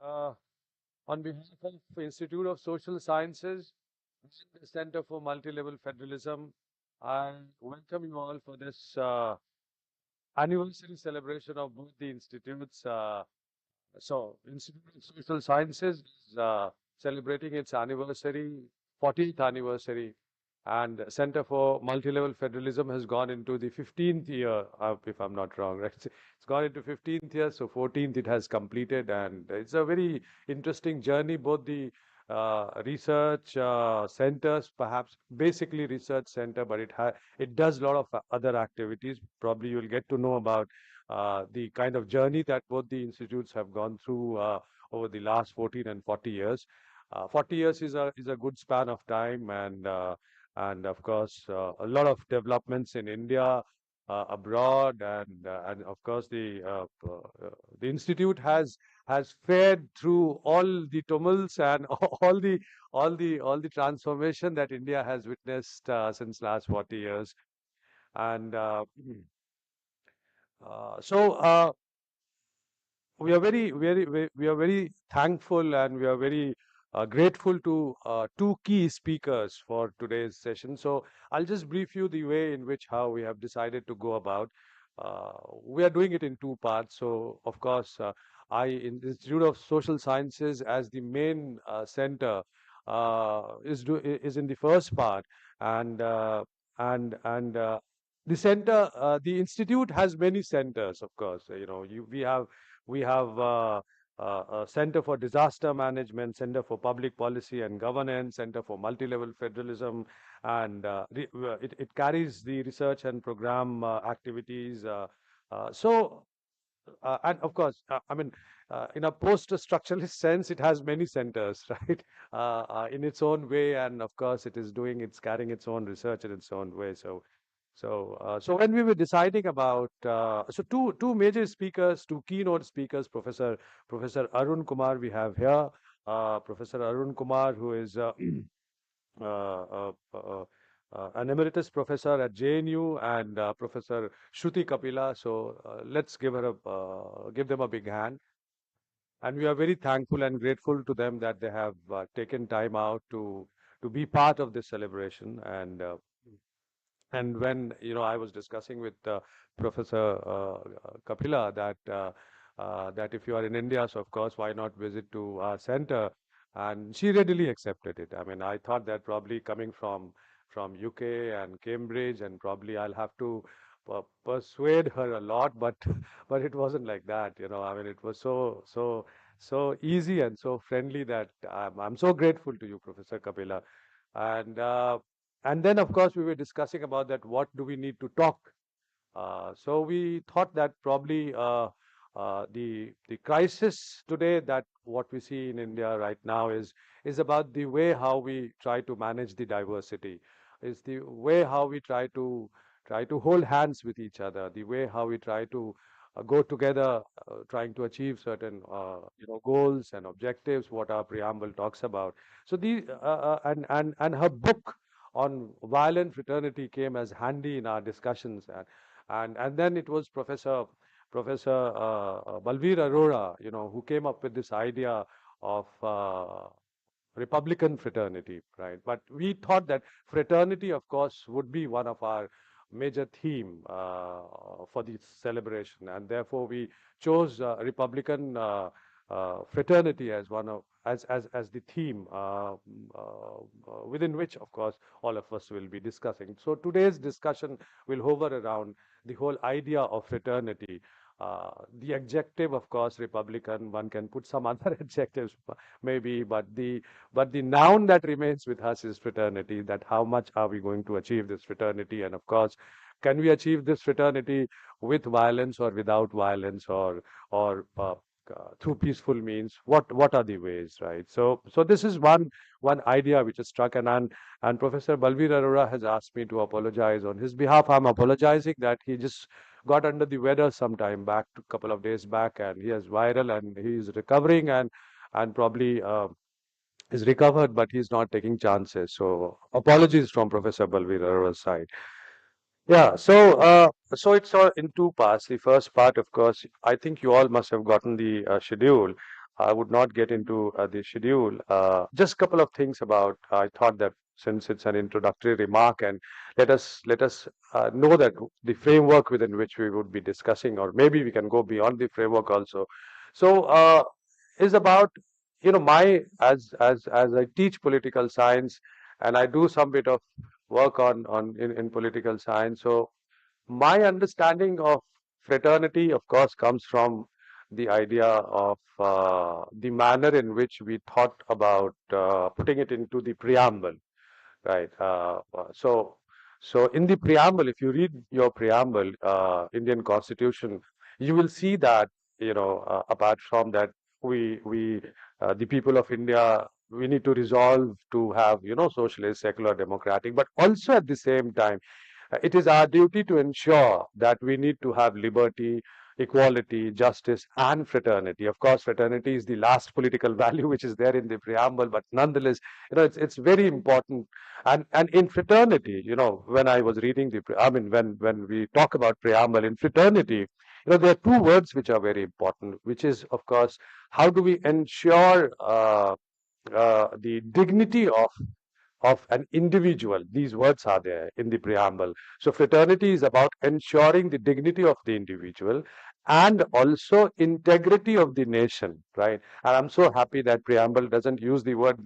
Uh, on behalf of Institute of Social Sciences and the Center for Multilevel Federalism, I welcome you all for this anniversary celebration of both the institutes. Institute of Social Sciences is celebrating its anniversary, 40th anniversary, and Center for Multilevel Federalism has gone into the 15th year, if I'm not wrong, right? It's gone into 15th year, so 14th it has completed, and it's a very interesting journey. Both the research centers, perhaps basically research center, but it does a lot of other activities. Probably you'll get to know about the kind of journey that both the institutes have gone through over the last 14 and 40 years. 40 years is a good span of time, and of course a lot of developments in India, abroad, and of course the institute has fared through all the tumults and all the transformation that India has witnessed since last 40 years. And so we are very thankful, and we are very grateful to two key speakers for today's session. So I'll just brief you the way in which how we have decided to go about. We are doing it in two parts. So of course, in the Institute of Social Sciences as the main center is in the first part, and the institute has many centers. Of course, we have a Center for Disaster Management, Center for Public Policy and Governance, Center for Multilevel Federalism, and it carries the research and program activities. And of course, in a post-structuralist sense, it has many centers, right? In its own way, and of course, it's carrying its own research in its own way. So when we were deciding about two major speakers, two keynote speakers, Professor Arun Kumar we have here, Professor Arun Kumar, who is an emeritus professor at JNU, and Professor Shruti Kapila. So let's give them a big hand. And we are very thankful and grateful to them that they have taken time out to be part of this celebration. And when I was discussing with Professor Kapila that if you are in India, so of course why not visit to our center, and she readily accepted it. I mean, I thought that probably coming from UK and Cambridge, and probably I'll have to persuade her a lot, but but it wasn't like that. I mean, it was so easy and so friendly that I'm so grateful to you, Professor Kapila. And and then, of course, we were discussing about that. What do we need to talk? So we thought that probably the crisis today, that what we see in India right now, is about the way how we try to manage the diversity, is the way how we try to hold hands with each other, the way how we try to go together, trying to achieve certain goals and objectives. What our preamble talks about. So and her book on violent fraternity came as handy in our discussions, and then it was Professor Balveer Arora, who came up with this idea of Republican fraternity, right? But we thought that fraternity, of course, would be one of our major theme for the celebration, and therefore we chose Republican fraternity as one of as the theme within which, of course, all of us will be discussing. So today's discussion will hover around the whole idea of fraternity. The adjective, of course, Republican. One can put some other adjectives, maybe, but the noun that remains with us is fraternity. That how much are we going to achieve this fraternity, and of course, can we achieve this fraternity with violence or without violence, or through peaceful means? What are the ways, right? So this is one idea which is struck, and Professor Balveer Arora has asked me to apologize on his behalf. I'm apologizing that he just got under the weather some time back, a couple of days back, and he is viral and he is recovering, and probably is recovered, but he's not taking chances. So apologies from Professor Balveer Arora's side. Yeah, so it's in two parts. The first part, of course, I think you all must have gotten the schedule. I would not get into the schedule. Just a couple of things about. I thought that since it's an introductory remark, and let us know that the framework within which we would be discussing, or maybe we can go beyond the framework also. So, is about my as I teach political science, and I do some bit of work on in political science. So my understanding of fraternity, of course, comes from the idea of the manner in which we thought about putting it into the preamble, right? So in the preamble, if you read your preamble, Indian Constitution, you will see that apart from that, we the people of India, we need to resolve to have socialist, secular, democratic, but also at the same time it is our duty to ensure that we need to have liberty, equality, justice, and fraternity. Of course, fraternity is the last political value which is there in the preamble, but nonetheless, it's very important. And in fraternity, when I was reading I mean, when we talk about preamble in fraternity, there are two words which are very important, which is, of course, how do we ensure the dignity of an individual. These words are there in the preamble. So fraternity is about ensuring the dignity of the individual and also integrity of the nation, right? And I'm so happy that preamble doesn't use the word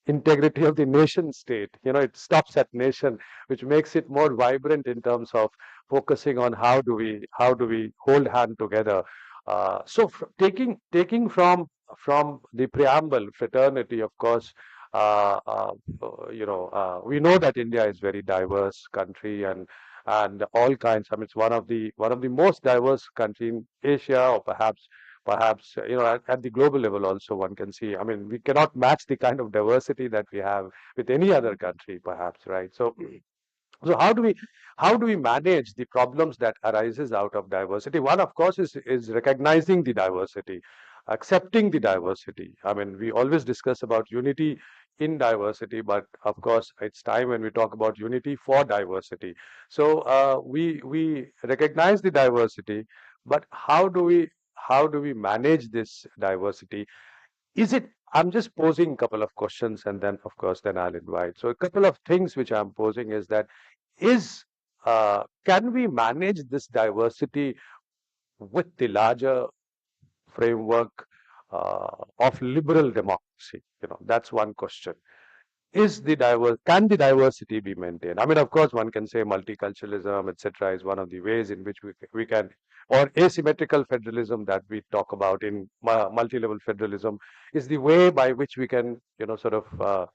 integrity of the nation state. It stops at nation, which makes it more vibrant in terms of focusing on how do we hold hand together. Taking from the preamble, fraternity, of course, uh, uh, we know that India is very diverse country, and all kinds. I mean, it's one of the most diverse country in Asia, or perhaps at the global level also one can see. I mean, we cannot match the kind of diversity that we have with any other country, perhaps, right? So how do we manage the problems that arises out of diversity? One, of course, is recognizing the diversity, accepting the diversity. I mean, we always discuss about unity in diversity, but of course, it's time when we talk about unity for diversity. So we recognize the diversity, but how do we manage this diversity? Is it I'm just posing a couple of questions, and then of course then I'll invite. So a couple of things which I'm posing is that is can we manage this diversity with the larger framework of liberal democracy? That's one question. Can the diversity be maintained? I mean, of course, one can say multiculturalism, etc., is one of the ways in which we can, or asymmetrical federalism that we talk about in multi-level federalism, is the way by which we can, sort of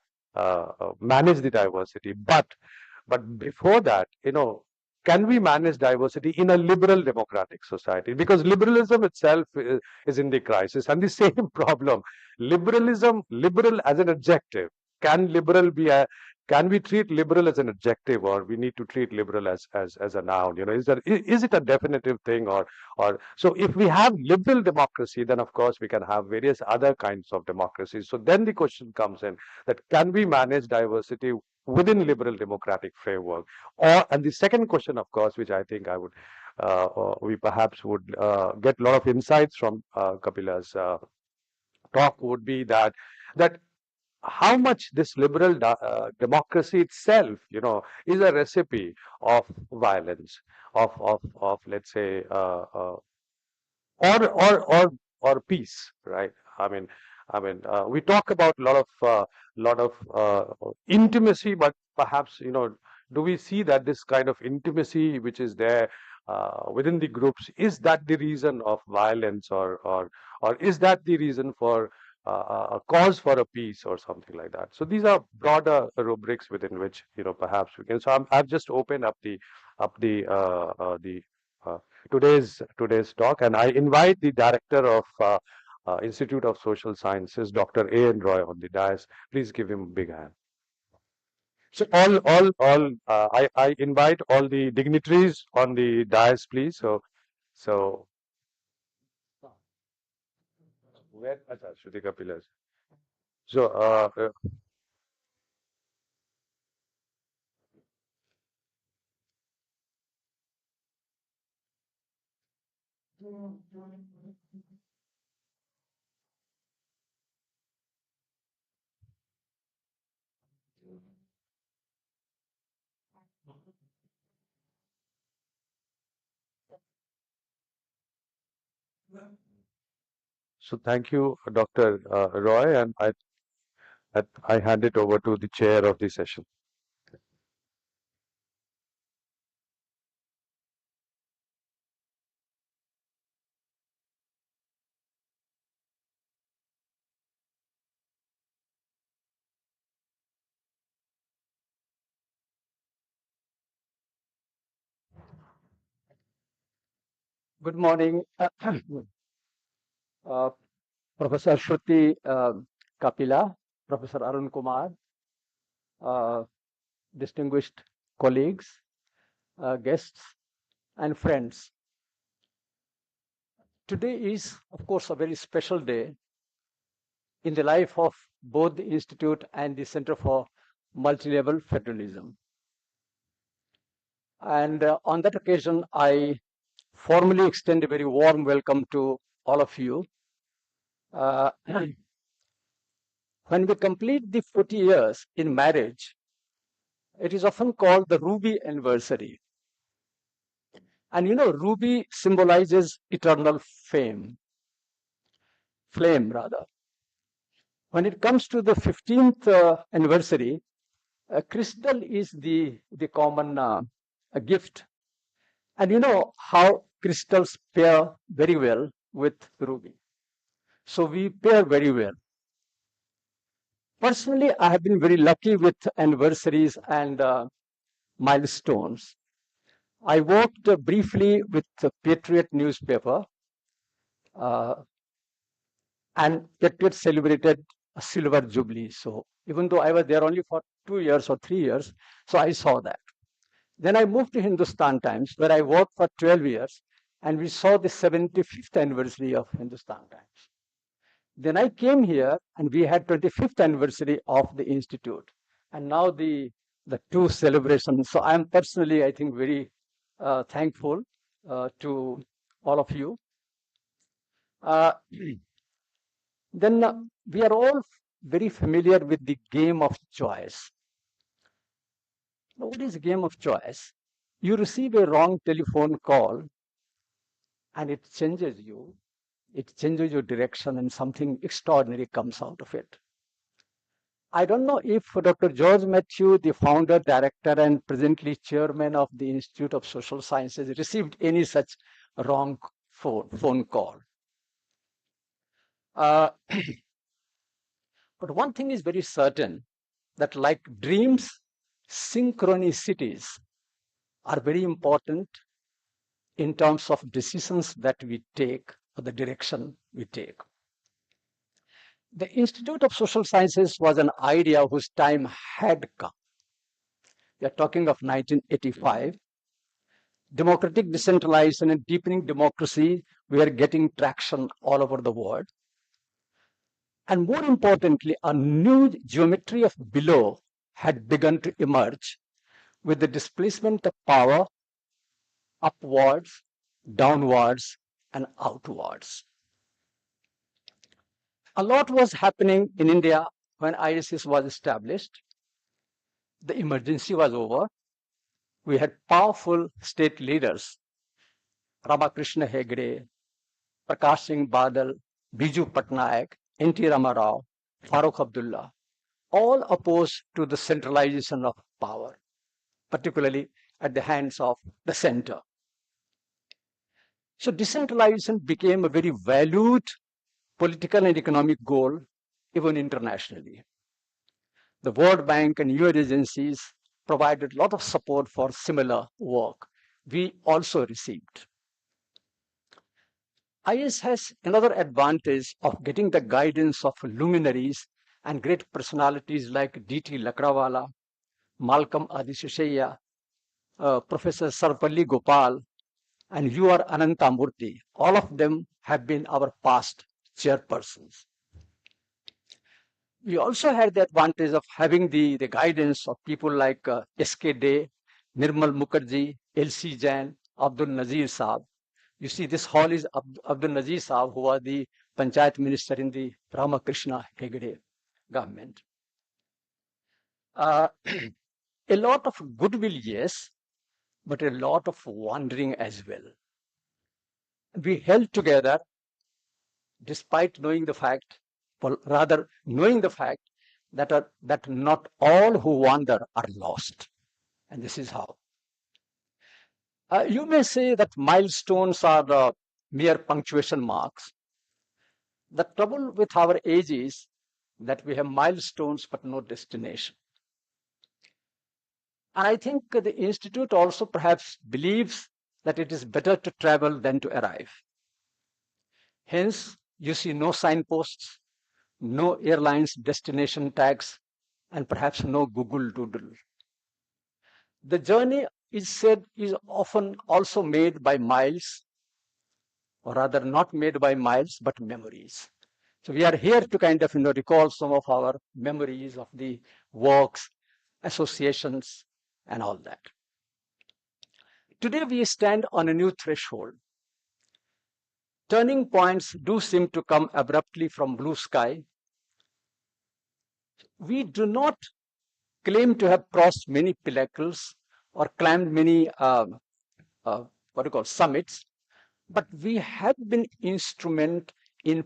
manage the diversity. But before that, can we manage diversity in a liberal democratic society? Because liberalism itself is in the crisis, and the same problem. Liberal as an adjective. Can liberal be a can we treat liberal as an adjective, or we need to treat liberal as a noun? Is it a definitive thing, or so if we have liberal democracy, then of course we can have various other kinds of democracies. So then the question comes in that can we manage diversity within liberal democratic framework? And the second question, of course, which I think we perhaps would get a lot of insights from Kapila's talk, would be that how much this liberal democracy itself, is a recipe of violence, of let's say, or or or or peace, right? I mean, we talk about a lot of intimacy, but perhaps, do we see that this kind of intimacy which is there within the groups, is that the reason of violence, or is that the reason for a cause for a peace or something like that? So these are broader rubrics within which, perhaps we can. So I've just opened up the uh, today's talk, and I invite the director of Institute of Social Sciences, Dr. A. N. Roy, on the dais. Please give him a big hand. So I invite all the dignitaries on the dais, please. So where? Acha, Shrutika Pillars. So So thank you, Dr. Roy, and I hand it over to the chair of the session. Good morning, uh, Professor Shruti Kapila, Professor Arun Kumar, uh, distinguished colleagues, guests, and friends. Today is, of course, a very special day in the life of both the Institute and the Center for Multilevel Federalism. And on that occasion, I formally extend a very warm welcome to all of you. Uh, when we complete the 40 years in marriage, it is often called the Ruby anniversary. And you know, ruby symbolizes eternal flame rather. When it comes to the 15th anniversary, crystal is the common gift. And you know how crystals pair very well with ruby. So we pair very well. Personally, I have been very lucky with anniversaries and milestones. I worked briefly with the Patriot newspaper, uh, and Patriot celebrated a silver jubilee. So even though I was there only for 2 years or 3 years, so I saw that. Then I moved to Hindustan Times, where I worked for 12 years, and we saw the 75th anniversary of Hindustan Times. Then I came here, and we had 25th anniversary of the institute, and now the two celebrations. So I am personally, I think, very thankful to all of you. Uh, then we are all very familiar with the game of choice. Now, what is a game of choice? You receive a wrong telephone call and it changes your direction, and something extraordinary comes out of it. I don't know if Dr. George Matthew, the founder, director, and presently chairman of the Institute of Social Sciences, received any such wrong phone call. Uh, but one thing is very certain, that like dreams, synchronicities are very important in terms of decisions that we take or the direction we take. The Institute of Social Sciences was an idea whose time had come. We are talking of 1985. Democratic decentralization and deepening democracy were getting traction all over the world. And more importantly, a new geometry of below had begun to emerge with the displacement of power upwards, downwards, and outwards. A lot was happening in India when ISS was established. The emergency was over. We had powerful state leaders, Ramakrishna Hegde, Prakash Singh Badal, Biju Patnaik, N.T. Ramarao, Farooq Abdullah, all opposed to the centralization of power, particularly at the hands of the center. So decentralization became a very valued political and economic goal, even internationally. The World Bank and UN agencies provided a lot of support for similar work. We also received. IS has another advantage of getting the guidance of luminaries and great personalities like D.T. Lakrawala, Malcolm Adisesaya, Professor Sarpalli Gopal, and U.R. Anantamurthy. All of them have been our past chairpersons. We also had the advantage of having the guidance of people like S.K. Day, Nirmal Mukherjee, L.C. Jain, Abdul Nazir Saab. You see, this hall is Abdul Nazir Saab, who was the Panchayat Minister in the Ramakrishna Hegde government. A lot of goodwill, yes, but a lot of wandering as well. We held together despite knowing the fact, well, rather knowing the fact that not all who wander are lost. And this is how. You may say that milestones are mere punctuation marks. The trouble with our age is that we have milestones but no destination. And I think the Institute also perhaps believes that it is better to travel than to arrive. Hence, you see no signposts, no airlines destination tags, and perhaps no Google Doodle. The journey is said is often also made by miles, or rather not made by miles, but memories. So we are here to kind of recall some of our memories of the works, associations, and all that. Today we stand on a new threshold. Turning points do seem to come abruptly from blue sky. We do not claim to have crossed many pinnacles or climbed many summits, but we have been instrument in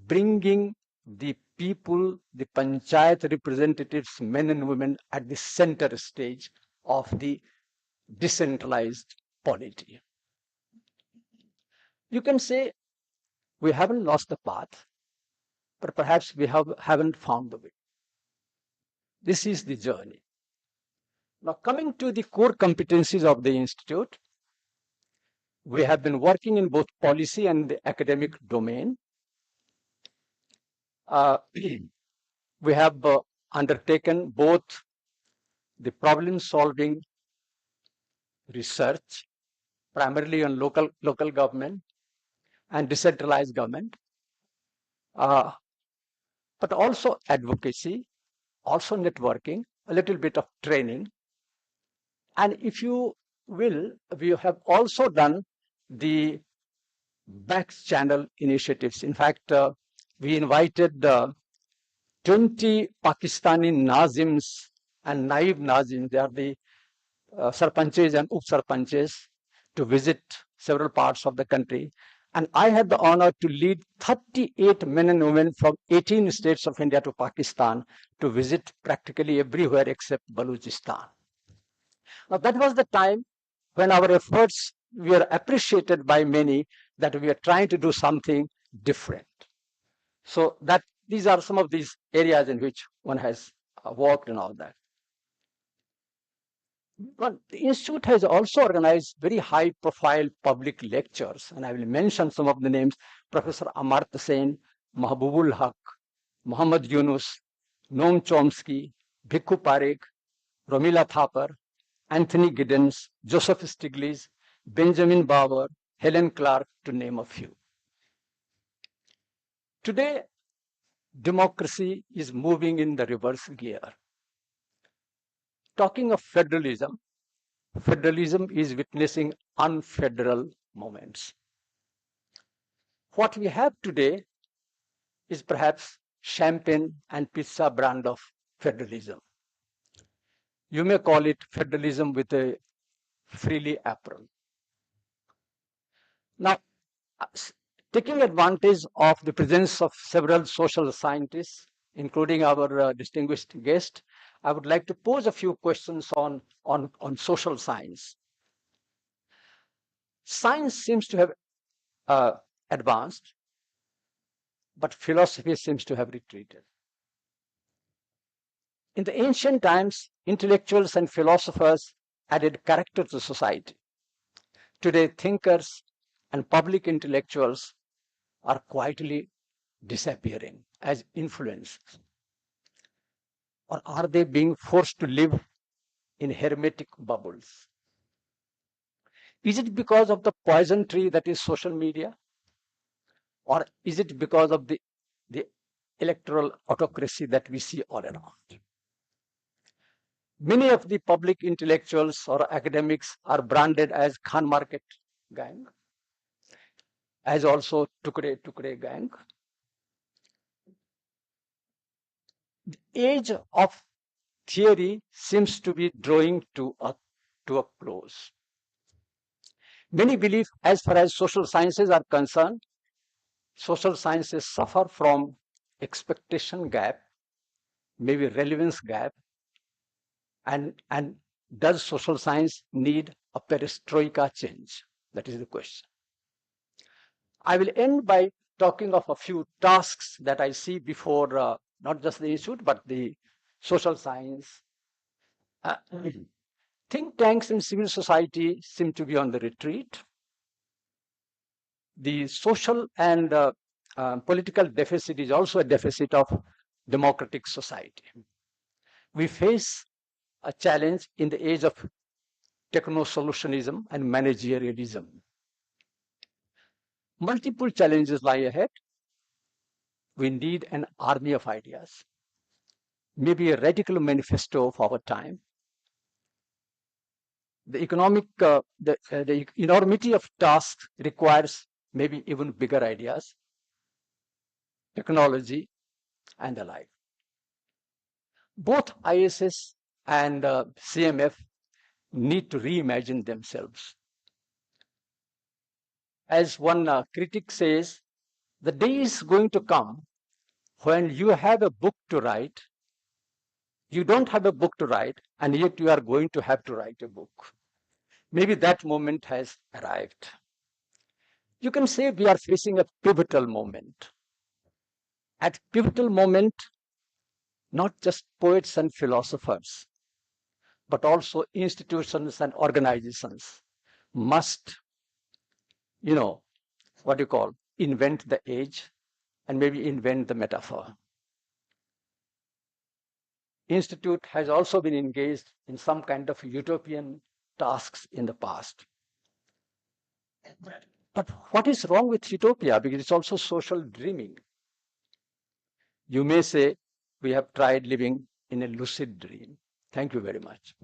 bringing the people, the panchayat representatives, men and women, at the center stage of the decentralized polity. You can say we haven't lost the path, but perhaps we haven't found the way. This is the journey. Now, coming to the core competencies of the Institute, we have been working in both policy and the academic domain. We have undertaken both the problem-solving research, primarily on local government and decentralized government, but also advocacy, also networking, a little bit of training. And if you will, we have also done the back channel initiatives. In fact, we invited 20 Pakistani Nazims and Naib Nazims, they are the Sarpanches and Up-Sarpanches, to visit several parts of the country. And I had the honor to lead 38 men and women from 18 states of India to Pakistan to visit practically everywhere except Balochistan. Now, that was the time when our efforts were appreciated by many, that we are trying to do something different. So that these are some of these areas in which one has worked and all that. But the Institute has also organized very high-profile public lectures, and I will mention some of the names: Professor Amartya Sen, Mahbubul Haq, Muhammad Yunus, Noam Chomsky, Bhikhu Parekh, Romila Thapar, Anthony Giddens, Joseph Stiglitz, Benjamin Bauer, Helen Clark, to name a few. Today, democracy is moving in the reverse gear. Talking of federalism, federalism is witnessing unfederal moments. What we have today is perhaps champagne and pizza brand of federalism. You may call it federalism with a frilly apron. Now, taking advantage of the presence of several social scientists, including our distinguished guest, I would like to pose a few questions on social science. Science seems to have advanced, but philosophy seems to have retreated. In the ancient times, intellectuals and philosophers added character to society. Today, thinkers and public intellectuals are quietly disappearing as influencers. Or are they being forced to live in hermetic bubbles? Is it because of the poison tree that is social media? Or is it because of the electoral autocracy that we see all around? Many of the public intellectuals or academics are branded as Khan Market gang, as also Tukre gang. The age of theory seems to be drawing to a close. Many believe, as far as social sciences are concerned, social sciences suffer from expectation gap, maybe relevance gap, and does social science need a perestroika change? That is the question. I will end by talking of a few tasks that I see before not just the institute, but the social science. Uh, think tanks and civil society seem to be on the retreat. The social and political deficit is also a deficit of democratic society. We face a challenge in the age of techno-solutionism and managerialism. Multiple challenges lie ahead. We need an army of ideas, maybe a radical manifesto of our time. The enormity of tasks requires maybe even bigger ideas, technology, and the like. Both ISS and CMF need to reimagine themselves. As one critic says, the day is going to come when you have a book to write, you don't have a book to write, and yet you are going to have to write a book. Maybe that moment has arrived. You can say we are facing a pivotal moment. At pivotal moment, not just poets and philosophers, but also institutions and organizations must, what you call, invent the age and maybe invent the metaphor. Institute has also been engaged in some kind of utopian tasks in the past. But what is wrong with utopia? Because it's also social dreaming. You may say we have tried living in a lucid dream. Thank you very much.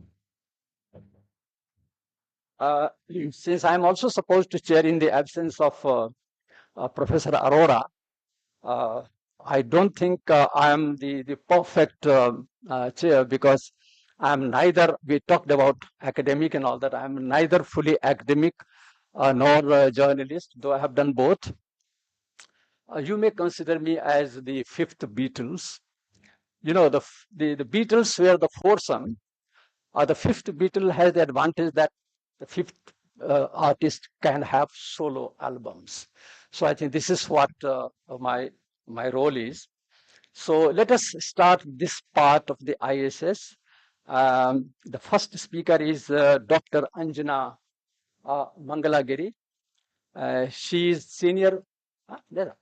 Since I'm also supposed to chair in the absence of Professor Arora, I don't think I am the perfect chair, because I'm neither, we talked about academic and all that, I'm neither fully academic nor a journalist, though I have done both. You may consider me as the fifth Beatles. You know, the Beatles were the foursome. The fifth Beatle has the advantage that the fifth artist can have solo albums. So I think this is what my role is. So let us start this part of the ISS. The first speaker is Dr. Anjana Mangalagiri. She is senior. There.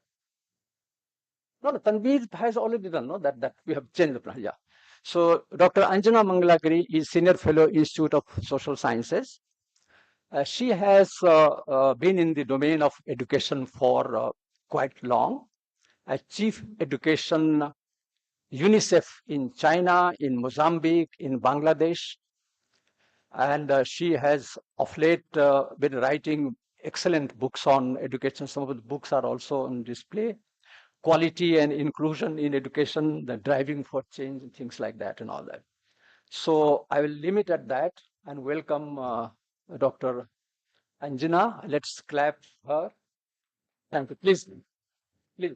No, Tanveer has already done. No, that we have changed the plan. Yeah. So Dr. Anjana Mangalagiri is senior fellow, Institute of Social Sciences. She has been in the domain of education for quite long. As chief education UNICEF in China, in Mozambique, in Bangladesh. And she has of late been writing excellent books on education. Some of the books are also on display. Quality and inclusion in education, the driving for change, and things like that and all that. So I will limit at that and welcome Dr. Anjana. Let's clap her. Thank you. Please. Please.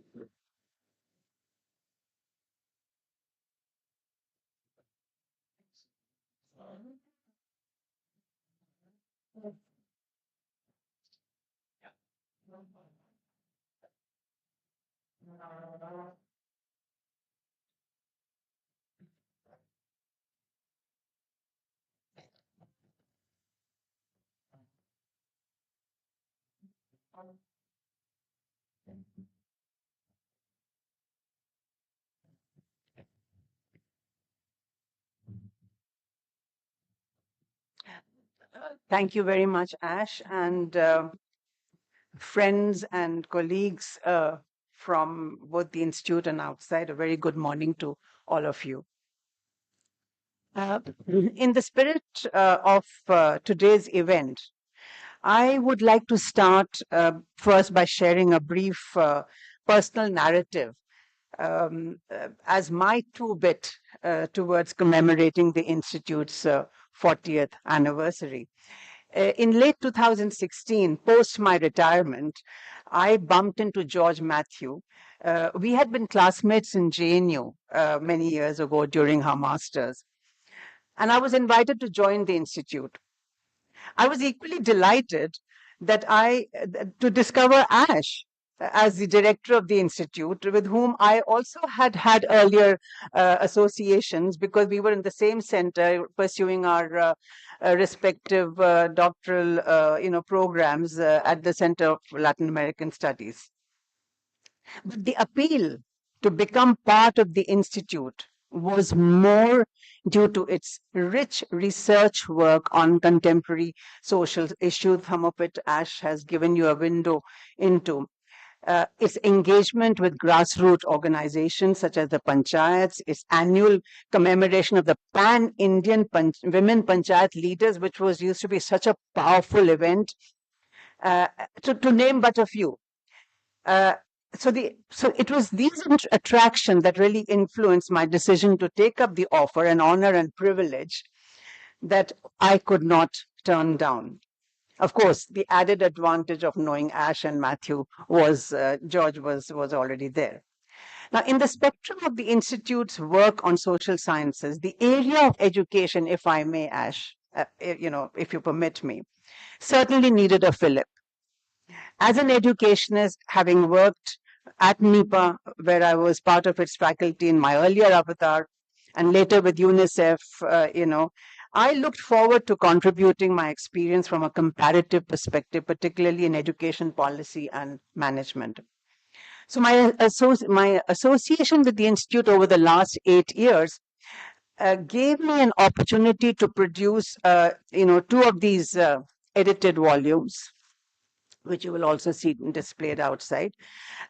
Thank you very much, Ash, and friends and colleagues from both the Institute and outside. A very good morning to all of you. In the spirit of today's event, I would like to start first by sharing a brief personal narrative as my two-bit towards commemorating the Institute's 40th anniversary. In late 2016, post my retirement, I bumped into George Matthew. We had been classmates in JNU many years ago during our masters, and I was invited to join the institute. I was equally delighted that to discover Ash as the director of the institute, with whom I also had earlier associations, because we were in the same center pursuing our respective doctoral programs at the Center of Latin American Studies. But the appeal to become part of the institute was more due to its rich research work on contemporary social issues, some of it Ash has given you a window into. Its engagement with grassroots organizations such as the panchayats, its annual commemoration of the pan-Indian women panchayat leaders, which used to be such a powerful event, to name but a few. So it was these attractions that really influenced my decision to take up the offer, an honor and privilege that I could not turn down. Of course, the added advantage of knowing Ash and Matthew was George was already there. Now, in the spectrum of the Institute's work on social sciences, the area of education, if I may, Ash, if you permit me, certainly needed a fillip. As an educationist, having worked at NIPA, where I was part of its faculty in my earlier avatar, and later with UNICEF, I looked forward to contributing my experience from a comparative perspective, particularly in education policy and management. So my association with the Institute over the last 8 years gave me an opportunity to produce, 2 of these edited volumes, which you will also see displayed outside,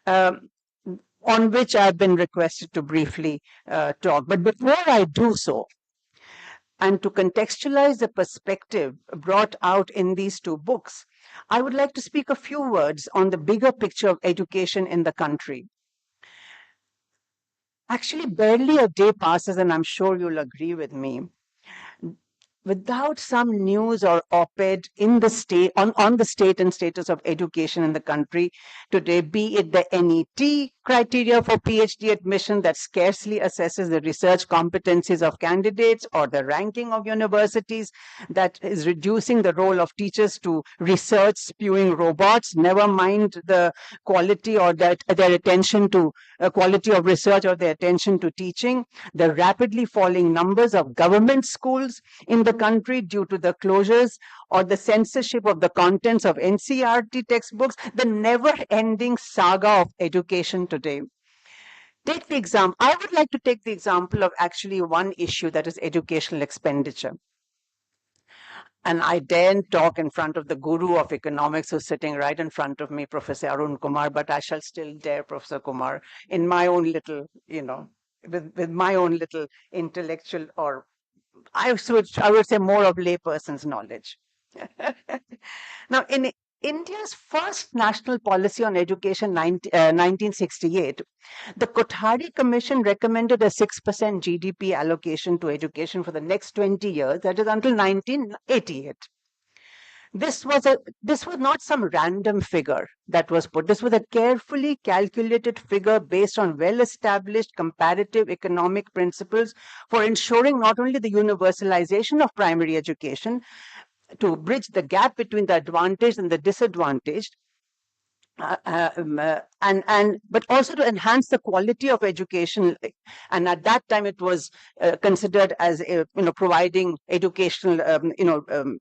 on which I've been requested to briefly talk. But before I do so, and to contextualize the perspective brought out in these 2 books, I would like to speak a few words on the bigger picture of education in the country. Actually, barely a day passes, and I'm sure you'll agree with me, without some news or op-ed in the state on the state and status of education in the country today, be it the NET criteria for PhD admission that scarcely assesses the research competencies of candidates, or the ranking of universities that is reducing the role of teachers to research spewing robots, never mind the quality or their attention to quality of research or their attention to teaching, the rapidly falling numbers of government schools in the country due to the closures or the censorship of the contents of NCERT textbooks, the never-ending saga of education today. Take the example. I would like to take the example of actually one issue, that is educational expenditure. And I daren't talk in front of the guru of economics who's sitting right in front of me, Professor Arun Kumar, but I shall still dare Professor Kumar in my own little, with my own little intellectual, or I would say more of layperson's knowledge. Now, in India's first national policy on education, 1968, the Kothari Commission recommended a 6% GDP allocation to education for the next 20 years, that is until 1988. This was not some random figure that was put. This was a carefully calculated figure based on well-established comparative economic principles for ensuring not only the universalization of primary education to bridge the gap between the advantaged and the disadvantaged, but also to enhance the quality of education. And at that time, it was considered as providing educational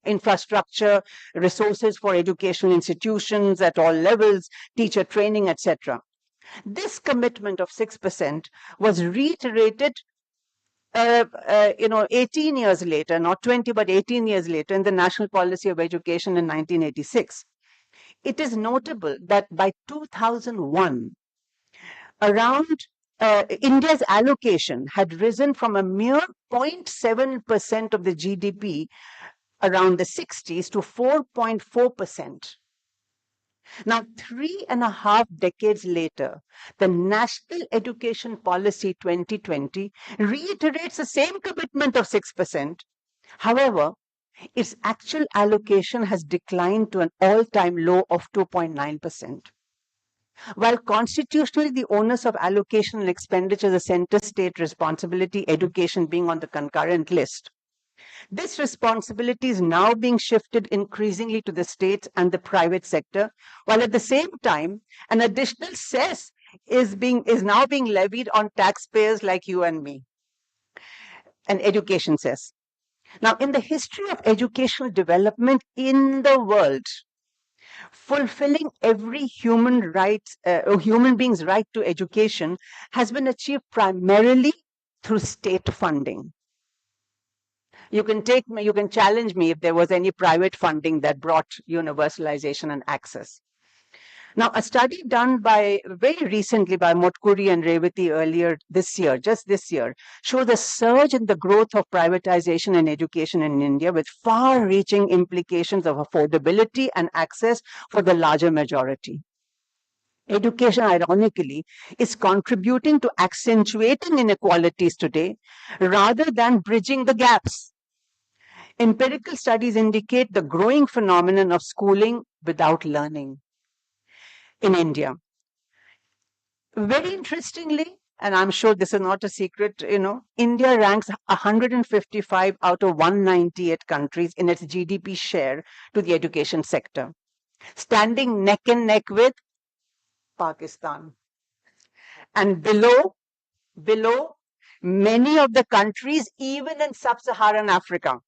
infrastructure, resources for educational institutions at all levels, teacher training, etc. This commitment of 6% was reiterated 18 years later, not 20, but 18 years later, in the National Policy of Education in 1986. It is notable that by 2001, around India's allocation had risen from a mere 0.7% of the GDP around the 60s to 4.4%. Now, 3.5 decades later, the National Education Policy 2020 reiterates the same commitment of 6%. However, its actual allocation has declined to an all-time low of 2.9%. While constitutionally the onus of allocation and expenditure is a center state responsibility, education being on the concurrent list, this responsibility is now being shifted increasingly to the states and the private sector, while at the same time, an additional cess is now being levied on taxpayers like you and me, an education cess. Now, in the history of educational development in the world, fulfilling every human being's right to education has been achieved primarily through state funding. You can challenge me if there was any private funding that brought universalization and access. Now, a study done very recently by Motkuri and Revati earlier this year, just this year, showed a surge in the growth of privatization in education in India with far-reaching implications of affordability and access for the larger majority. Education, ironically, is contributing to accentuating inequalities today rather than bridging the gaps. Empirical studies indicate the growing phenomenon of schooling without learning in India. Very interestingly, and I'm sure this is not a secret, India ranks 155 out of 198 countries in its GDP share to the education sector, standing neck and neck with Pakistan. And below many of the countries, even in sub-Saharan Africa.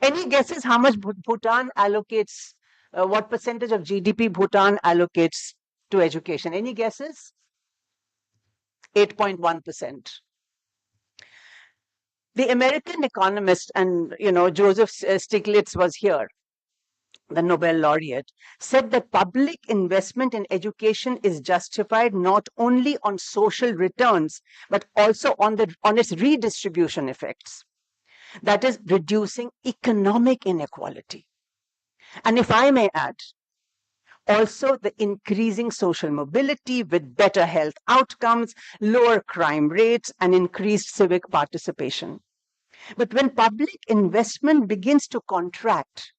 Any guesses how much Bhutan allocates, what percentage of GDP Bhutan allocates to education? Any guesses? 8.1%. The American economist, and Joseph Stiglitz was here, the Nobel laureate, said that public investment in education is justified not only on social returns, but also on its redistribution effects. That is, reducing economic inequality. And if I may add, also the increasing social mobility with better health outcomes, lower crime rates, and increased civic participation. But when public investment begins to contract,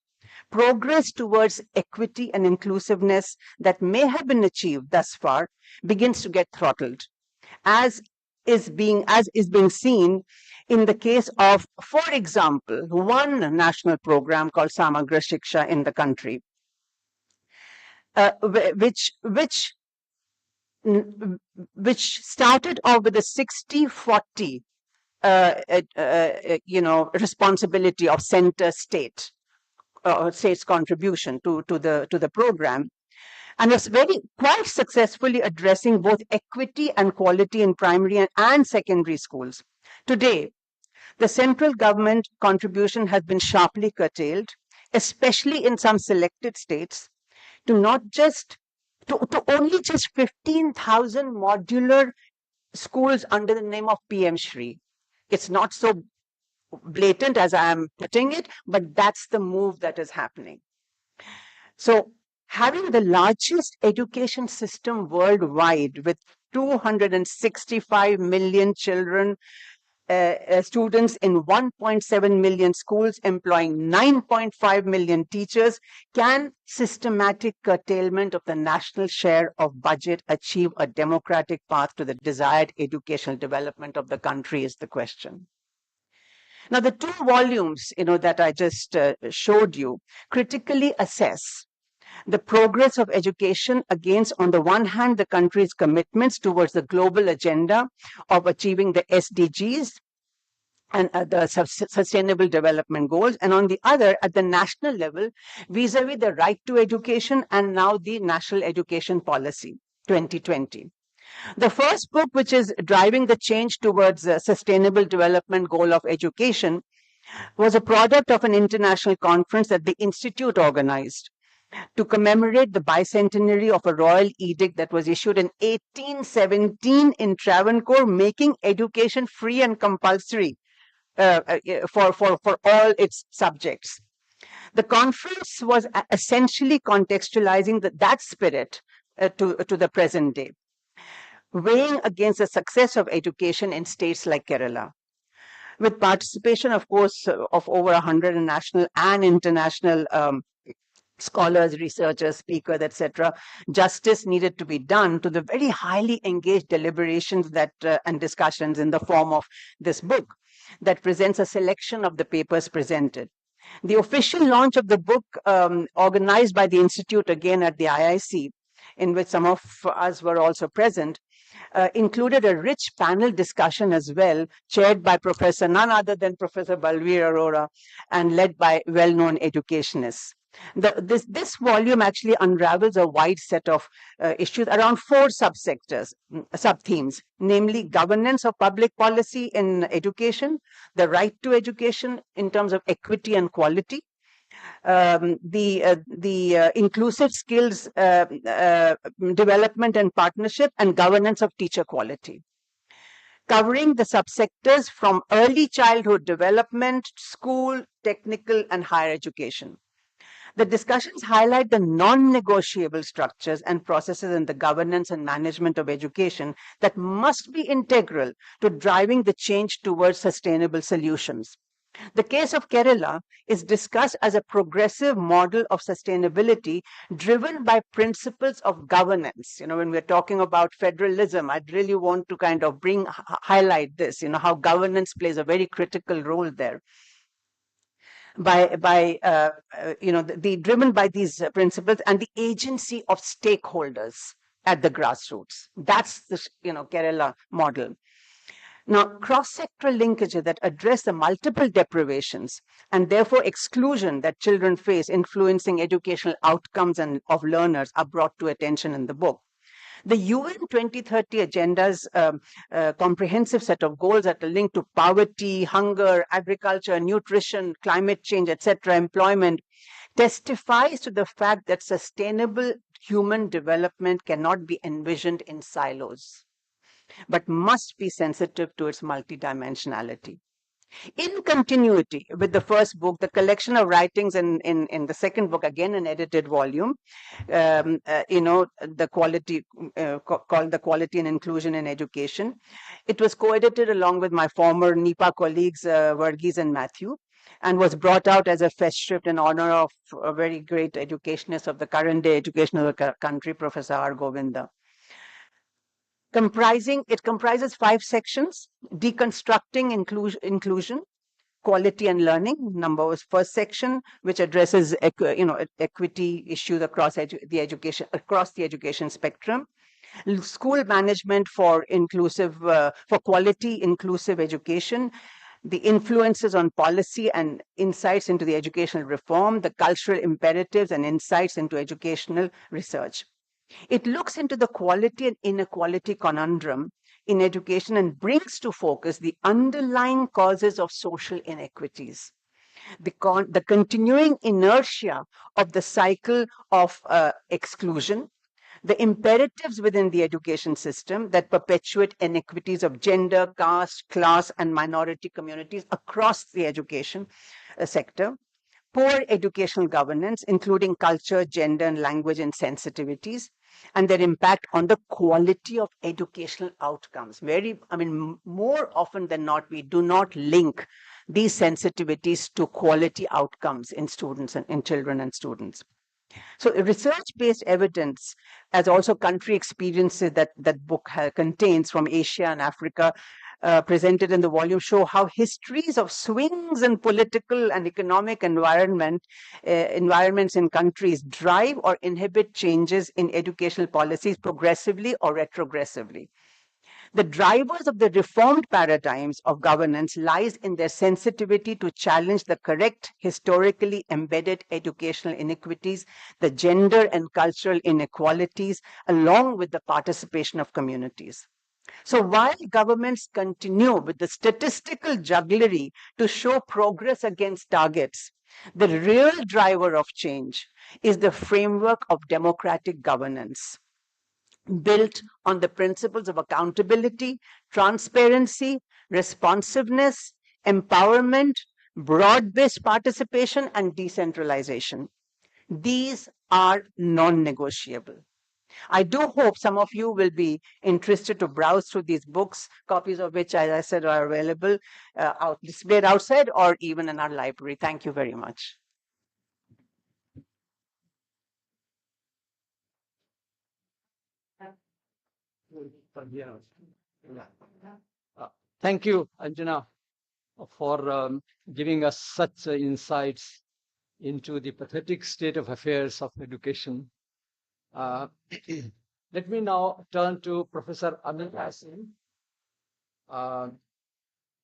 progress towards equity and inclusiveness that may have been achieved thus far begins to get throttled, as is being seen in the case of, for example, one national program called Samagra Shiksha in the country, which started off with a 60-40 responsibility of center state, state's contribution to the program, and was quite successfully addressing both equity and quality in primary and secondary schools. Today, the central government contribution has been sharply curtailed, especially in some selected states, to only just 15,000 modular schools under the name of PM Shri. It's not so blatant as I am putting it, but that's the move that is happening. So having the largest education system worldwide with 265 million children, students in 1.7 million schools employing 9.5 million teachers, can systematic curtailment of the national share of budget achieve a democratic path to the desired educational development of the country is the question. Now, the two volumes, that I just showed you critically assess the progress of education against, on the one hand, the country's commitments towards the global agenda of achieving the SDGs and the Sustainable Development Goals, and on the other, at the national level, vis-a-vis the right to education and now the National Education Policy 2020. The first book, which is driving the change towards the Sustainable Development Goal of education, was a product of an international conference that the Institute organized to commemorate the bicentenary of a royal edict that was issued in 1817 in Travancore, making education free and compulsory for all its subjects. The conference was essentially contextualizing that spirit to the present day, weighing against the success of education in states like Kerala. with participation, of course, of over 100 national and international scholars, researchers, speakers, etc. Justice needed to be done to the very highly engaged deliberations that and discussions in the form of this book that presents a selection of the papers presented. The official launch of the book, organized by the Institute again at the IIC, in which some of us were also present, included a rich panel discussion as well, chaired by none other than Professor Balveer Arora and led by well-known educationists. This volume actually unravels a wide set of issues around 4 subsectors, sub-themes, namely governance of public policy in education, the right to education in terms of equity and quality, the inclusive skills development and partnership, and governance of teacher quality, covering the subsectors from early childhood development, school, technical, and higher education. The discussions highlight the non-negotiable structures and processes in the governance and management of education that must be integral to driving the change towards sustainable solutions. The case of Kerala is discussed as a progressive model of sustainability driven by principles of governance. When we're talking about federalism, I'd really want to kind of highlight this, how governance plays a very critical role there. Driven by these principles and the agency of stakeholders at the grassroots. That's the Kerala model. Now, cross-sectoral linkages that address the multiple deprivations and therefore exclusion that children face influencing educational outcomes and of learners are brought to attention in the book. The UN 2030 agenda's comprehensive set of goals that are linked to poverty, hunger, agriculture, nutrition, climate change, etc., employment, testifies to the fact that sustainable human development cannot be envisioned in silos, but must be sensitive to its multidimensionality. In continuity with the first book, the collection of writings in the second book, again an edited volume, the quality called The Quality and Inclusion in Education. It was co-edited along with my former NIPA colleagues, Varghese and Matthew, and was brought out as a festschrift in honor of a very great educationist of the current day education of the country, Professor R. Govinda. It comprises 5 sections: deconstructing inclusion, quality and learning. Number was first section, which addresses equity issues across the education spectrum. School management for quality inclusive education, the influences on policy and insights into the educational reform, the cultural imperatives and insights into educational research. It looks into the quality and inequality conundrum in education and brings to focus the underlying causes of social inequities, the continuing inertia of the cycle of exclusion, the imperatives within the education system that perpetuate inequities of gender, caste, class, and minority communities across the education sector, poor educational governance, including culture, gender, and language insensitivities, and their impact on the quality of educational outcomes. More often than not, we do not link these sensitivities to quality outcomes in students and in children and students. So research-based evidence, as also country experiences that book contains from Asia and Africa, presented in the volume, show how histories of swings in political and economic environments in countries drive or inhibit changes in educational policies progressively or retrogressively. The drivers of the reformed paradigms of governance lies in their sensitivity to challenge the correct historically embedded educational inequities, the gender and cultural inequalities, along with the participation of communities. So while governments continue with the statistical jugglery to show progress against targets, the real driver of change is the framework of democratic governance, built on the principles of accountability, transparency, responsiveness, empowerment, broad-based participation, and decentralization. These are non-negotiable. I do hope some of you will be interested to browse through these books, copies of which, as I said, are available displayed outside or even in our library. Thank you very much. Thank you, Anjana, for giving us such insights into the pathetic state of affairs of education. Let me now turn to Professor Amita Singh.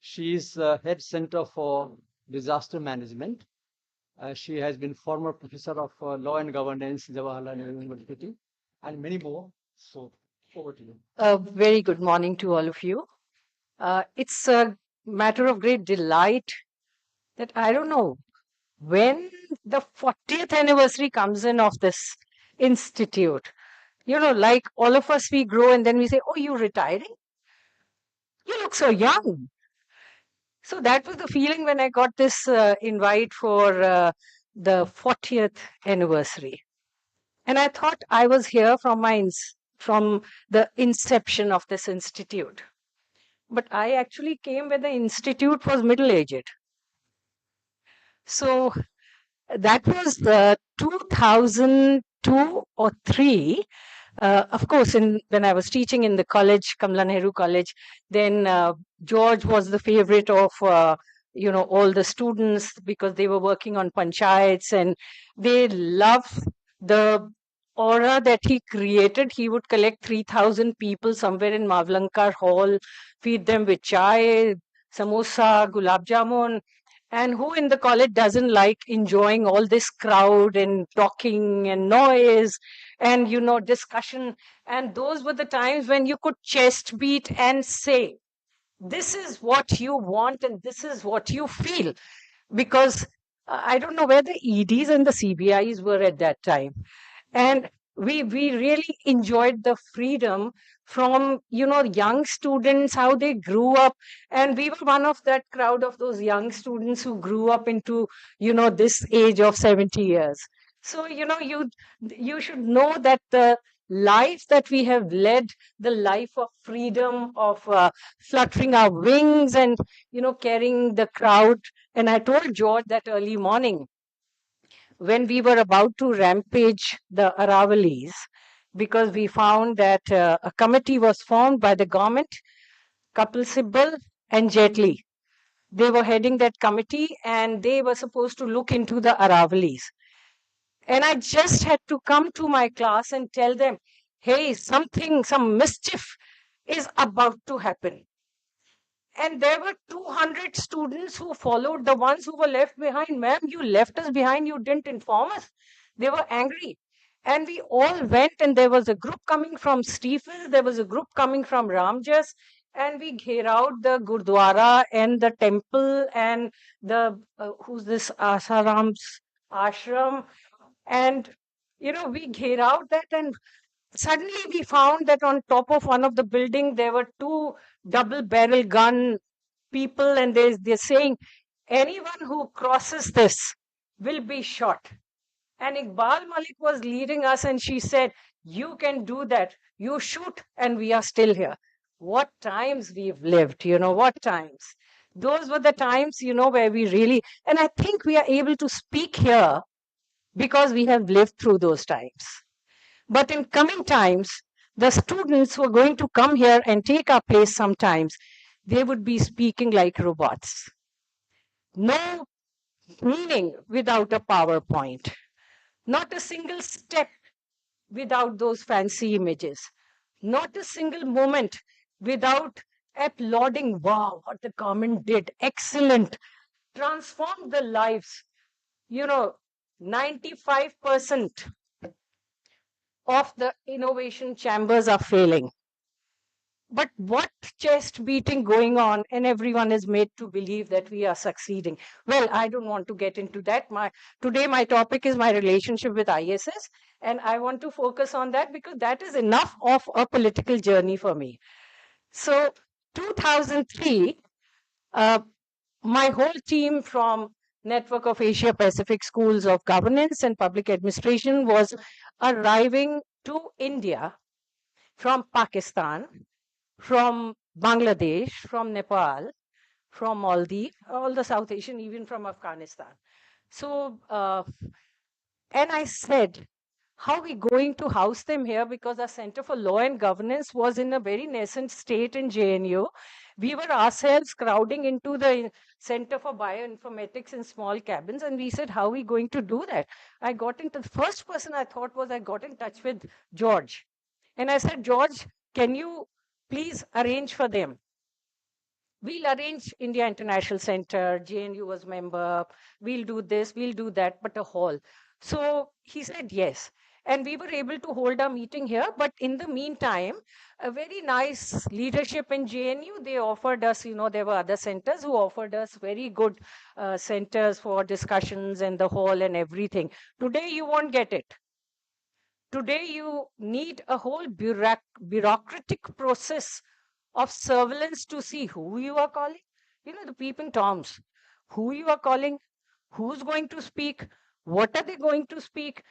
She is head center for disaster management. She has been former professor of law and governance, Jawaharlal Nehru University, and many more. So over to you. A very good morning to all of you. It's a matter of great delight that I don't know when the 40th anniversary comes in of this institute. You know, like all of us, we grow and then we say, oh, you're retiring? You look so young. So that was the feeling when I got this invite for the 40th anniversary. And I thought I was here from the inception of this institute. But I actually came when the institute was middle-aged. So that was 2002 or 3. Of course, when I was teaching in the college, Kamala Nehru College, then George was the favorite of all the students because they were working on panchayats and they loved the aura that he created. He would collect 3,000 people somewhere in Mavlankar Hall, feed them with chai, samosa, gulab jamun. And who in the college doesn't like enjoying all this crowd and talking and noise and, discussion? And those were the times when you could chest beat and say, this is what you want and this is what you feel. Because I don't know where the EDs and the CBIs were at that time. And we really enjoyed the freedom from young students, how they grew up, and we were one of that crowd of those young students who grew up into this age of 70 years. So you should know that the life that we have led, the life of freedom, of fluttering our wings and carrying the crowd. And I told George that early morning when we were about to rampage the Aravalis, because we found that a committee was formed by the government, Kapil Sibal and Jetli. They were heading that committee and they were supposed to look into the Aravalis. And I just had to come to my class and tell them, hey, some mischief is about to happen. And there were 200 students who followed the ones who were left behind. Ma'am, you left us behind. You didn't inform us. They were angry. And we all went, and there was a group coming from Stephen. There was a group coming from Ramjas. And we ghered out the Gurdwara and the temple and the, who's this, Asaram's ashram. And, we ghered out that, and suddenly we found that on top of one of the building, there were 2 double barrel gun people, and they're saying, anyone who crosses this will be shot. And Iqbal Malik was leading us, and she said, you can do that. You shoot, and we are still here. What times we've lived, what times. Those were the times, where we really, and I think we are able to speak here because we have lived through those times. But in coming times, the students who are going to come here and take our place sometimes, they would be speaking like robots. No meaning without a PowerPoint. Not a single step without those fancy images. Not a single moment without applauding, wow, what the government did, excellent, transformed the lives. 95% of the innovation chambers are failing. But what chest beating going on, and everyone is made to believe that we are succeeding. Well, I don't want to get into that. Today my topic is my relationship with ISS, and I want to focus on that because that is enough of a political journey for me. So 2003, my whole team from Network of Asia Pacific Schools of Governance and Public Administration was arriving to India from Pakistan, from Bangladesh, from Nepal, from Maldives, all the South Asian, even from Afghanistan. So, and I said, how are we going to house them here? Because our Center for Law and Governance was in a very nascent state in JNU. We were ourselves crowding into the Center for Bioinformatics in small cabins, and we said, how are we going to do that? I got into the first person I thought was I got in touch with George. And I said, George, can you please arrange for them? We'll arrange India International Center, JNU was member, we'll do this, we'll do that, but a hall. So he said yes. And we were able to hold our meeting here. But in the meantime, a very nice leadership in JNU, they offered us, there were other centers who offered us very good centers for discussions and the hall and everything. Today, you won't get it. Today, you need a whole bureaucratic process of surveillance to see who you are calling. The peeping toms, who you are calling, who's going to speak, what are they going to speak,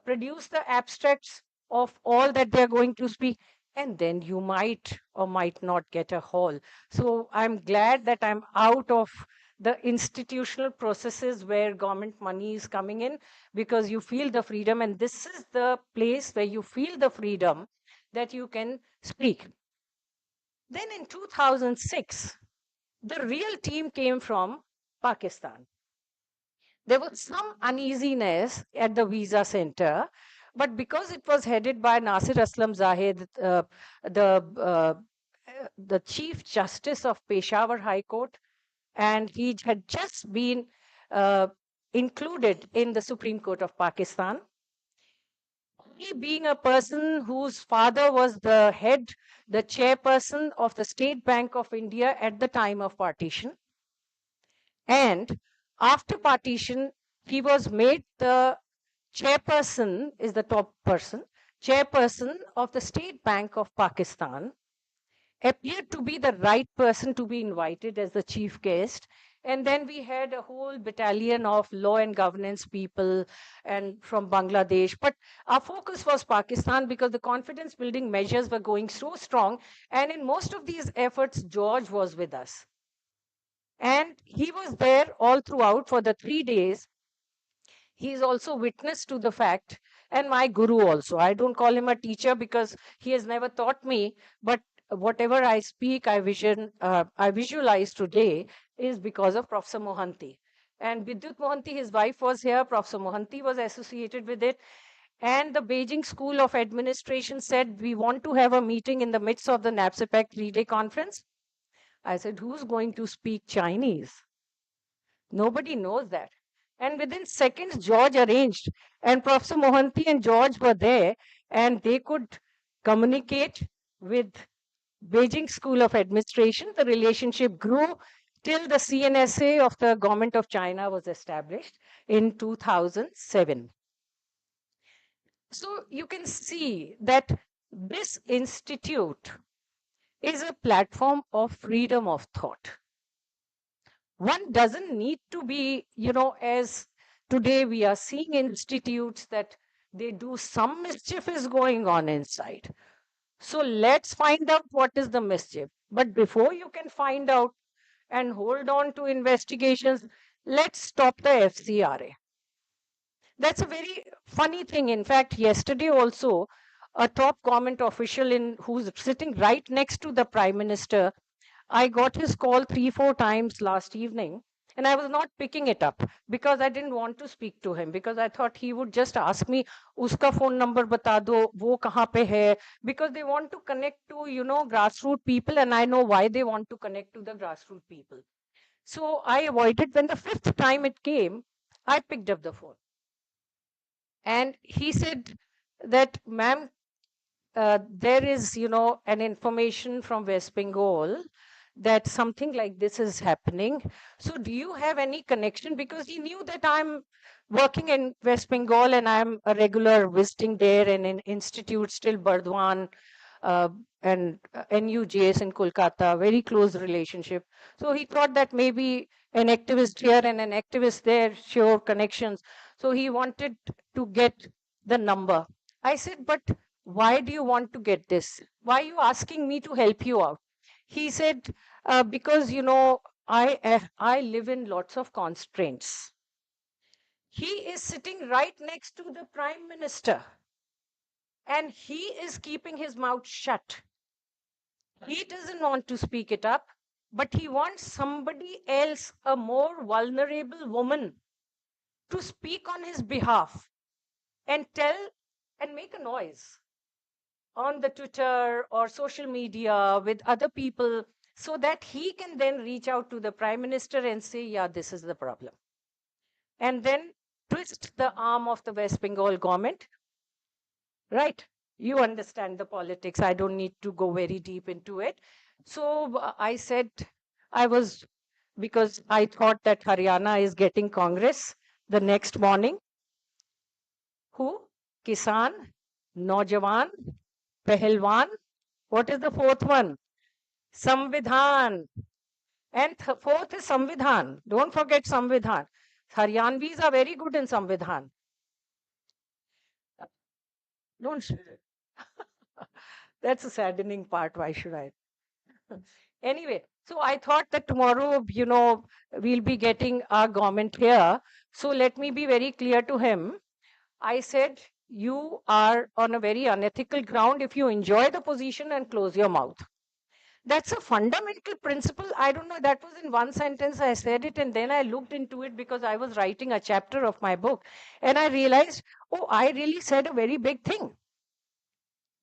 produce the abstracts of all that they're going to speak, and then you might or might not get a hall. So I'm glad that I'm out of the institutional processes where government money is coming in, because you feel the freedom, and this is the place where you feel the freedom that you can speak. Then in 2006, the real team came from Pakistan. There was some uneasiness at the visa center, but because it was headed by Nasir Aslam Zahid, the Chief Justice of Peshawar High Court, and he had just been included in the Supreme Court of Pakistan. He, being a person whose father was the chairperson of the State Bank of India at the time of partition, and after partition, he was made the chairperson, is the top person, chairperson of the State Bank of Pakistan, appeared to be the right person to be invited as the chief guest. And then we had a whole battalion of law and governance people and from Bangladesh. But our focus was Pakistan because the confidence building measures were going so strong. And in most of these efforts, George was with us. And he was there all throughout for the 3 days. He is also witness to the fact, and my guru also. I don't call him a teacher because he has never taught me, but whatever I speak, I visualize today is because of Professor Mohanty. And Vidyut Mohanty, his wife was here. Professor Mohanty was associated with it. And the Beijing School of Administration said, we want to have a meeting in the midst of the NAPSEPAC 3-day conference. I said, who's going to speak Chinese? Nobody knows that. And within seconds, George arranged. And Professor Mohanty and George were there, and they could communicate with Beijing School of Administration. The relationship grew till the CNSA of the government of China was established in 2007. So you can see that this institute is a platform of freedom of thought. One doesn't need to be, as today we are seeing institutes that they do some mischief is going on inside. So let's find out what is the mischief. But before you can find out and hold on to investigations, let's stop the FCRA. That's a very funny thing. In fact, yesterday also, a top government official who's sitting right next to the Prime Minister, I got his call 3-4 times last evening, and I was not picking it up because I didn't want to speak to him, because I thought he would just ask me, uska phone number bata do, wo kahan pe hai, because they want to connect to, grassroots people, and I know why they want to connect to the grassroots people. So I avoided. When the 5th time it came, I picked up the phone. And he said that, ma'am, there is, an information from West Bengal that something like this is happening. So do you have any connection? Because he knew that I'm working in West Bengal and I'm a regular visiting there and in institutes till Bardwan and NUJS in Kolkata, very close relationship. So he thought that maybe an activist here and an activist there, sure connections. So he wanted to get the number. I said, but why do you want to get this? Why are you asking me to help you out? He said, because, I live in lots of constraints. He is sitting right next to the prime minister and he is keeping his mouth shut. He doesn't want to speak it up, but he wants somebody else, a more vulnerable woman, to speak on his behalf and tell and make a noise on the Twitter or social media with other people so that he can then reach out to the prime minister and say, yeah, this is the problem. And then twist the arm of the West Bengal government, right? You understand the politics. I don't need to go very deep into it. So I said, because I thought that Haryana is getting Congress the next morning. Who? Kisan, Naujawan, Pehelwan. What is the fourth one? Samvidhan. And fourth is Samvidhan. Don't forget Samvidhan. Haryanvis are very good in Samvidhan. Don't. That's a saddening part. Why should I? Anyway, so I thought that tomorrow, we'll be getting our government here. So let me be very clear to him. I said, you are on a very unethical ground if you enjoy the position and close your mouth. That's a fundamental principle. I don't know, that was in one sentence I said it, and then I looked into it because I was writing a chapter of my book, and I realized, oh, I really said a very big thing.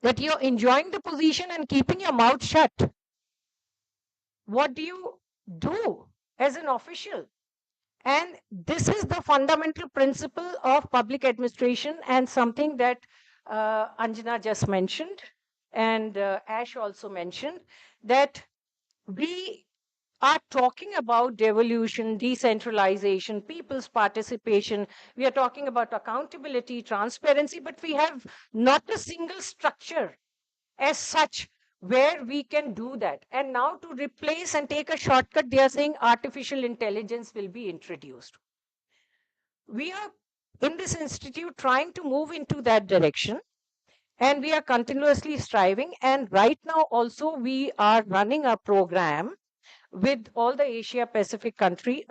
That you're enjoying the position and keeping your mouth shut. What do you do as an official? And this is the fundamental principle of public administration, and something that Anjana just mentioned, and Ash also mentioned, that we are talking about devolution, decentralization, people's participation. We are talking about accountability, transparency, but we have not a single structure as such where we can do that. And now to replace and take a shortcut, they are saying artificial intelligence will be introduced. We are in this institute trying to move into that direction, and we are continuously striving. And right now also we are running a program with all the Asia Pacific country,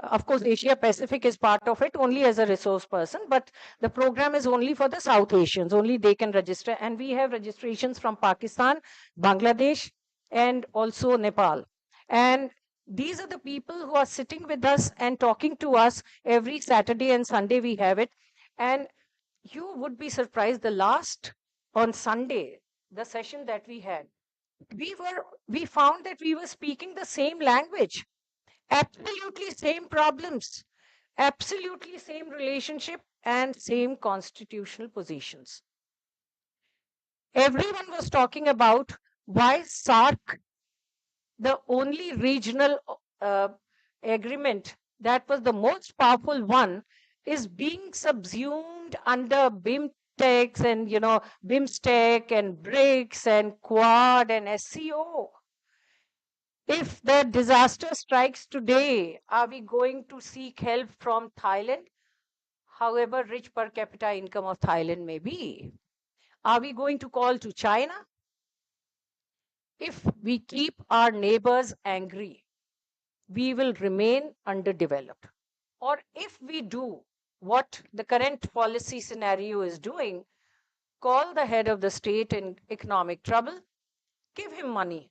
of course, Asia Pacific is part of it only as a resource person, but the program is only for the South Asians, only they can register. And we have registrations from Pakistan, Bangladesh, and also Nepal. And these are the people who are sitting with us and talking to us every Saturday and Sunday we have it. And you would be surprised, on Sunday, the session that we had, we found that we were speaking the same language, absolutely same problems, absolutely same relationship, and same constitutional positions. Everyone was talking about why SARC, the only regional agreement that was the most powerful one, is being subsumed under BIMTEX and BIMSTEC and BRICS and Quad and SCO. If the disaster strikes today, are we going to seek help from Thailand, however rich per capita income of Thailand may be? Are we going to call to China? If we keep our neighbors angry, we will remain underdeveloped. Or if we do what the current policy scenario is doing, call the head of the state in economic trouble, give him money,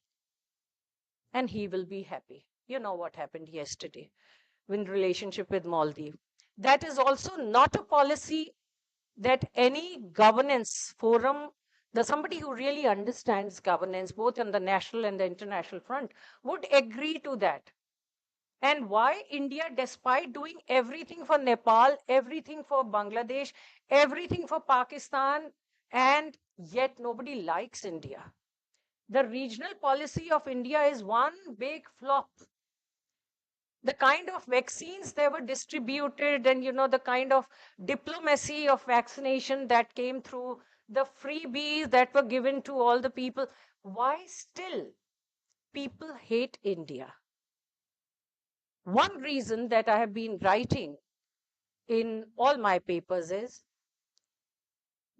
and he will be happy. You know what happened yesterday in relationship with Maldives. That is also not a policy that any governance forum, somebody who really understands governance, both on the national and the international front, would agree to that. And why India, despite doing everything for Nepal, everything for Bangladesh, everything for Pakistan, and yet nobody likes India? The regional policy of India is one big flop. The kind of vaccines that were distributed, and the kind of diplomacy of vaccination that came through, the freebies that were given to all the people, why still people hate India? One reason that I have been writing in all my papers is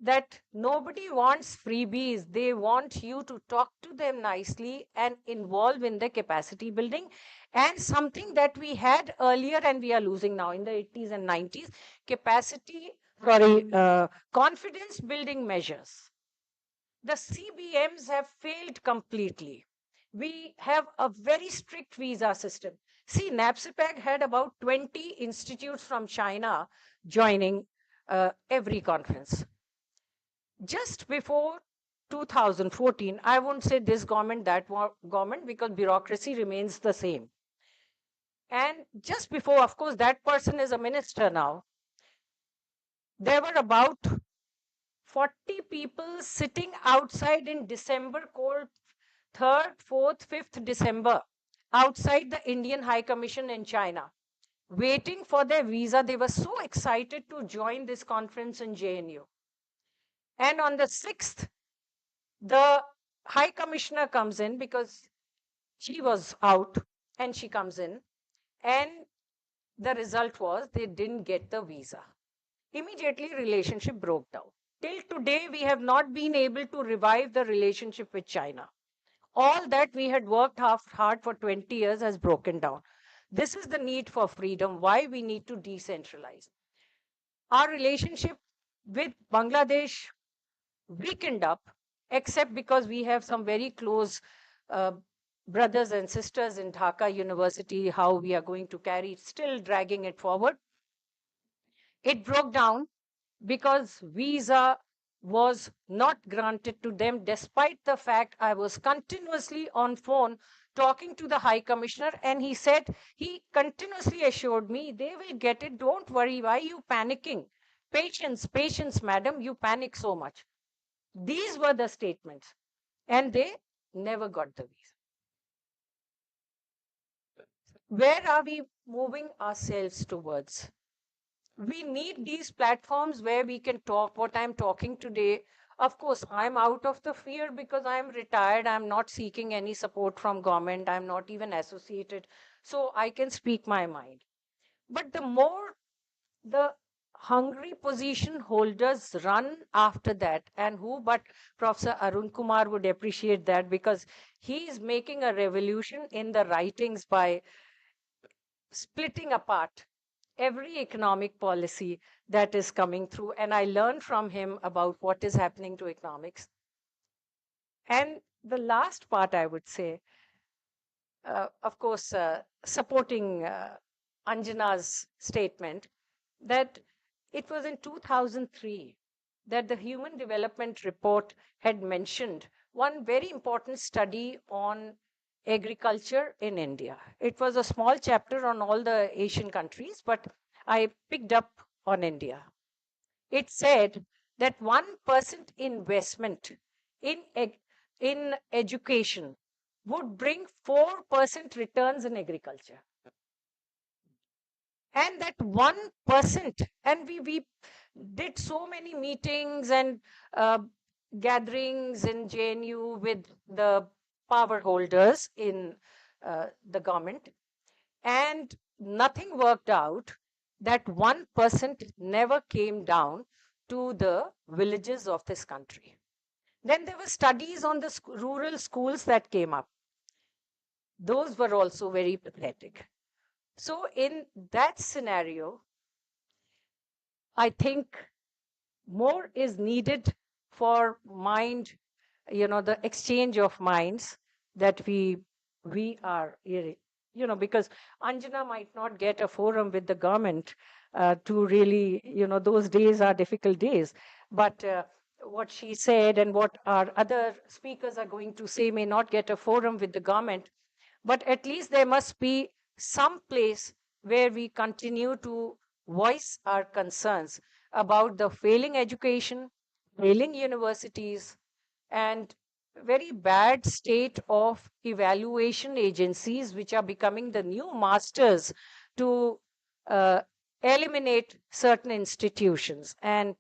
that nobody wants freebies. They want you to talk to them nicely and involve in the capacity building. And something that we had earlier and we are losing now in the 80s and 90s, confidence building measures. The CBMs have failed completely. We have a very strict visa system. See, NAPSIPAC had about 20 institutes from China joining every conference. Just before 2014, I won't say this government, that government, because bureaucracy remains the same. And just before, of course, that person is a minister now, there were about 40 people sitting outside in December, cold 3rd, 4th, 5th December, outside the Indian High Commission in China, waiting for their visa. They were so excited to join this conference in JNU. And on the 6th, the High Commissioner comes in because she was out, and she comes in, and the result was they didn't get the visa. Immediately, relationship broke down. Till today, we have not been able to revive the relationship with China. All that we had worked hard for 20 years has broken down. This is the need for freedom, why we need to decentralize. Our relationship with Bangladesh weakened up, except because we have some very close brothers and sisters in Dhaka University, how we are going to carry, still dragging it forward. It broke down because visa was not granted to them, despite the fact I was continuously on phone talking to the High Commissioner, and he said, he continuously assured me, they will get it, don't worry, why are you panicking? Patience, patience, madam, you panic so much. These were the statements, and they never got the visa. Where are we moving ourselves towards? We need these platforms where we can talk what I'm talking today. Of course, I'm out of the fear because I'm retired. I'm not seeking any support from government. I'm not even associated. So I can speak my mind. But the more the hungry position holders run after that, and who but Professor Arun Kumar would appreciate that, because he is making a revolution in the writings by splitting apart every economic policy that is coming through. And I learned from him about what is happening to economics. And the last part, I would say, of course, supporting Anjana's statement, that it was in 2003 that the Human Development Report had mentioned one very important study on agriculture in India. It was a small chapter on all the Asian countries, but I picked up on India. It said that 1% investment in education would bring 4% returns in agriculture. And that 1%, and we did so many meetings and gatherings in JNU with the power holders in the government, and nothing worked out. That 1% never came down to the villages of this country. Then there were studies on the rural schools that came up. Those were also very pathetic. So in that scenario, I think more is needed for mind, the exchange of minds that we are, because Anjana might not get a forum with the government to really, those days are difficult days. But what she said and what our other speakers are going to say may not get a forum with the government, but at least there must be some place where we continue to voice our concerns about the failing education, failing universities, and very bad state of evaluation agencies, which are becoming the new masters to uh, eliminate certain institutions. And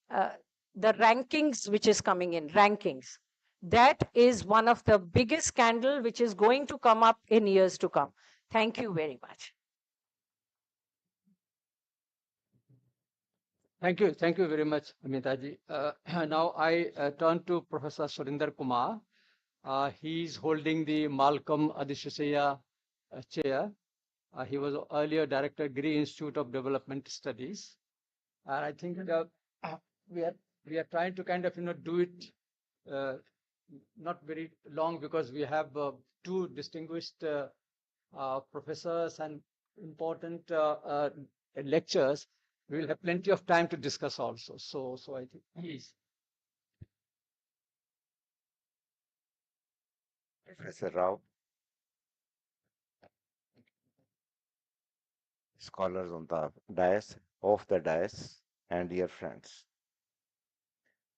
the rankings which is coming in, rankings, that is one of the biggest scandal which is going to come up in years to come. Thank you very much. Thank you very much, Amitaji. Now I turn to Professor Surinder Kumar. He is holding the Malcolm Adishasaya chair. He was earlier director, Giri Institute of Development Studies. And I think we are trying to kind of do it not very long because we have two distinguished professors and important lectures. We will have plenty of time to discuss also. So I think please. Professor Rao, scholars on the dais, off the dais, and dear friends.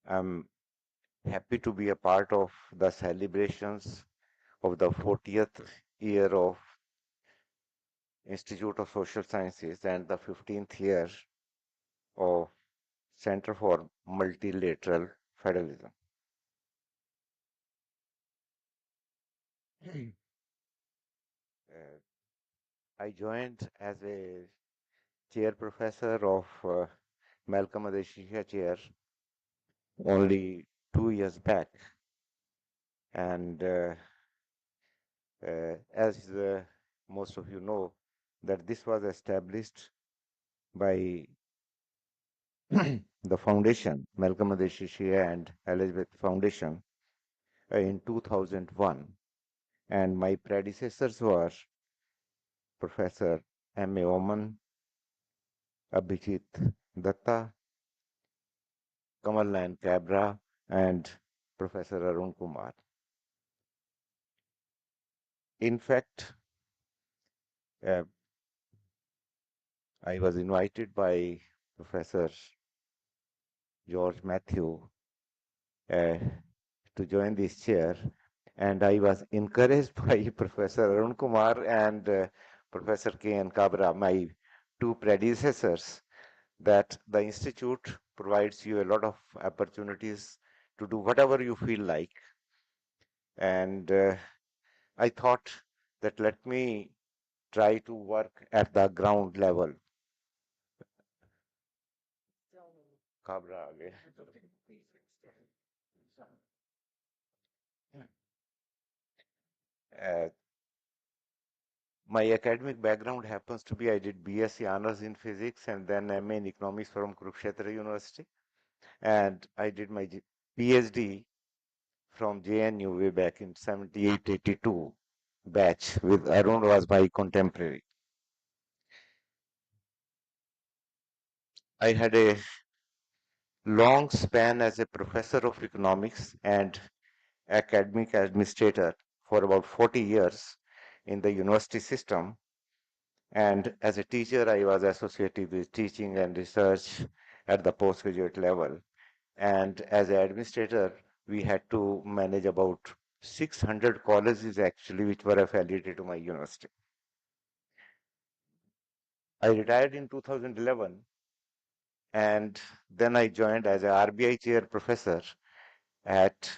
I'm happy to be a part of the celebrations of the 40th year of Institute of Social Sciences and the 15th year of Center for Multilateral Federalism. I joined as a chair professor of Malcolm Adeshia chair only 2 years back, and as most of you know, that this was established by the foundation, Malcolm Adeshia and Elizabeth Foundation, in 2001. And my predecessors were Professor M.A. Oman, Abhijit Datta, Kamal Nayan Kabra, and Professor Arun Kumar. In fact, I was invited by Professor George Matthew to join this chair, and I was encouraged by Professor Arun Kumar and Professor K.N. Kabra, my two predecessors, that the institute provides you a lot of opportunities to do whatever you feel like. And I thought that let me try to work at the ground level. Kabra, uh, my academic background happens to be I did BSc Honors in Physics and then MA in Economics from Kurukshetra University. And I did my PhD from JNU way back in 78-82 batch with Arun was my contemporary. I had a long span as a professor of economics and academic administrator for about 40 years in the university system. And as a teacher, I was associated with teaching and research at the postgraduate level. And as an administrator, we had to manage about 600 colleges actually, which were affiliated to my university. I retired in 2011, and then I joined as a RBI chair professor at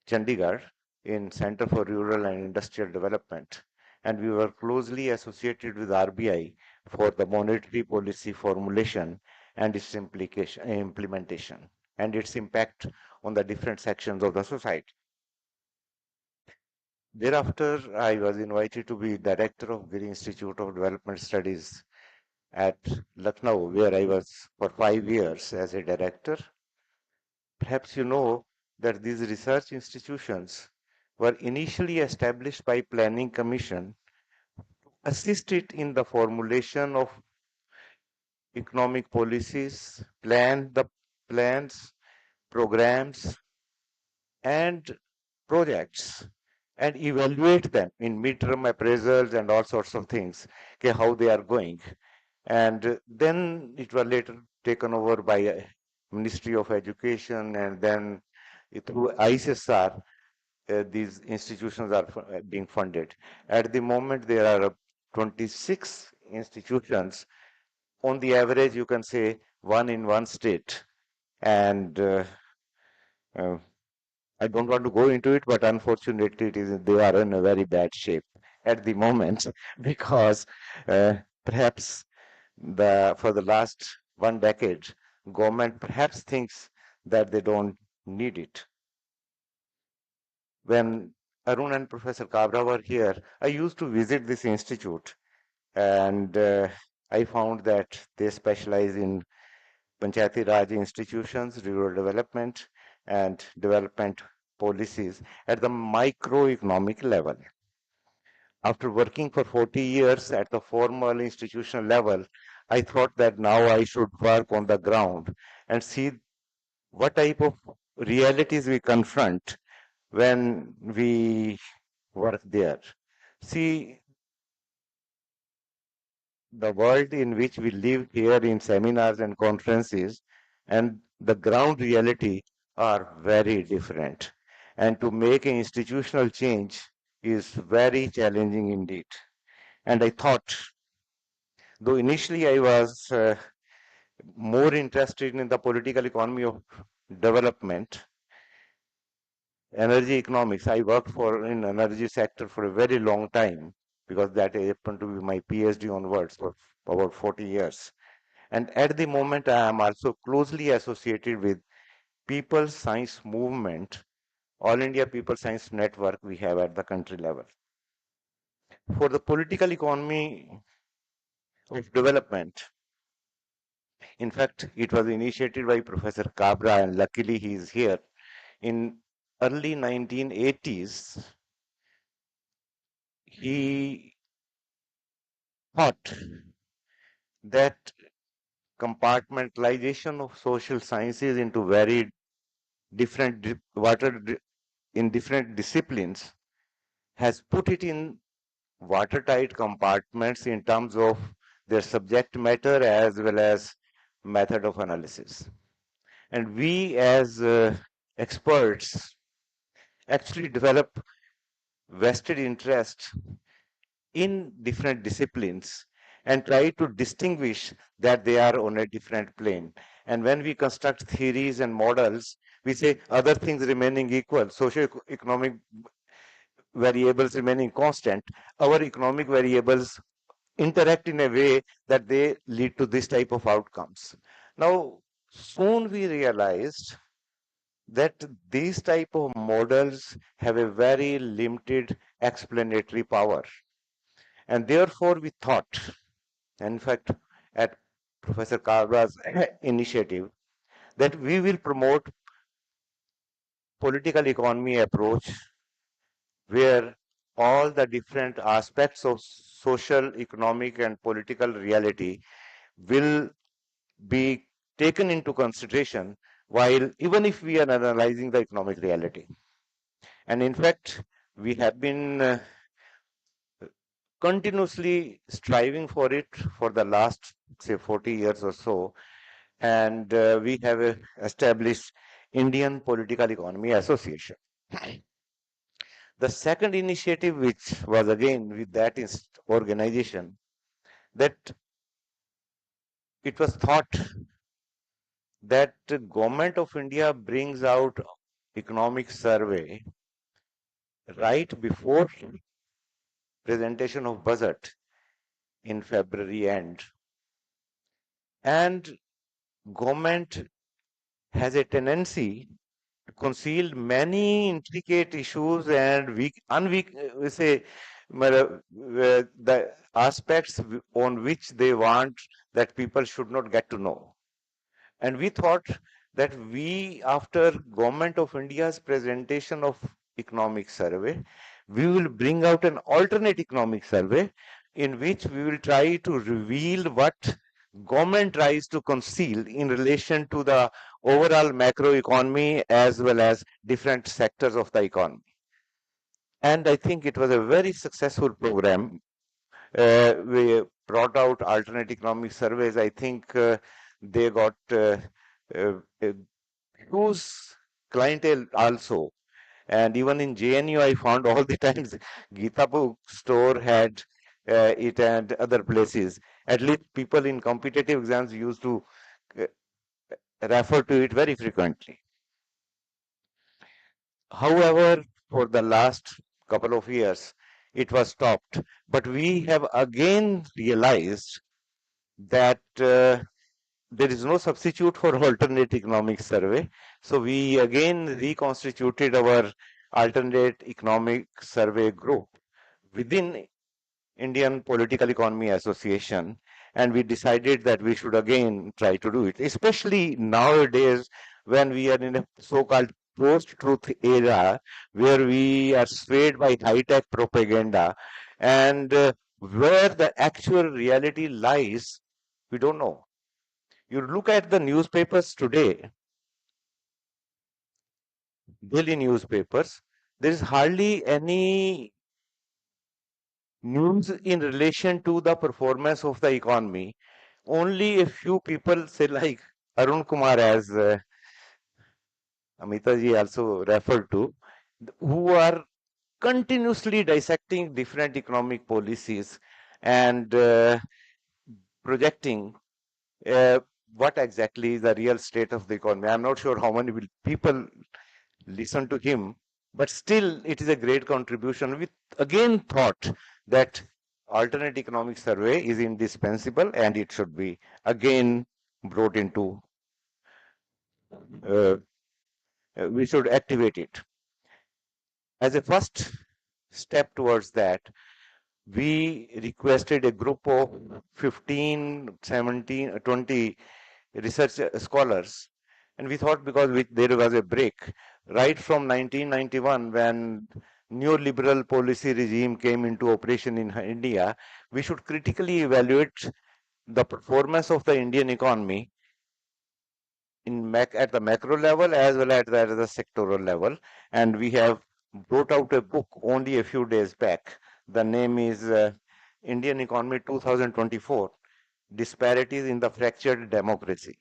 Chandigarh in Center for Rural and Industrial Development. And we were closely associated with RBI for the monetary policy formulation and its implementation and its impact on the different sections of the society. Thereafter, I was invited to be director of Giri Institute of Development Studies at Lucknow, where I was for 5 years as a director. Perhaps you know that these research institutions were initially established by Planning Commission to assist it in the formulation of economic policies, plans, programs, and projects, and evaluate them in midterm appraisals and all sorts of things, okay, how they are going. And then it was later taken over by Ministry of Education, and then through ISSR, these institutions are being funded. At the moment, there are 26 institutions. On the average, you can say one in one state. And uh, I don't want to go into it, but unfortunately, they are in a very bad shape at the moment because perhaps for the last 1 decade, government perhaps thinks that they don't need it. When Arun and Professor Kabra were here, I used to visit this institute, and I found that they specialize in Panchayati Raj institutions, rural development, and development policies at the microeconomic level. After working for 40 years at the formal institutional level, I thought that now I should work on the ground and see what type of realities we confront when we work there. See, the world in which we live here in seminars and conferences and the ground reality are very different. And to make an institutional change is very challenging indeed. And I thought, though initially I was more interested in the political economy of development, energy economics. I worked for in energy sector for a very long time because that happened to be my PhD onwards for about 40 years. And at the moment, I am also closely associated with People Science Movement, All India People Science Network we have at the country level. For the political economy of development, in fact, it was initiated by Professor Kabra, and luckily he is here. In early 1980s, he thought that compartmentalization of social sciences into very different in different disciplines has put it in watertight compartments in terms of their subject matter as well as method of analysis. And we as experts actually develop vested interest in different disciplines and try to distinguish that they are on a different plane. And when we construct theories and models, we say other things remaining equal, socio-economic variables remaining constant, our economic variables interact in a way that they lead to this type of outcomes. Now, soon we realized that these type of models have a very limited explanatory power. And therefore we thought, in fact, at Professor Kabra's initiative, that we will promote political economy approach where all the different aspects of social, economic, and political reality will be taken into consideration while even if we are analyzing the economic reality. And in fact, we have been continuously striving for it for the last, say, 40 years or so. And we have established Indian Political Economy Association. The second initiative, which was again with that organization, that it was thought that the government of India brings out economic survey right before presentation of budget in February end. And government has a tendency to conceal many intricate issues and we say the aspects on which they want that people should not get to know. And we thought that we, after Government of India's presentation of economic survey, we will bring out an alternate economic survey in which we will try to reveal what government tries to conceal in relation to the overall macroeconomy as well as different sectors of the economy. And I think it was a very successful program. We brought out alternate economic surveys. I think they got whose clientele also. And even in JNU, I found all the times Gita book store had it and other places. At least people in competitive exams used to refer to it very frequently. However, for the last couple of years, it was stopped. But we have again realized that there is no substitute for alternate economic survey. So we again reconstituted our alternate economic survey group within Indian Political Economy Association, and we decided that we should again try to do it, especially nowadays when we are in a so-called post-truth era where we are swayed by high-tech propaganda, and where the actual reality lies, we don't know. You look at the newspapers today, daily newspapers, there is hardly any news in relation to the performance of the economy. Only a few people, say like Arun Kumar, as Amita ji also referred to, who are continuously dissecting different economic policies and projecting uh, what exactly is the real state of the economy. I'm not sure how many people listen to him, but still it is a great contribution. We again thought that alternate economic survey is indispensable and it should be again brought into, uh, we should activate it. As a first step towards that, we requested a group of 15, 17, 20 research scholars, and we thought because there was a break right from 1991 when neoliberal policy regime came into operation in India, we should critically evaluate the performance of the Indian economy at the macro level as well as at the sectoral level. And we have brought out a book only a few days back. The name is Indian Economy 2024, Disparities in the Fractured Democracy.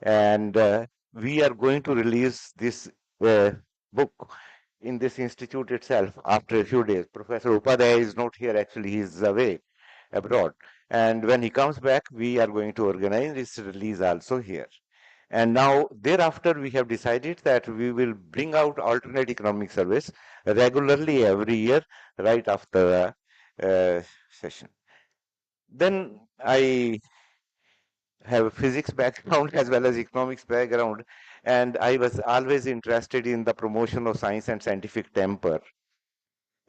And we are going to release this book in this institute itself after a few days. Professor Upadhyay is not here, actually, he is away abroad. And when he comes back, we are going to organize this release also here. And now, thereafter, we have decided that we will bring out alternate economic surveys regularly every year, right after the session. Then I have a physics background as well as economics background, and I was always interested in the promotion of science and scientific temper.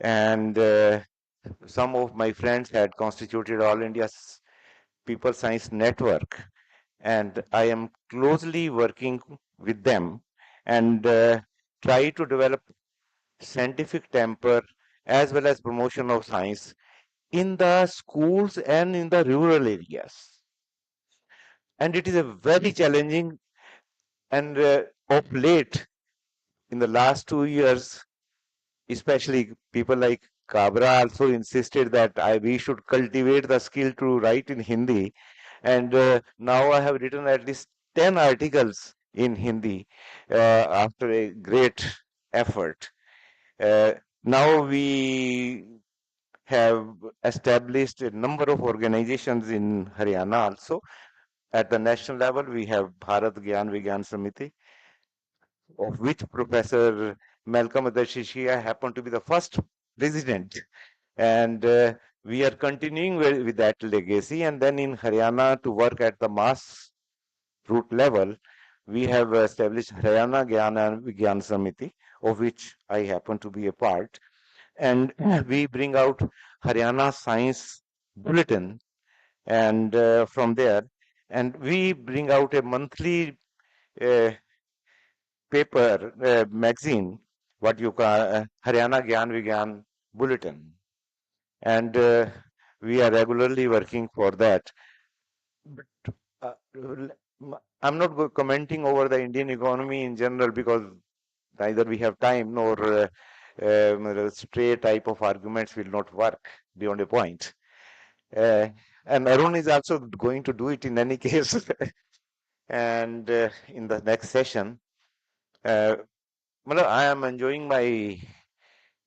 And some of my friends had constituted All India People Science Network, and I am closely working with them and try to develop scientific temper as well as promotion of science in the schools and in the rural areas. And it is a very challenging, and of late, in the last 2 years, especially people like Kabra also insisted that we should cultivate the skill to write in Hindi. And now I have written at least 10 articles in Hindi after a great effort. Now we have established a number of organizations in Haryana also. At the national level, we have Bharat Gyan Vigyan Samiti, of which Professor Malcolm Adashishia happened to be the first president. And we are continuing with that legacy. And then in Haryana, to work at the mass root level, we have established Haryana Gyan Vigyan Samiti, of which I happen to be a part. And we bring out Haryana Science Bulletin, and from there, and we bring out a monthly uh, paper, magazine, what you call Haryana Gyan Vigyan Bulletin. And we are regularly working for that. But I'm not commenting over the Indian economy in general because neither we have time nor stray type of arguments will not work beyond a point. And Arun is also going to do it in any case. And in the next session, I am enjoying my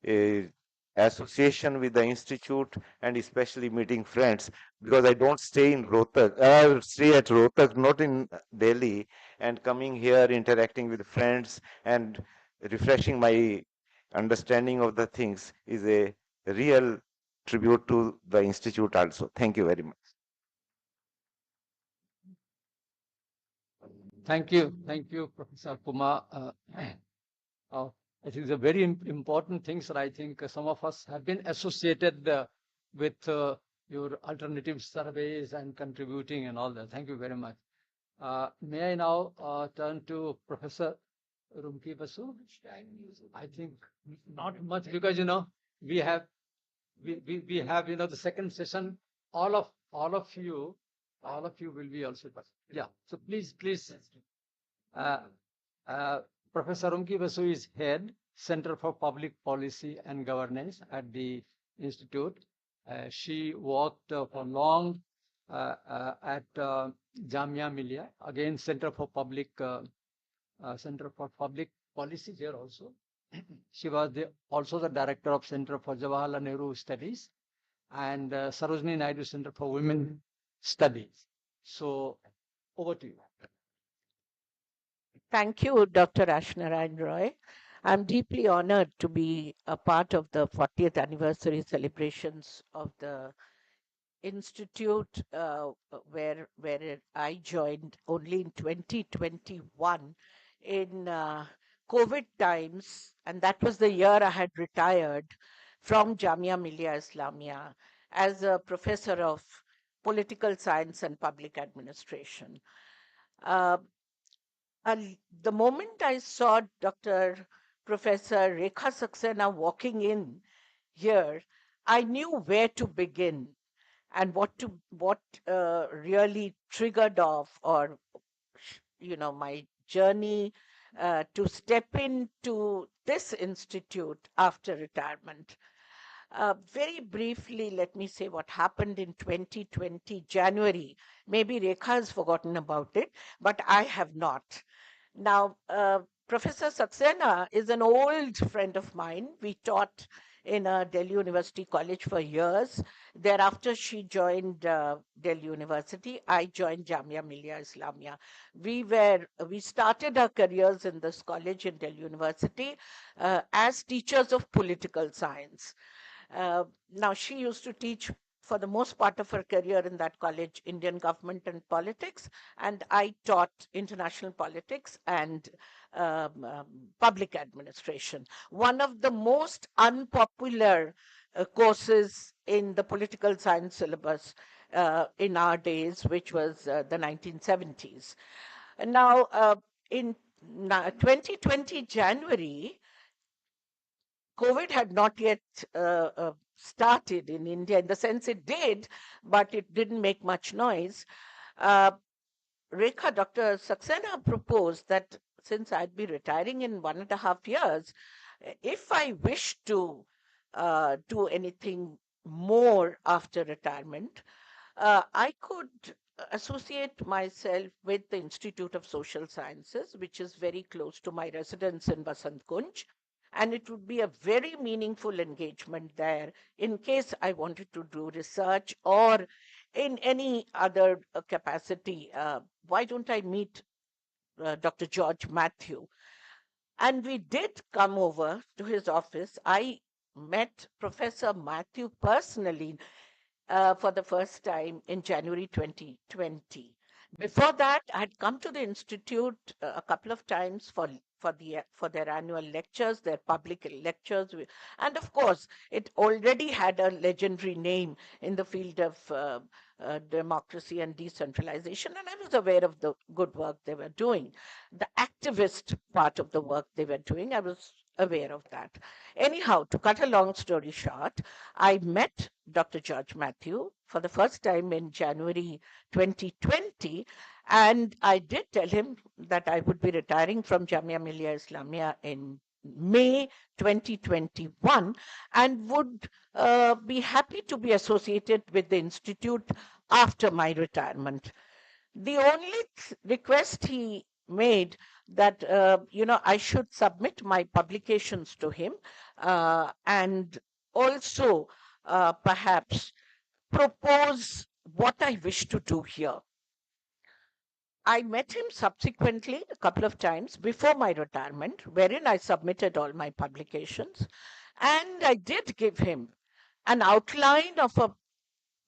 uh, association with the institute and especially meeting friends because I don't stay in Rohtak. I stay at Rohtak, not in Delhi, and coming here, interacting with friends and refreshing my understanding of the things is a real tribute to the institute also. Thank you very much. Thank you, Professor Kumar. I think it's a very important things that I think some of us have been associated with your alternative surveys and contributing and all that. Thank you very much. May I now turn to Professor Rumki Basu? I think not much because we have we have the second session. All of you will be also. Yeah. So please. Uh, Professor Rumki Basu is head Center for Public Policy and Governance at the Institute. She worked for long at Jamia Millia, again Center for Public Policy there also. She was also the director of Center for Jawaharlal Nehru Studies and Sarojini Naidu Center for Women Studies. So over to you. Thank you, Dr. Ashnarayan Roy. I'm deeply honored to be a part of the 40th anniversary celebrations of the institute where I joined only in 2021 in COVID times, and that was the year I had retired from Jamia Millia Islamia as a professor of political science and public administration. The moment I saw Dr. Professor Rekha Saxena walking in here, I knew where to begin and what really triggered off or my journey to step into this institute after retirement. Very briefly, let me say what happened in 2020 January. Maybe Rekha has forgotten about it, but I have not. Now, Professor Saxena is an old friend of mine. We taught in Delhi University College for years. Thereafter, she joined Delhi University. I joined Jamia Millia Islamia. We started our careers in this college in Delhi University as teachers of political science. Now, she used to teach for the most part of her career in that college, Indian government and politics, and I taught international politics and public administration. One of the most unpopular courses in the political science syllabus in our days, which was the 1970s. And now, in 2020 January, COVID had not yet started in India, in the sense it did, but it didn't make much noise. Rekha, Dr. Saxena proposed that since I'd be retiring in 1.5 years, if I wish to do anything more after retirement, I could associate myself with the Institute of Social Sciences, which is very close to my residence in Basant Kunj. And it would be a very meaningful engagement there in case I wanted to do research or in any other capacity. Why don't I meet Dr. George Matthew? And we did come over to his office. I met Professor Matthew personally for the first time in January 2020. Before that, I had come to the institute a couple of times for their annual lectures, their public lectures, and of course, it already had a legendary name in the field of democracy and decentralization, and I was aware of the good work they were doing. The activist part of the work they were doing, I was aware of that. Anyhow, to cut a long story short, I met Dr. George Matthew for the first time in January 2020, and I did tell him that I would be retiring from Jamia Millia Islamia in May 2021 and would be happy to be associated with the institute after my retirement. The only request he made that I should submit my publications to him and also perhaps propose what I wish to do here. I met him subsequently a couple of times before my retirement, wherein I submitted all my publications, and I did give him an outline of a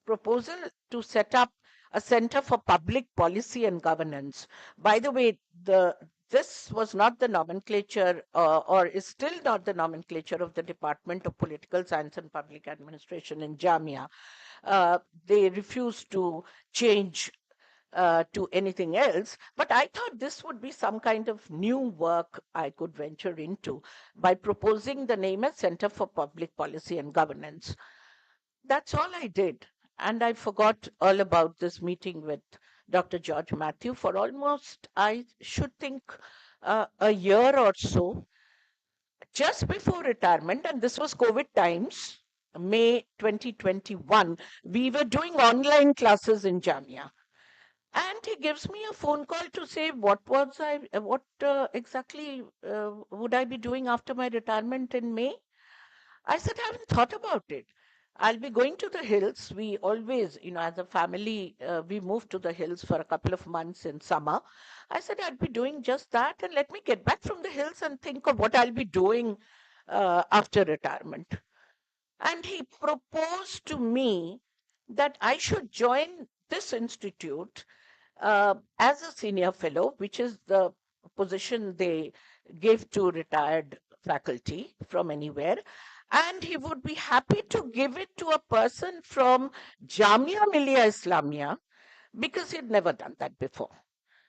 proposal to set up a Center for Public Policy and Governance. By the way, this was not the nomenclature or is still not the nomenclature of the Department of Political Science and Public Administration in Jamia. They refused to change to anything else. But I thought this would be some kind of new work I could venture into by proposing the name as Center for Public Policy and Governance. That's all I did. And I forgot all about this meeting with Dr. George Matthew for almost, I should think, a year or so, just before retirement. And this was COVID times, May 2021. We were doing online classes in Jamia. And he gives me a phone call to say, what exactly would I be doing after my retirement in May? I said, I haven't thought about it. I'll be going to the hills. We always, as a family, we moved to the hills for a couple of months in summer. I said, I'll be doing just that, and let me get back from the hills and think of what I'll be doing after retirement. And he proposed to me that I should join this institute as a senior fellow, which is the position they give to retired faculty from anywhere. And he would be happy to give it to a person from Jamia Millia Islamia because he'd never done that before.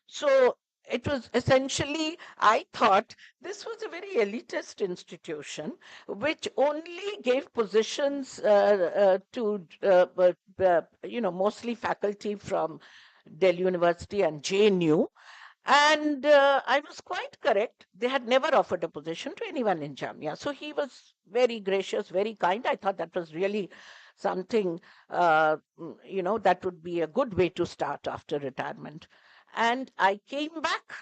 So it was essentially, I thought this was a very elitist institution which only gave positions to, mostly faculty from Delhi University and JNU. And I was quite correct. They had never offered a position to anyone in Jamia. So he was very gracious, very kind. I thought that was really something, that would be a good way to start after retirement. And I came back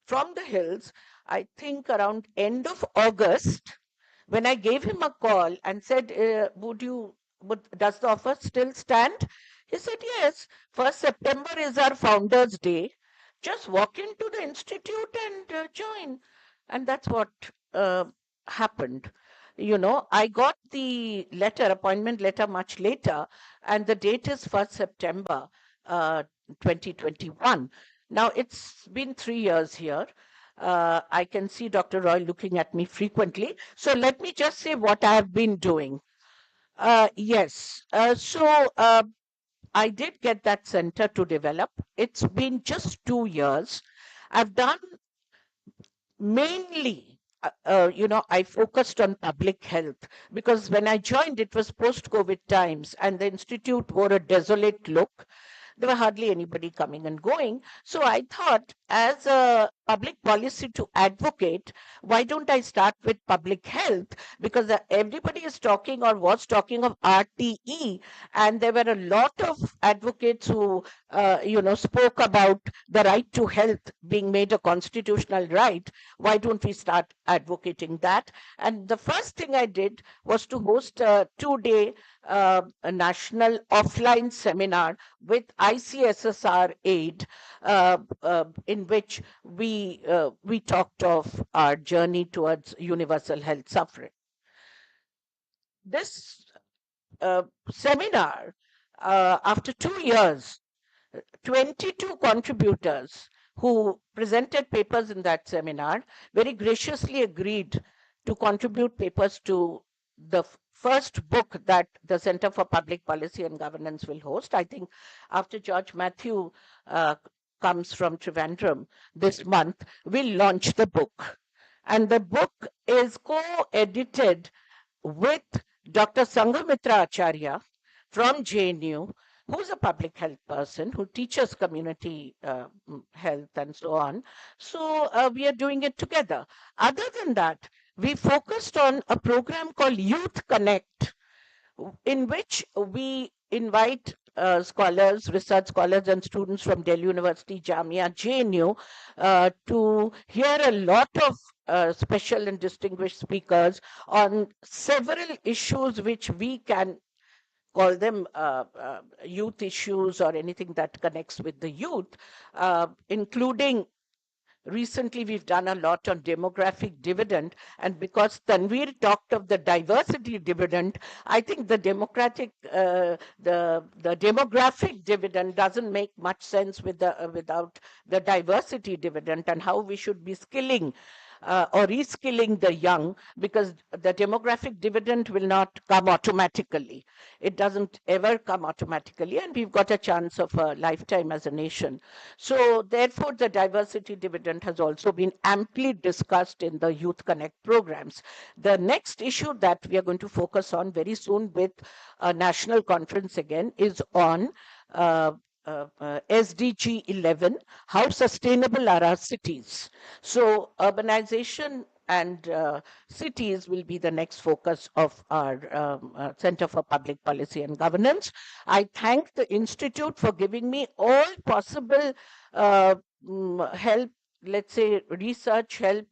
from the hills, I think around end of August, when I gave him a call and said, does the offer still stand? He said, yes, 1st September is our Founders' Day. Just walk into the institute and join. And that's what happened. I got the appointment letter much later, and the date is 1st September 2021. Now, it's been 3 years here. I can see Dr. Roy looking at me frequently. So let me just say what I have been doing. Yes. So I did get that center to develop. It's been just 2 years. I've done mainly, I focused on public health because when I joined, it was post-COVID times and the institute wore a desolate look. There were hardly anybody coming and going. So I thought, as a public policy to advocate, why don't I start with public health? Because everybody is talking or was talking of RTE, and there were a lot of advocates who, spoke about the right to health being made a constitutional right. Why don't we start advocating that? And the first thing I did was to host a 2-day a national offline seminar with ICSSR aid, in which we talked of our journey towards universal health suffrage. This seminar, after 2 years, 22 contributors who presented papers in that seminar very graciously agreed to contribute papers to the first book that the Center for Public Policy and Governance will host. I think after George Matthew comes from Trivandrum this month, we'll launch the book. And the book is co-edited with Dr. Sanghamitra Acharya from JNU, who's a public health person who teaches community health and so on. So we are doing it together. Other than that, we focused on a program called Youth Connect, in which we invite scholars, research scholars and students from Delhi University, Jamia, JNU to hear a lot of special and distinguished speakers on several issues which we can call them youth issues or anything that connects with the youth, including Recently, we've done a lot on demographic dividend, and because Tanveer talked of the diversity dividend, I think the demographic dividend doesn't make much sense without the diversity dividend, and how we should be skilling or reskilling the young, because the demographic dividend will not come automatically. It doesn't ever come automatically, and we've got a chance of a lifetime as a nation. So therefore, the diversity dividend has also been amply discussed in the Youth Connect programs. The next issue that we are going to focus on very soon with a national conference again is on SDG 11, how sustainable are our cities? So urbanization and cities will be the next focus of our Center for Public Policy and Governance. I thank the Institute for giving me all possible help, let's say research help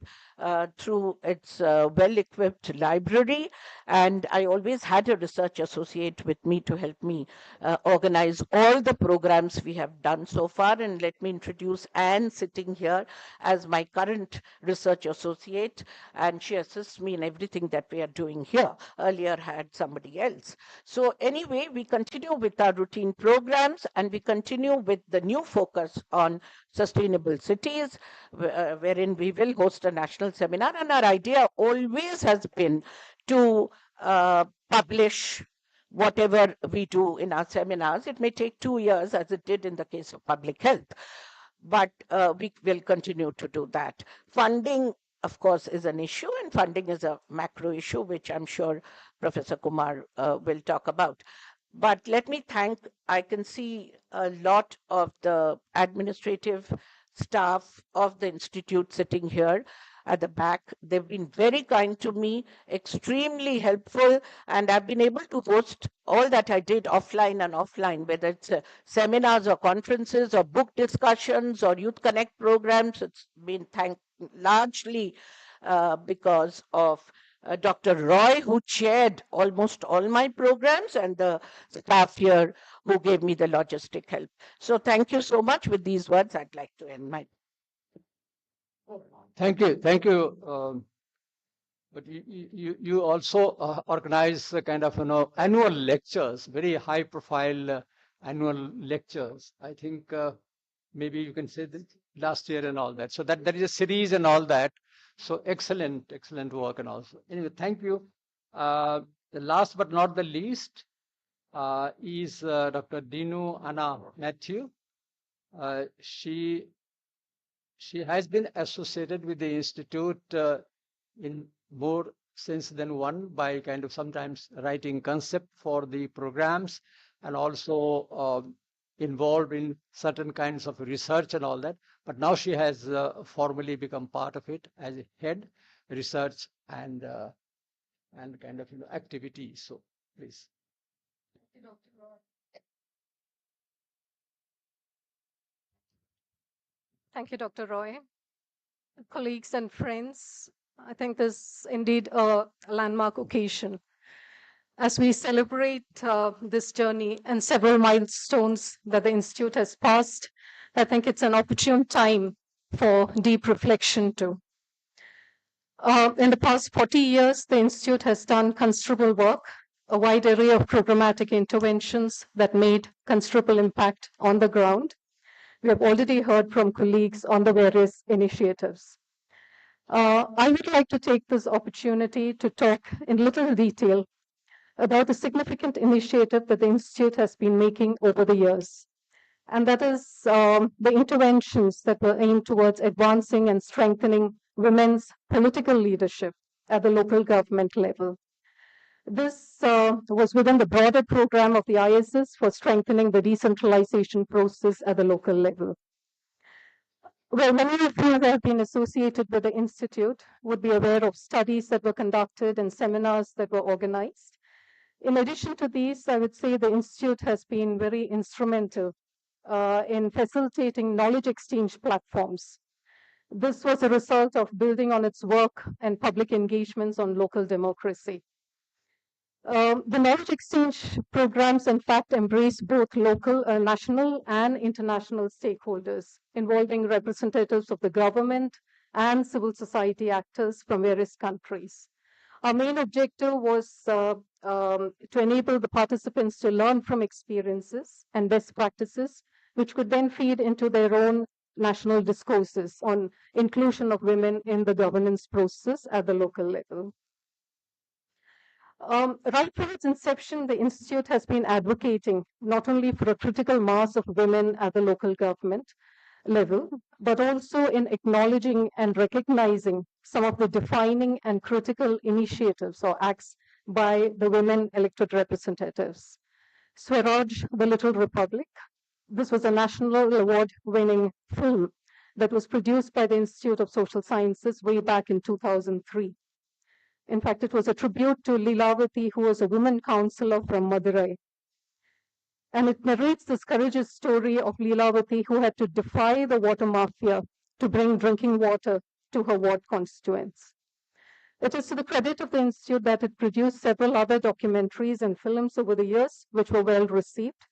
through its well-equipped library, and I always had a research associate with me to help me organize all the programs we have done so far. And let me introduce Anne, sitting here as my current research associate, and she assists me in everything that we are doing here. Earlier had somebody else. So anyway, we continue with our routine programs, and we continue with the new focus on sustainable cities, wherein we will host a national seminar. And our idea always has been to publish whatever we do in our seminars. It may take 2 years, as it did in the case of public health, but we will continue to do that. Funding, of course, is an issue, and funding is a macro issue, which I'm sure Professor Kumar will talk about. But let me thank, I can see a lot of the administrative staff of the Institute sitting here at the back. They've been very kind to me, extremely helpful, and I've been able to host all that I did offline and offline, whether it's seminars or conferences or book discussions or Youth Connect programs. It's been largely because of Dr. Roy, who chaired almost all my programs, and the staff here who gave me the logistic help. So thank you so much. With these words, I'd like to end my. Thank you. But you also organize a kind of annual lectures, very high profile annual lectures. I think maybe you can say that last year and all that. So that there is a series and all that. So excellent work and also. Anyway, thank you. The last but not the least is Dr. Dinu Anna Matthew. She has been associated with the Institute in more sense than one, by kind of sometimes writing concept for the programs, and also involved in certain kinds of research and all that. But now she has formally become part of it as a head research and kind of activity. So please. Thank you, Dr. Roy. Thank you, Dr. Roy. Colleagues and friends, I think this is indeed a landmark occasion. As we celebrate this journey and several milestones that the Institute has passed, I think it's an opportune time for deep reflection too. In the past 40 years, the Institute has done considerable work, a wide array of programmatic interventions that made considerable impact on the ground. We have already heard from colleagues on the various initiatives. I would like to take this opportunity to talk in little detail about the significant initiative that the Institute has been making over the years. And that is the interventions that were aimed towards advancing and strengthening women's political leadership at the local government level. This was within the broader program of the ISS for strengthening the decentralization process at the local level. Well, many of you who have been associated with the Institute would be aware of studies that were conducted and seminars that were organized. In addition to these, I would say the Institute has been very instrumental in facilitating knowledge exchange platforms. This was a result of building on its work and public engagements on local democracy. The knowledge exchange programs, in fact, embrace both local, national, and international stakeholders, involving representatives of the government and civil society actors from various countries. Our main objective was to enable the participants to learn from experiences and best practices, which could then feed into their own national discourses on inclusion of women in the governance process at the local level. Right from its inception, the Institute has been advocating not only for a critical mass of women at the local government level, but also in acknowledging and recognizing some of the defining and critical initiatives or acts by the women elected representatives. Swaraj, the Little Republic. This was a national award-winning film that was produced by the Institute of Social Sciences way back in 2003. In fact, it was a tribute to Lilavati, who was a woman councillor from Madurai. And it narrates this courageous story of Lilavati, who had to defy the water mafia to bring drinking water to her ward constituents. It is to the credit of the Institute that it produced several other documentaries and films over the years, which were well received.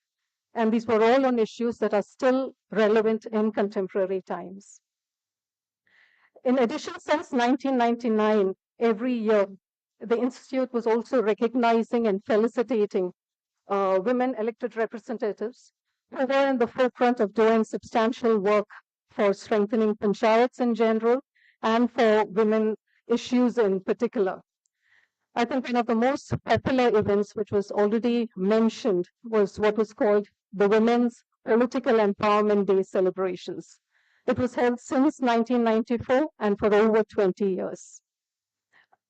And these were all on issues that are still relevant in contemporary times. In addition, since 1999, every year, the Institute was also recognizing and felicitating women elected representatives who were in the forefront of doing substantial work for strengthening panchayats in general and for women issues in particular. I think one of the most popular events, which was already mentioned, was what was called the Women's Political Empowerment Day celebrations. It was held since 1994 and for over 20 years.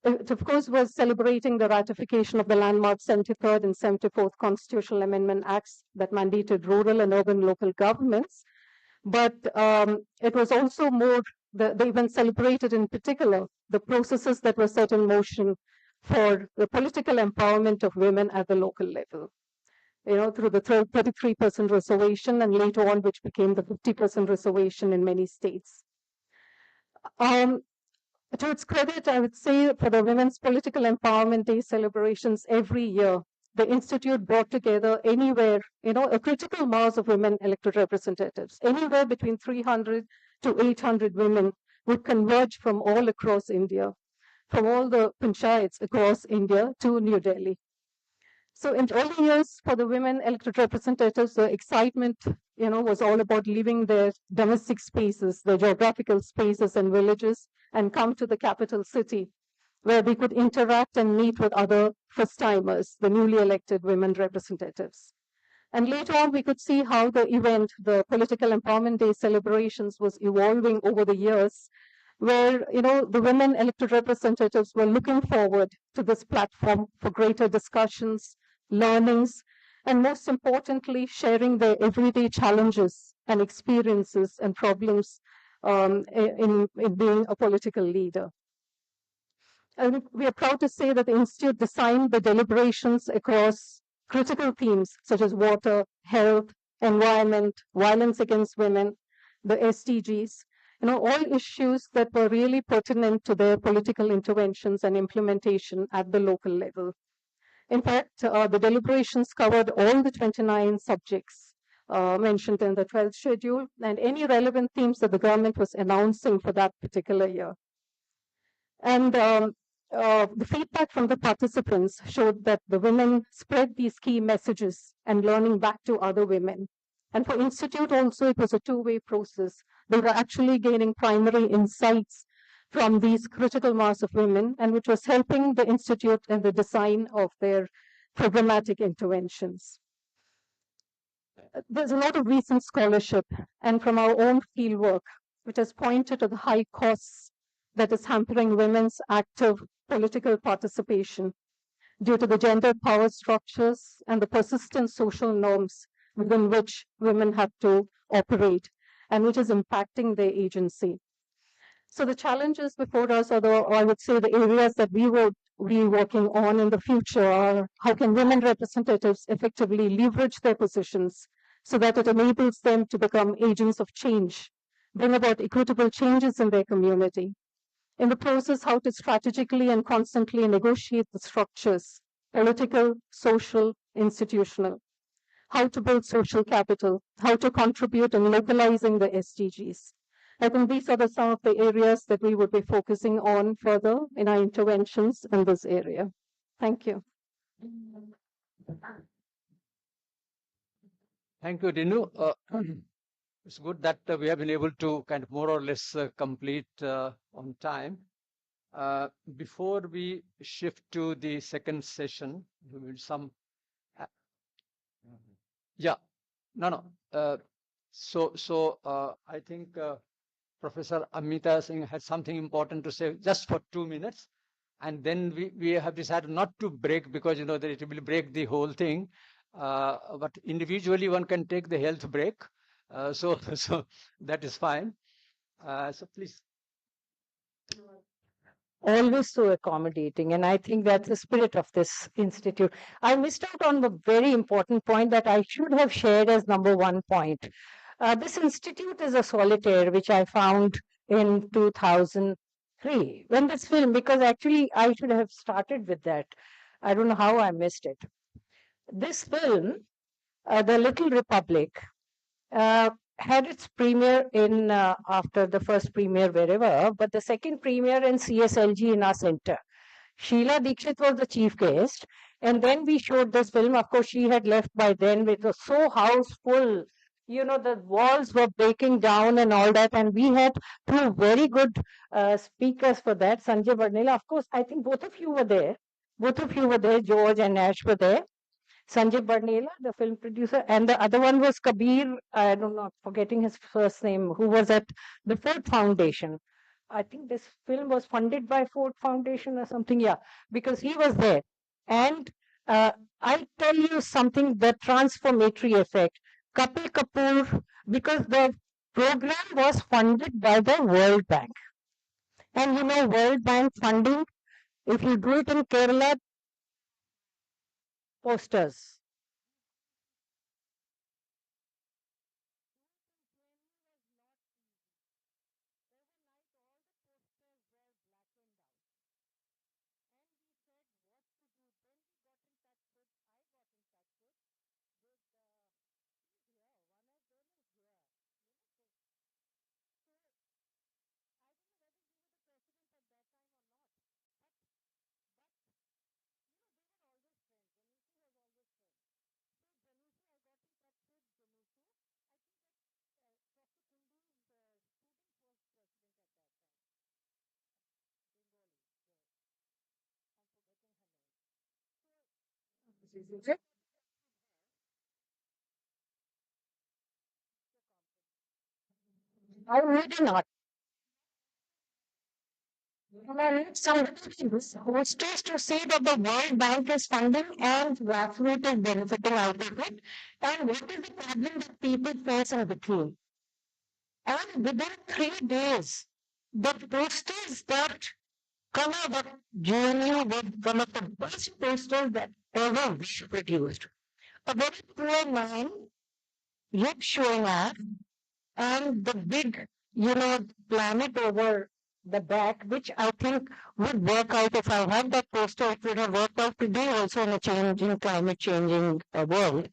It, of course, was celebrating the ratification of the landmark 73rd and 74th Constitutional Amendment Acts that mandated rural and urban local governments. But it was also more, the event celebrated in particular the processes that were set in motion for the political empowerment of women at the local level. You know, through the 33% reservation and later on, which became the 50% reservation in many states. To its credit, I would say for the Women's Political Empowerment Day celebrations every year, the Institute brought together anywhere, you know, a critical mass of women elected representatives. Anywhere between 300 to 800 women would converge from all across India, from all the panchayats across India to New Delhi. So in early years for the women elected representatives, the excitement, you know, was all about leaving their domestic spaces, their geographical spaces and villages, and come to the capital city, where they could interact and meet with other first-timers, the newly elected women representatives. And later on, we could see how the event, the Political Empowerment Day celebrations, was evolving over the years, where, you know, the women elected representatives were looking forward to this platform for greater discussions, learnings, and most importantly, sharing their everyday challenges and experiences and problems in being a political leader. And we are proud to say that the Institute designed the deliberations across critical themes such as water, health, environment, violence against women, the SDGs, you know, all issues that were really pertinent to their political interventions and implementation at the local level. In fact, the deliberations covered all the 29 subjects mentioned in the 12th schedule and any relevant themes that the government was announcing for that particular year. And the feedback from the participants showed that the women spread these key messages and learning back to other women. And for Institute also, it was a two-way process. They were actually gaining primary insights from these critical mass of women, and which was helping the Institute in the design of their programmatic interventions. There's a lot of recent scholarship, and from our own fieldwork, which has pointed to the high costs that is hampering women's active political participation due to the gender power structures and the persistent social norms within which women have to operate, and which is impacting their agency. So the challenges before us, or I would say the areas that we will be working on in the future are how can women representatives effectively leverage their positions so that it enables them to become agents of change, bring about equitable changes in their community. In the process, how to strategically and constantly negotiate the structures political, social, institutional, how to build social capital, how to contribute in localizing the SDGs. I think these are some of the areas that we would be focusing on further in our interventions in this area. Thank you. Thank you, Dinu. It's good that we have been able to kind of more or less complete on time. Before we shift to the second session, we will yeah, no. I think Professor Amita Singh had something important to say just for 2 minutes. And then we have decided not to break because, that it will break the whole thing. But individually, one can take the health break. So that is fine. So please. Always so accommodating, and I think that's the spirit of this institute. I missed out on the very important point that I should have shared as number 1 point. This institute is a solitaire, which I found in 2003 when this film, because actually I should have started with that. I don't know how I missed it. This film, The Little Republic, had its premiere in after the first premiere wherever, but the second premiere in CSLG in our center. Sheila Dikshit was the chief guest, and then we showed this film. Of course, she had left by then. It was so houseful. The walls were breaking down and all that, and we had two very good speakers for that. Sanjay Barnela, of course, I think both of you were there. George and Ash were there. Sanjay Barnela, the film producer, and the other one was Kabir, I don't know, forgetting his first name, who was at the Ford Foundation. I think this film was funded by Ford Foundation or something, yeah, because he was there. And I tell you something, the transformatory effect. Kapil Kapoor, because the program was funded by the World Bank. And World Bank funding, if you do it in Kerala, posters. I really not. Well, somebody who's just to say that the World Bank is funding and grassroots is benefiting out of it, and what is the problem that people face in between? And within 3 days, the posters that come out of GNU were one of the best posters that ever we produced. A very poor man, yet showing up, and the big, planet over the back, which I think would work out if I had that poster. It would have worked out today also in a changing, climate changing world.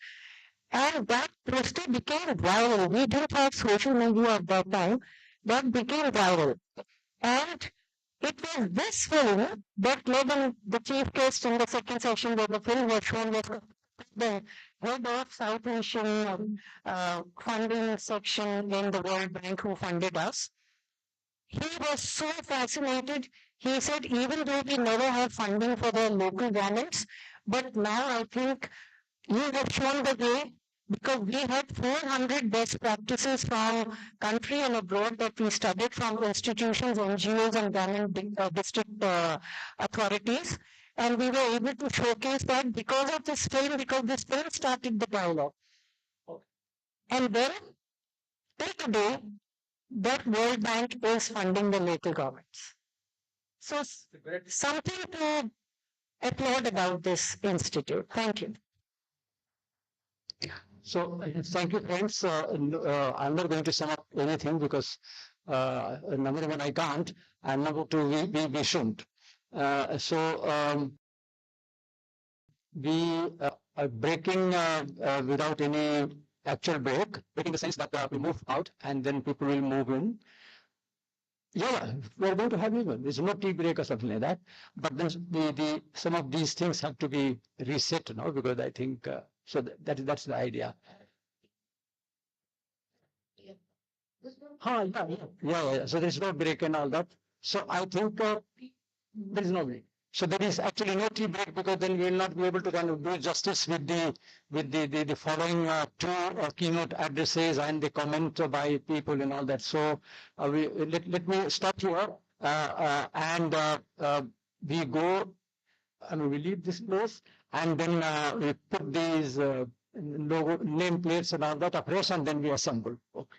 And that poster became viral. We didn't have social media at that time. That became viral. And it was this film that led in the chief guest in the second session where the film was shown was the head of South Asian funding section in the World Bank who funded us. He was so fascinated. He said, even though we never had funding for the local governments, but now I think you have shown the way because we had 400 best practices from country and abroad that we studied from institutions, NGOs, and government district authorities. And we were able to showcase that because of this film, because this film started the dialogue. And then, till today, that World Bank is funding the local governments. So, something to applaud about this institute. Thank you. So thank you, friends. I'm not going to sum up anything because number one, I can't, and number two, we shouldn't. we are breaking without any actual break, breaking the sense that we move out and then people will move in. Yeah, we're going to have even. There's no tea break or something like that. But then some of these things have to be reset, because I think so that's the idea. Yeah. So there's no break and all that. So I think there is no break. So there is actually no tea break because then we will not be able to kind of do justice with the following two keynote addresses and the comment by people and all that. So let me stop here and we go. I mean, we leave this place and then we put these logo name plates and all that afresh and then we assemble. Okay.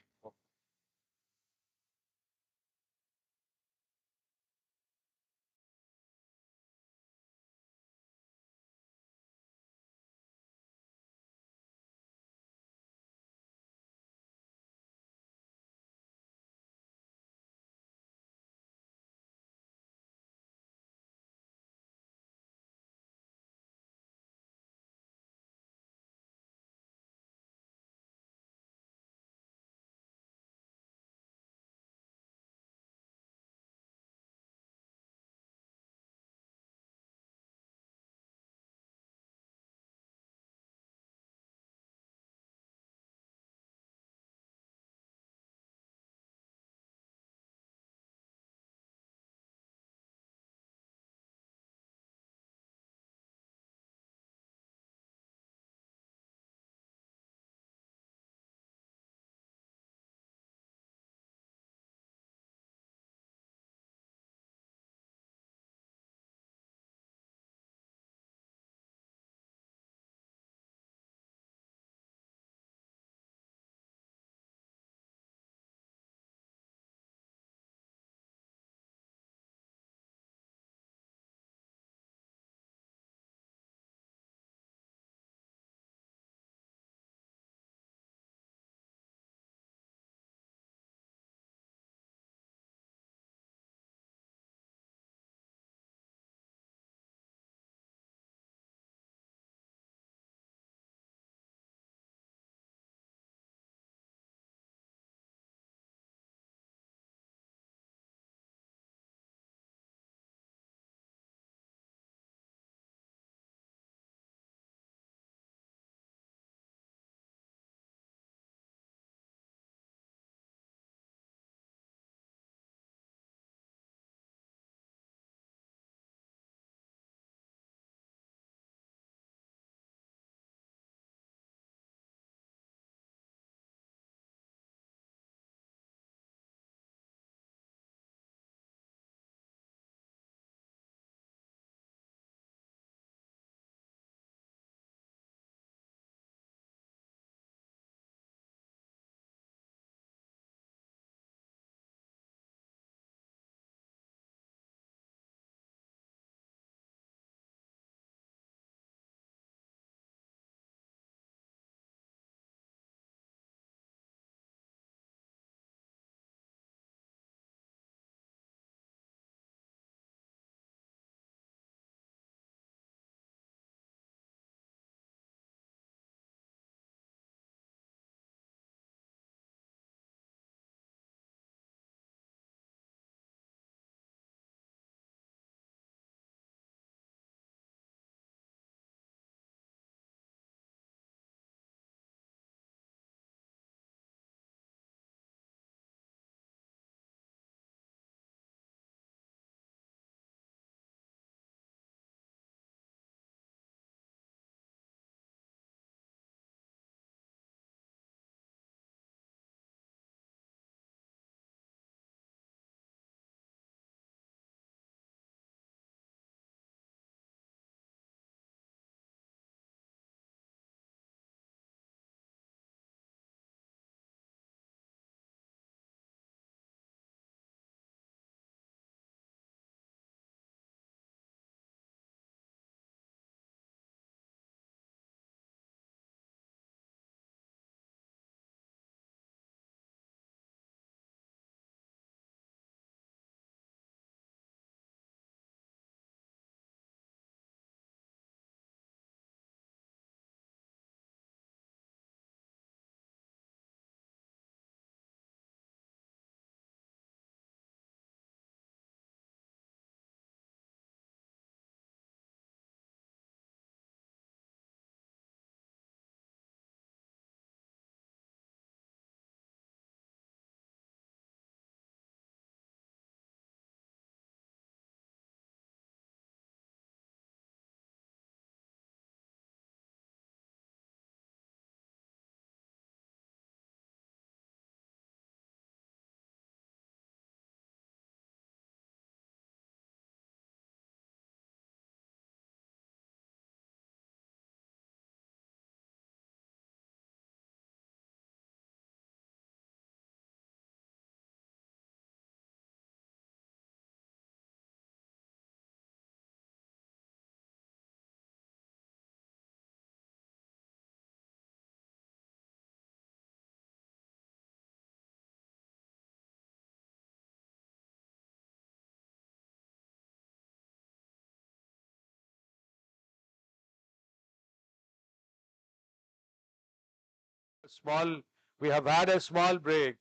we have had a small break.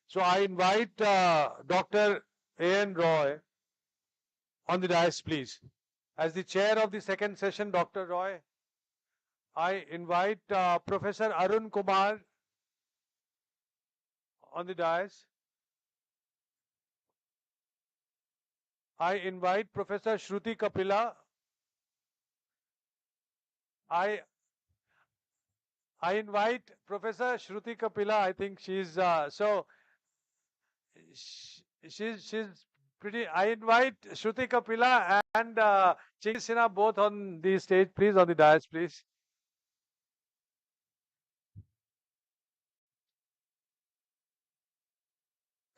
So I invite Dr. A.N. Roy on the dais, please. As the chair of the second session, Dr. Roy, I invite Professor Arun Kumar on the dais. I invite Professor Shruti Kapila. I invite Professor Shruti Kapila. I think she's she's pretty. I invite Shruti Kapila and Chingy Sinha both on the stage, please, on the dais, please.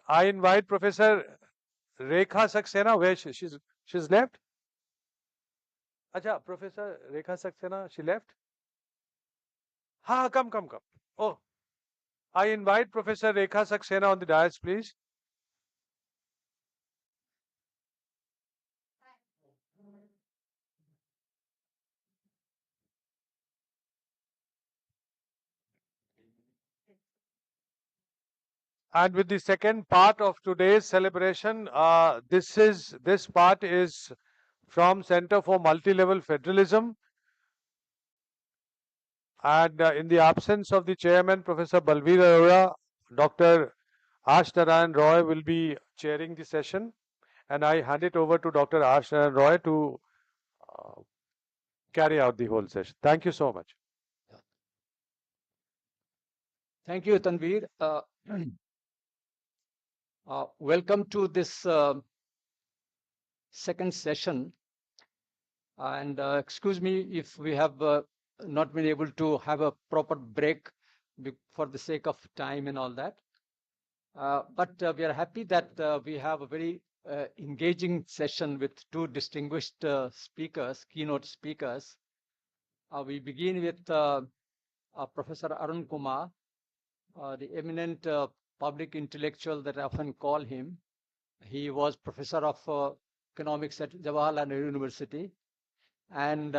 I invite Professor Rekha Saxena. Where she's left? Acha, Professor Rekha Saxena, she left? Ha, come. Oh, I invite Professor Rekha Saxena on the dais, please. And with the second part of today's celebration, this part is from Center for Multilevel Federalism. And in the absence of the chairman, Professor Balveer Arora, Dr. Ash Narayan Roy will be chairing the session. And I hand it over to Dr. Ash Narayan Roy to carry out the whole session. Thank you so much. Thank you, Tanveer. Welcome to this second session. And excuse me if we have not been able to have a proper break for the sake of time and all that. But we are happy that we have a very engaging session with two distinguished speakers, keynote speakers. We begin with Professor Arun Kumar, the eminent public intellectual that I often call him. He was professor of economics at Jawaharlal Nehru University, and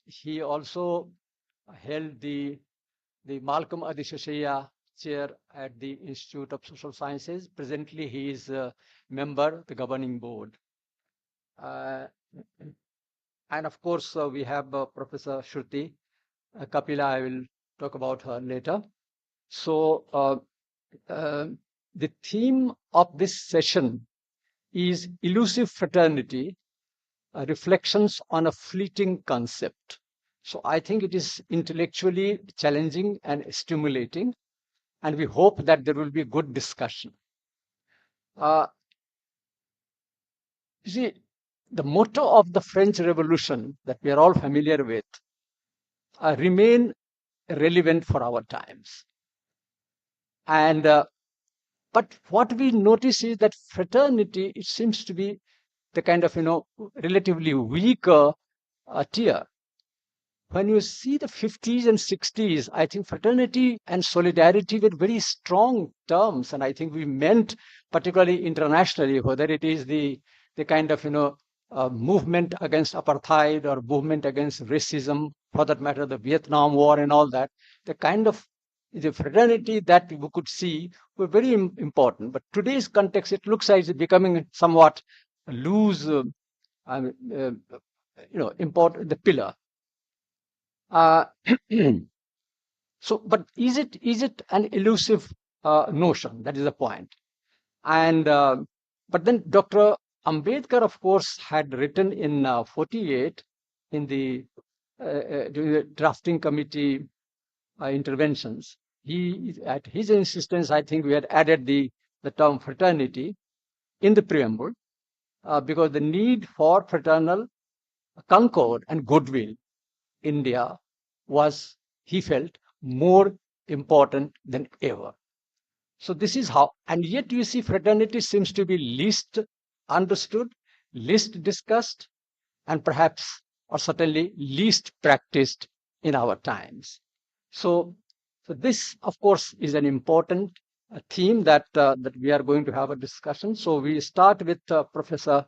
he also held the Malcolm Adishashaya chair at the Institute of Social Sciences. Presently, he is a member of the governing board. And of course, we have Professor Shruti Kapila. I will talk about her later. So the theme of this session is Elusive Fraternity, Reflections on a Fleeting Concept. So I think it is intellectually challenging and stimulating, and we hope that there will be a good discussion. You see, the motto of the French Revolution that we are all familiar with remain relevant for our times. And but what we notice is that fraternity, it seems to be the kind of relatively weaker tier. When you see the 50s and 60s, I think fraternity and solidarity were very strong terms, and I think we meant, particularly internationally, whether it is the kind of movement against apartheid or movement against racism, for that matter, the Vietnam War and all that, the kind of the fraternity that we could see were very important. But today's context, it looks like it's becoming somewhat loose, important, the pillar. So, but is it an elusive notion? That is the point. And but then Dr. Ambedkar, of course, had written in 48 in the during the drafting committee interventions. He, at his insistence, I think we had added the term fraternity in the preamble because the need for fraternal concord and goodwill India was, he felt, more important than ever. So this is how, and yet you see fraternity seems to be least understood, least discussed, and perhaps, or certainly least practiced in our times. So this, of course, is an important theme that we are going to have a discussion. So we start with Professor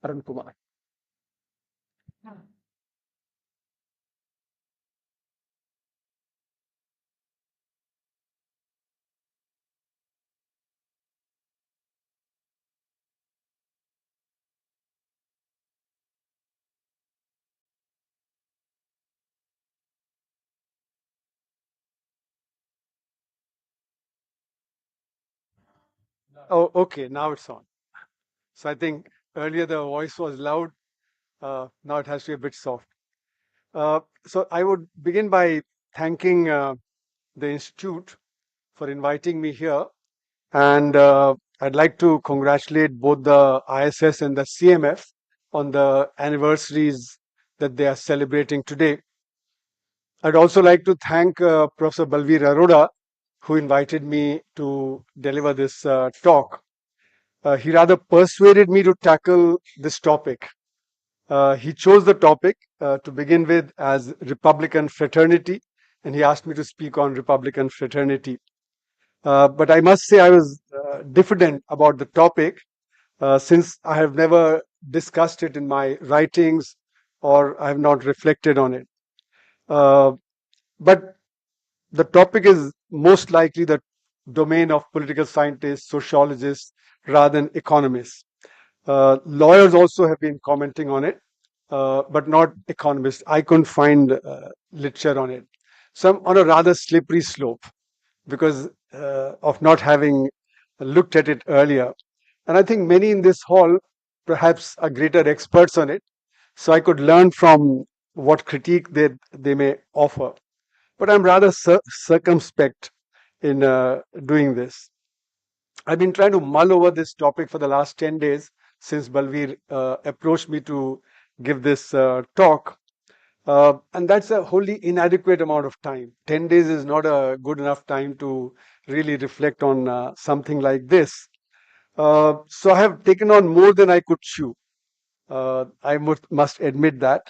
Arun Kumar. Oh, okay, now it's on. So I think earlier the voice was loud. Now it has to be a bit soft. So I would begin by thanking the Institute for inviting me here. And I'd like to congratulate both the ISS and the CMF on the anniversaries that they are celebrating today. I'd also like to thank Professor Balveer Arora, who invited me to deliver this talk. He rather persuaded me to tackle this topic. He chose the topic to begin with as Republican fraternity, and he asked me to speak on Republican fraternity. But I must say I was diffident about the topic since I have never discussed it in my writings or I have not reflected on it. Uh, but the topic is most likely the domain of political scientists, sociologists, rather than economists. Lawyers also have been commenting on it, but not economists. I couldn't find literature on it. So I'm on a rather slippery slope because of not having looked at it earlier. And I think many in this hall perhaps are greater experts on it. So I could learn from what critique they may offer. But I'm rather circumspect in doing this. I've been trying to mull over this topic for the last 10 days since Balveer approached me to give this talk. And that's a wholly inadequate amount of time. 10 days is not a good enough time to really reflect on something like this. So I have taken on more than I could chew. I must admit that.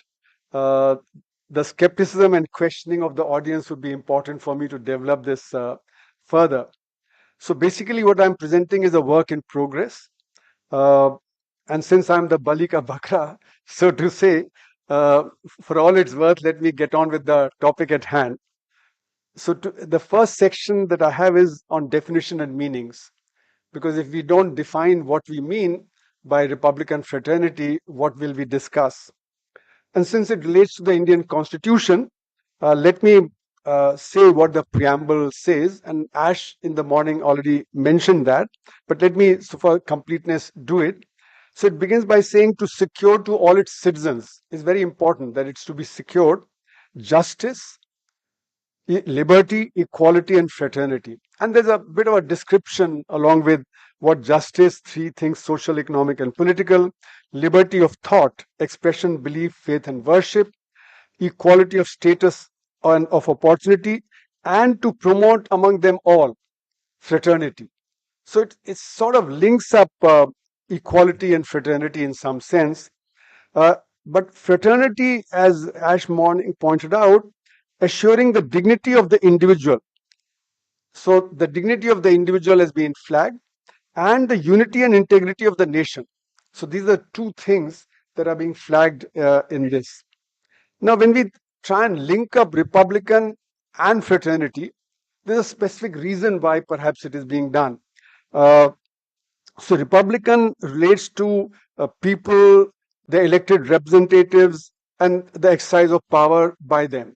Uh, the skepticism and questioning of the audience would be important for me to develop this further. So basically, what I'm presenting is a work in progress. Uh, and since I'm the Balika Bakra, so to say, for all it's worth, let me get on with the topic at hand. So the first section that I have is on definition and meanings. Because if we don't define what we mean by Republican fraternity, what will we discuss? And since it relates to the Indian Constitution, let me say what the preamble says. And Ash in the morning already mentioned that, but let me, so for completeness, do it. So it begins by saying to secure to all its citizens is very important that it's to be secured justice, liberty, equality, and fraternity. And there's a bit of a description along with what justice, three things, social, economic, and political, liberty of thought, expression, belief, faith, and worship, equality of status and of opportunity, and to promote among them all fraternity. So it sort of links up equality and fraternity in some sense. Uh, but fraternity, as Ash Morning pointed out, assuring the dignity of the individual. So the dignity of the individual has been flagged, and the unity and integrity of the nation. So these are two things that are being flagged in this. Now, when we try and link up Republican and fraternity, there's a specific reason why perhaps it is being done. Uh, so Republican relates to people, the elected representatives, and the exercise of power by them.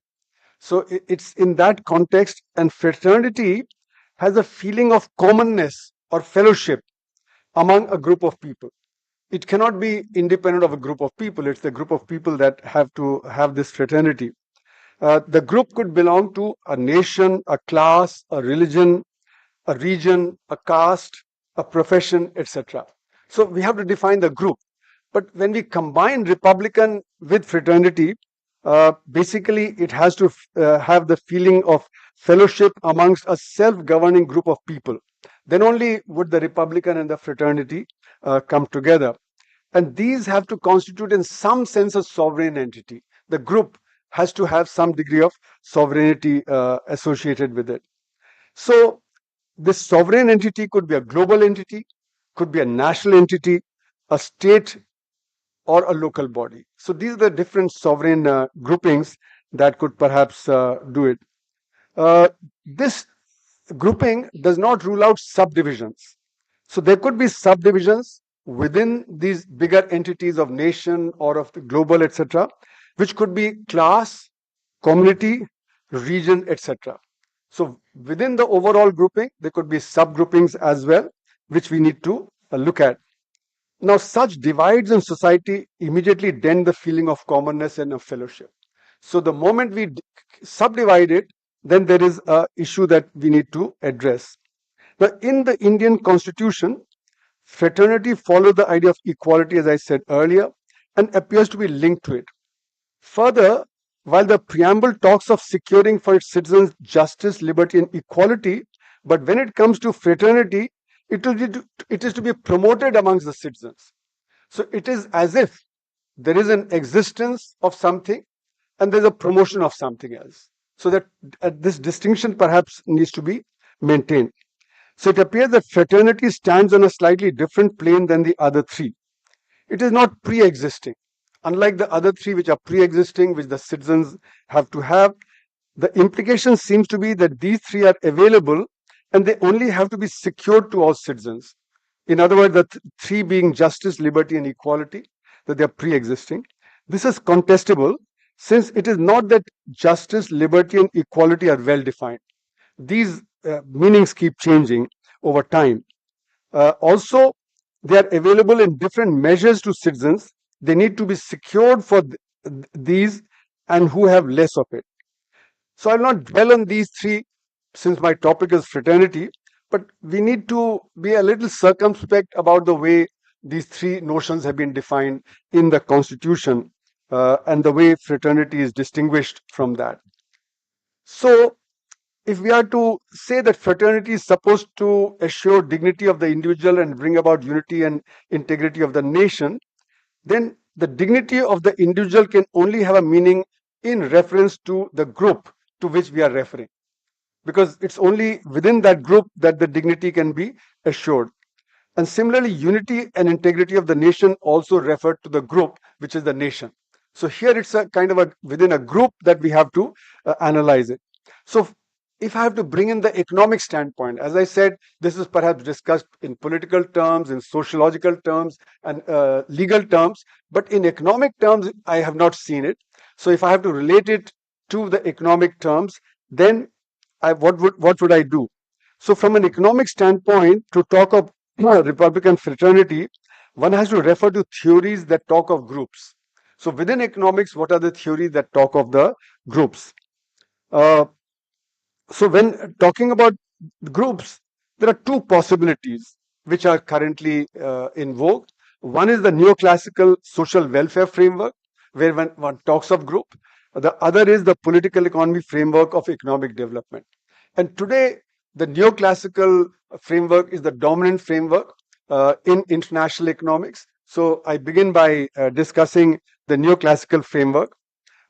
So it's in that context, and fraternity has a feeling of commonness or fellowship among a group of people. It cannot be independent of a group of people. It's the group of people that have to have this fraternity. The group could belong to a nation, a class, a religion, a region, a caste, a profession, etc. So we have to define the group. But when we combine Republican with fraternity, basically it has to have the feeling of fellowship amongst a self-governing group of people. Then only would the Republican and the fraternity come together. And these have to constitute in some sense a sovereign entity. The group has to have some degree of sovereignty associated with it. So this sovereign entity could be a global entity, could be a national entity, a state, or a local body. So these are the different sovereign groupings that could perhaps do it. This grouping does not rule out subdivisions. So there could be subdivisions within these bigger entities of nation or of the global, etc., which could be class, community, region, etc. So within the overall grouping, there could be subgroupings as well. which we need to look at. Now, such divides in society immediately dent the feeling of commonness and of fellowship. So the moment we subdivide it, then there is an issue that we need to address. Now, in the Indian Constitution, fraternity follows the idea of equality, as I said earlier, and appears to be linked to it. Further, while the preamble talks of securing for its citizens justice, liberty, and equality, but when it comes to fraternity, it is to be promoted amongst the citizens. So it is as if there is an existence of something and there's a promotion of something else. So that this distinction perhaps needs to be maintained. So it appears that fraternity stands on a slightly different plane than the other three. It is not pre-existing. Unlike the other three, which are pre-existing, which the citizens have to have, the implication seems to be that these three are available and they only have to be secured to all citizens. In other words, the three being justice, liberty, and equality, that they are pre-existing. This is contestable since it is not that justice, liberty, and equality are well defined. These meanings keep changing over time. Also, they are available in different measures to citizens. They need to be secured for these and who have less of it. So I'll not dwell on these three since my topic is fraternity, but we need to be a little circumspect about the way these three notions have been defined in the Constitution and the way fraternity is distinguished from that. So if we are to say that fraternity is supposed to assure dignity of the individual and bring about unity and integrity of the nation, then the dignity of the individual can only have a meaning in reference to the group to which we are referring, because it's only within that group that the dignity can be assured. And similarly, unity and integrity of the nation also refer to the group, which is the nation. So here it's a kind of within a group that we have to analyze it. So if I have to bring in the economic standpoint, as I said, this is perhaps discussed in political terms, in sociological terms, and legal terms, but in economic terms, I have not seen it. So if I have to relate it to the economic terms, then what would I do? So from an economic standpoint, to talk of Republican fraternity, one has to refer to theories that talk of groups. So within economics, what are the theories that talk of the groups? So when talking about groups, there are two possibilities which are currently in vogue. One is the neoclassical social welfare framework, where one talks of group. The other is the political economy framework of economic development. And today, the neoclassical framework is the dominant framework in international economics. So I begin by discussing the neoclassical framework.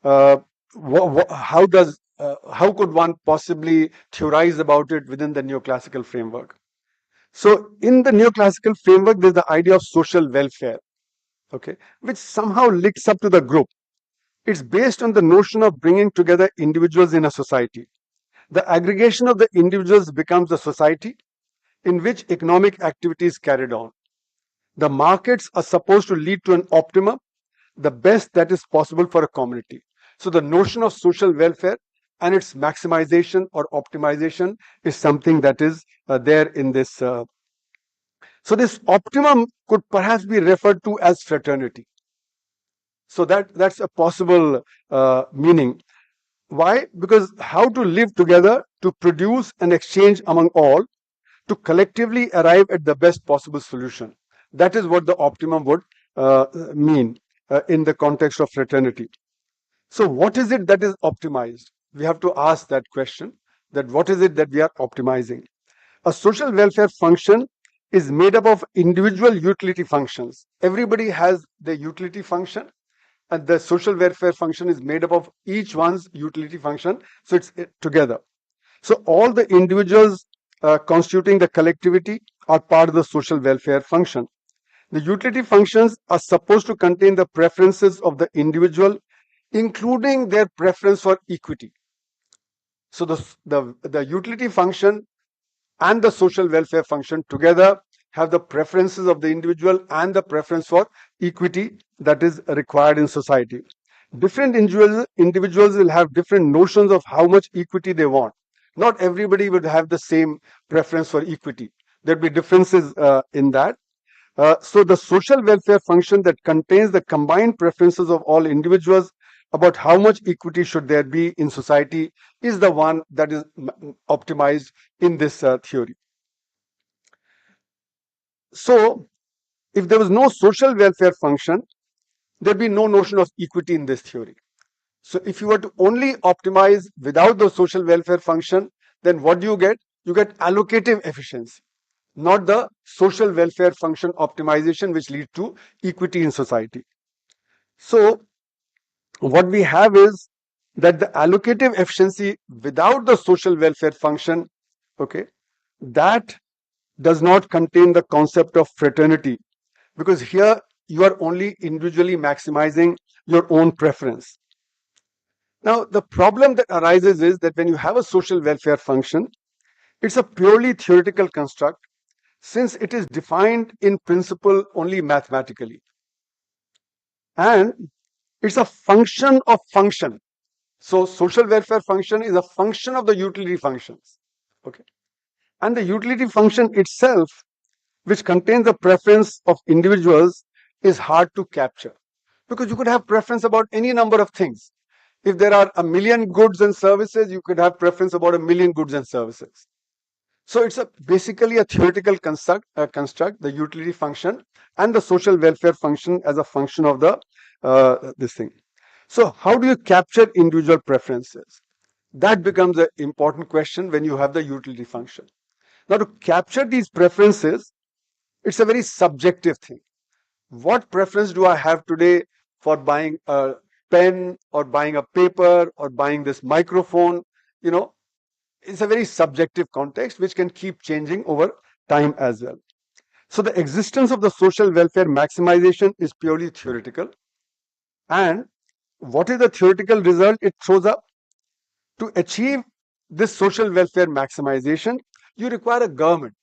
How could one possibly theorize about it within the neoclassical framework? So in the neoclassical framework, there's the idea of social welfare, okay, which somehow links up to the group. It's based on the notion of bringing together individuals in a society. The aggregation of the individuals becomes the society in which economic activity is carried on. The markets are supposed to lead to an optimum, the best that is possible for a community. So the notion of social welfare and its maximization or optimization is something that is there in this. So this optimum could perhaps be referred to as fraternity. So that's a possible meaning. Why? Because how to live together, to produce and exchange among all, to collectively arrive at the best possible solution. That is what the optimum would mean in the context of fraternity. So what is it that is optimized? We have to ask that question, that what is it that we are optimizing? A social welfare function is made up of individual utility functions. Everybody has the utility function, and the social welfare function is made up of each one's utility function. So it's together. So all the individuals constituting the collectivity are part of the social welfare function. The utility functions are supposed to contain the preferences of the individual, including their preference for equity. So the utility function and the social welfare function together have the preferences of the individual and the preference for equity that is required in society. Different individuals will have different notions of how much equity they want. Not everybody would have the same preference for equity. There'd be differences in that. So the social welfare function that contains the combined preferences of all individuals about how much equity should there be in society is the one that is optimized in this theory. So if there was no social welfare function, there'd be no notion of equity in this theory. So if you were to only optimize without the social welfare function, then what do you get? You get allocative efficiency, not the social welfare function optimization, which leads to equity in society. So what we have is that the allocative efficiency without the social welfare function, okay, that does not contain the concept of fraternity, because here you are only individually maximizing your own preference. Now, the problem that arises is that when you have a social welfare function, it's a purely theoretical construct since it is defined in principle only mathematically. And it's a function of function. So social welfare function is a function of the utility functions. Okay. And the utility function itself, which contains the preference of individuals, is hard to capture. Because you could have preference about any number of things. If there are 1,000,000 goods and services, you could have preference about 1,000,000 goods and services. So it's basically a theoretical construct, the utility function and the social welfare function as a function of the this thing. So how do you capture individual preferences? That becomes an important question when you have the utility function. Now, to capture these preferences, it's a very subjective thing. What preference do I have today for buying a pen or buying a paper or buying this microphone? You know, it's a very subjective context which can keep changing over time as well. So the existence of the social welfare maximization is purely theoretical. And what is the theoretical result it throws up? To achieve this social welfare maximization, you require a government.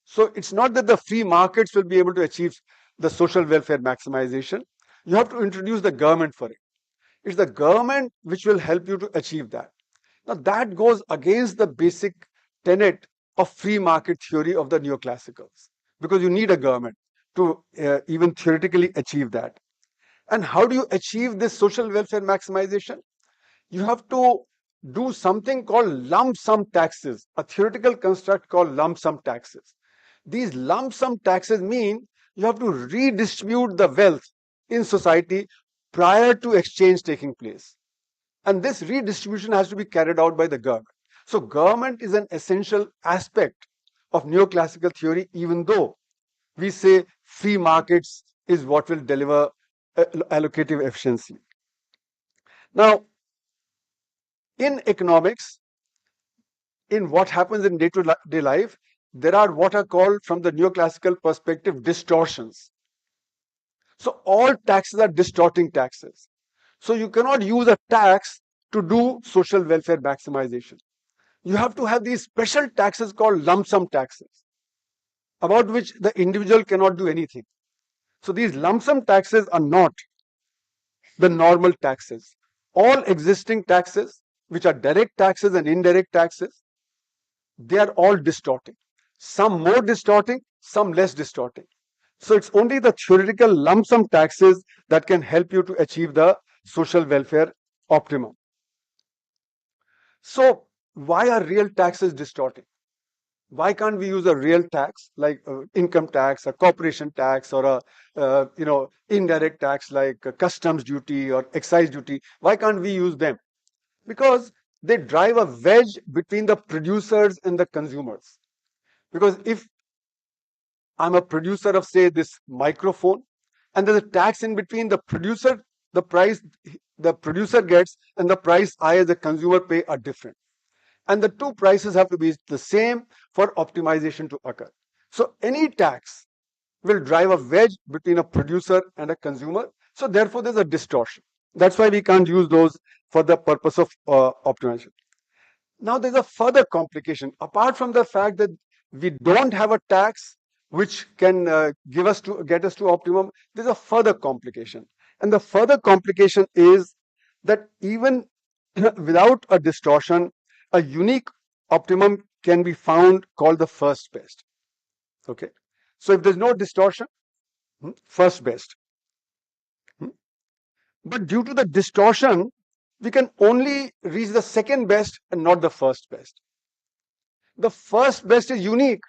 So it's not that the free markets will be able to achieve the social welfare maximization. You have to introduce the government for it. It's the government which will help you to achieve that. Now that goes against the basic tenet of free market theory of the neoclassicals, because you need a government to even theoretically achieve that. And how do you achieve this social welfare maximization? You have to do something called lump sum taxes, a theoretical construct called lump sum taxes. These lump sum taxes mean you have to redistribute the wealth in society prior to exchange taking place. And this redistribution has to be carried out by the government. So government is an essential aspect of neoclassical theory, even though we say free markets is what will deliver allocative efficiency. Now, in economics, in what happens in day-to-day life, there are what are called, from the neoclassical perspective, distortions. So all taxes are distorting taxes. So you cannot use a tax to do social welfare maximization. You have to have these special taxes called lump sum taxes, about which the individual cannot do anything. So these lump sum taxes are not the normal taxes. All existing taxes, which are direct taxes and indirect taxes, they are all distorting. Some more distorting, some less distorting. So it's only the theoretical lump sum taxes that can help you to achieve the social welfare optimum. So why are real taxes distorting? Why can't we use a real tax like income tax, a corporation tax, or a indirect tax like customs duty or excise duty? Why can't we use them? Because they drive a wedge between the producers and the consumers. Because if I'm a producer of, say, this microphone, and there's a tax in between, the price the producer gets and the price I as a consumer pay are different. And the two prices have to be the same for optimization to occur. So any tax will drive a wedge between a producer and a consumer. So therefore, there's a distortion. That's why we can't use those for the purpose of optimization. Now, there's a further complication. Apart from the fact that we don't have a tax which can get us to optimum, there's a further complication. And the further complication is that even without a distortion, a unique optimum can be found called the first best. Okay. So if there's no distortion, first best. But due to the distortion, we can only reach the second best and not the first best. The first best is unique,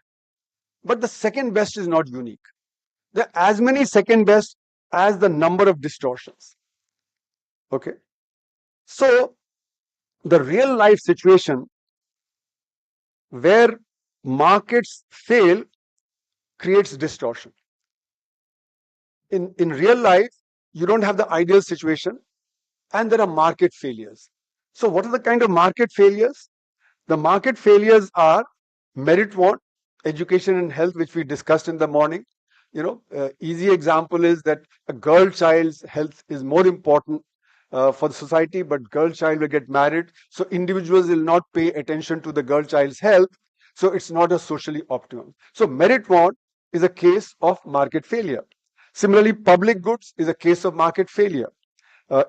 but the second best is not unique. There are as many second best as the number of distortions. Okay. So the real life situation where markets fail creates distortion. In real life, you don't have the ideal situation and there are market failures. So what are the kind of market failures? The market failures are merit want, education and health, which we discussed in the morning. Easy example is that a girl child's health is more important for the society, but girl child will get married. So individuals will not pay attention to the girl child's health. So it's not a socially optimum. So merit want is a case of market failure. Similarly, public goods is a case of market failure.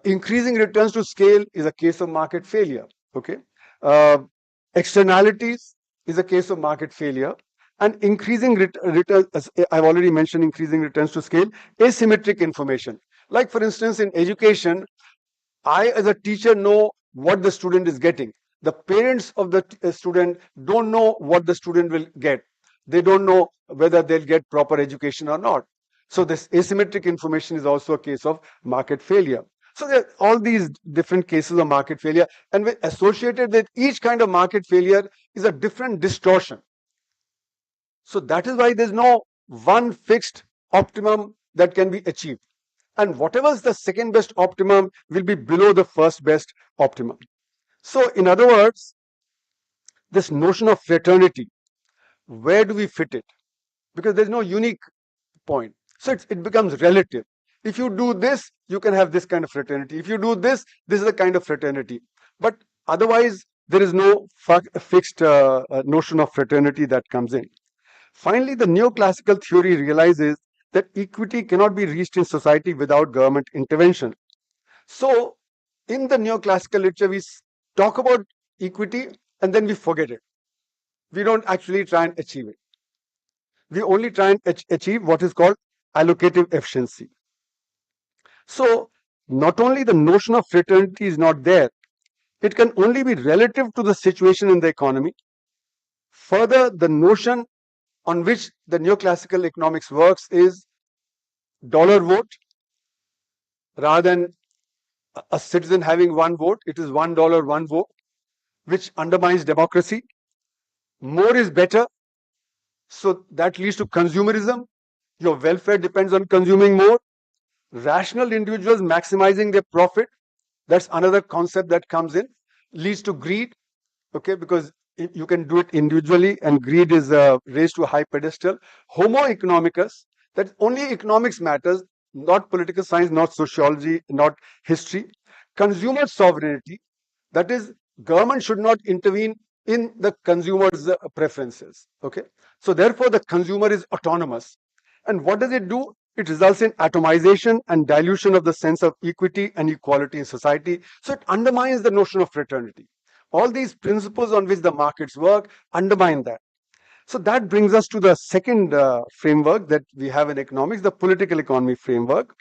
Increasing returns to scale is a case of market failure. Okay. Externalities is a case of market failure. And increasing returns, I've already mentioned increasing returns to scale, asymmetric information. Like for instance, in education, I as a teacher know what the student is getting. The parents of the student don't know what the student will get. They don't know whether they'll get proper education or not. So this asymmetric information is also a case of market failure. So there are all these different cases of market failure, and associated with each kind of market failure is a different distortion. So that is why there's no one fixed optimum that can be achieved. And whatever is the second best optimum will be below the first best optimum. So in other words, this notion of fraternity, where do we fit it? Because there's no unique point. So it becomes relative. If you do this, you can have this kind of fraternity. If you do this, this is a kind of fraternity. But otherwise, there is no fixed notion of fraternity that comes in. Finally, the neoclassical theory realizes that equity cannot be reached in society without government intervention. So, in the neoclassical literature, we talk about equity and then we forget it. We don't actually try and achieve it. We only try and achieve what is called allocative efficiency. So, not only the notion of fraternity is not there, it can only be relative to the situation in the economy. Further, the notion on which the neoclassical economics works is dollar vote. Rather than a citizen having one vote, it is $1, one vote, which undermines democracy. More is better. So that leads to consumerism. Your welfare depends on consuming more. Rational individuals maximizing their profit. That's another concept that comes in. Leads to greed. Okay, because you can do it individually, and greed is raised to a high pedestal. Homo economicus, that only economics matters, not political science, not sociology, not history. Consumer sovereignty, that is, government should not intervene in the consumer's preferences. Okay, so therefore the consumer is autonomous. And what does it do? It results in atomization and dilution of the sense of equity and equality in society. So it undermines the notion of fraternity. All these principles on which the markets work undermine that. So that brings us to the second framework that we have in economics, the political economy framework.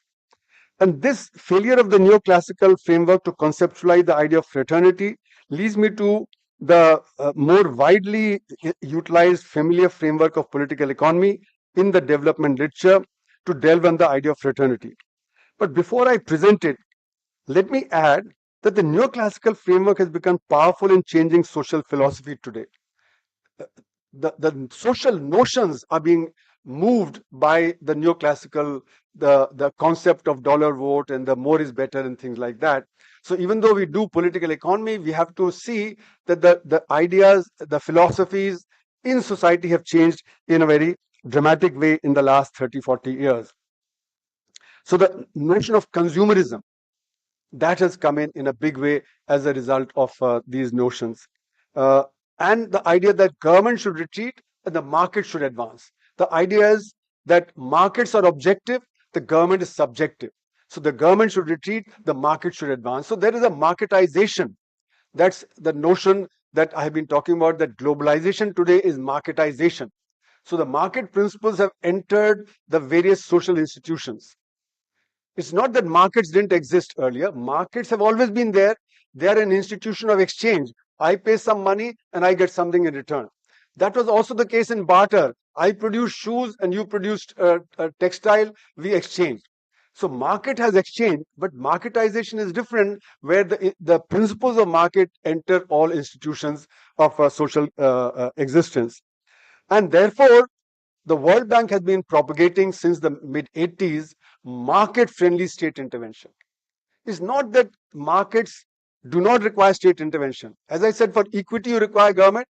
And this failure of the neoclassical framework to conceptualize the idea of fraternity leads me to the more widely utilized familiar framework of political economy in the development literature to delve on the idea of fraternity. But before I present it, let me add that the neoclassical framework has become powerful in changing social philosophy today. The social notions are being moved by the neoclassical, the concept of dollar vote and the more is better and things like that. So even though we do political economy, we have to see that the ideas, the philosophies in society have changed in a very dramatic way in the last 30, 40 years. So the notion of consumerism, that has come in a big way as a result of these notions. And the idea that government should retreat and the market should advance. The idea is that markets are objective, the government is subjective. So the government should retreat, the market should advance. So there is a marketization. That's the notion that I have been talking about, that globalization today is marketization. So the market principles have entered the various social institutions. It's not that markets didn't exist earlier. Markets have always been there. They are an institution of exchange. I pay some money and I get something in return. That was also the case in barter. I produce shoes and you produced a textile. We exchange. So market has exchange, but marketization is different, where the principles of market enter all institutions of social existence. And therefore, the World Bank has been propagating since the mid 80s market-friendly state intervention. It's not that markets do not require state intervention. As I said, for equity, you require government.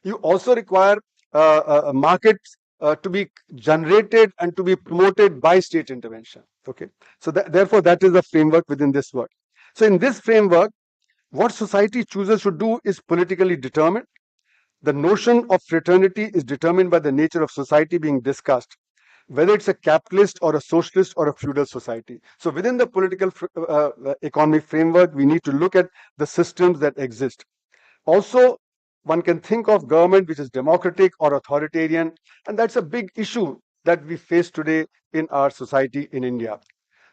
You also require markets to be generated and to be promoted by state intervention. Okay, so therefore, that is the framework within this work. So, in this framework, what society chooses to do is politically determined. The notion of fraternity is determined by the nature of society being discussed, whether it's a capitalist or a socialist or a feudal society. So within the political economic framework, we need to look at the systems that exist. Also, one can think of government which is democratic or authoritarian, and that's a big issue that we face today in our society in India.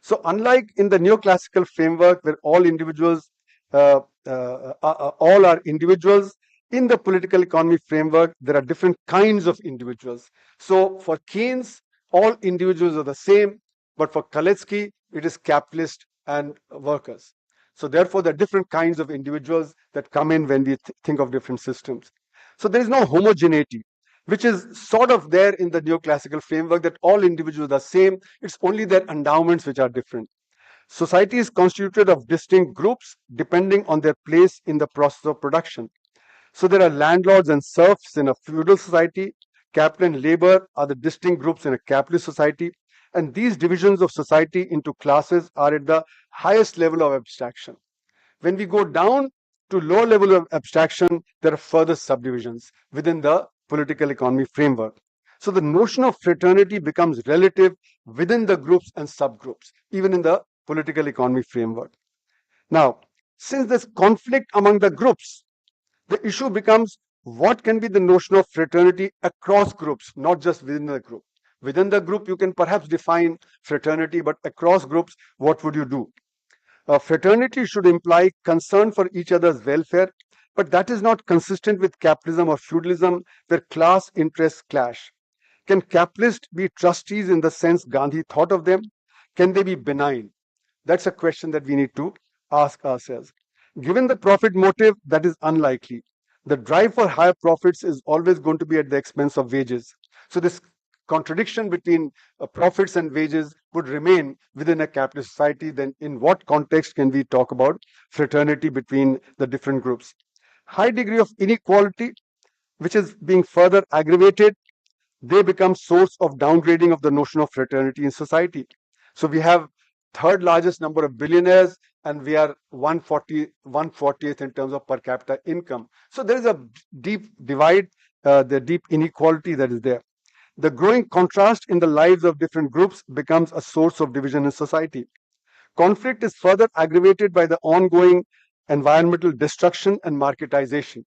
So unlike in the neoclassical framework where all individuals, all are individuals, in the political economy framework, there are different kinds of individuals. So for Keynes, all individuals are the same, but for Kaletsky, it is capitalist and workers. So therefore, there are different kinds of individuals that come in when we think of different systems. So there is no homogeneity, which is sort of there in the neoclassical framework, that all individuals are the same. It's only their endowments which are different. Society is constituted of distinct groups depending on their place in the process of production. So there are landlords and serfs in a feudal society. Capital and labor are the distinct groups in a capitalist society. And these divisions of society into classes are at the highest level of abstraction. When we go down to lower level of abstraction, there are further subdivisions within the political economy framework. So the notion of fraternity becomes relative within the groups and subgroups, even in the political economy framework. Now, since there's conflict among the groups, the issue becomes what can be the notion of fraternity across groups, not just within the group. Within the group, you can perhaps define fraternity, but across groups, what would you do? Fraternity should imply concern for each other's welfare, but that is not consistent with capitalism or feudalism, where class interests clash. Can capitalists be trustees in the sense Gandhi thought of them? Can they be benign? That's a question that we need to ask ourselves. Given the profit motive, that is unlikely. The drive for higher profits is always going to be at the expense of wages. So this contradiction between profits and wages would remain within a capitalist society. Then in what context can we talk about fraternity between the different groups? High degree of inequality, which is being further aggravated, they become source of downgrading of the notion of fraternity in society. So we have third largest number of billionaires, and we are 140th in terms of per capita income. So there is a deep divide, the deep inequality that is there. The growing contrast in the lives of different groups becomes a source of division in society. Conflict is further aggravated by the ongoing environmental destruction and marketization.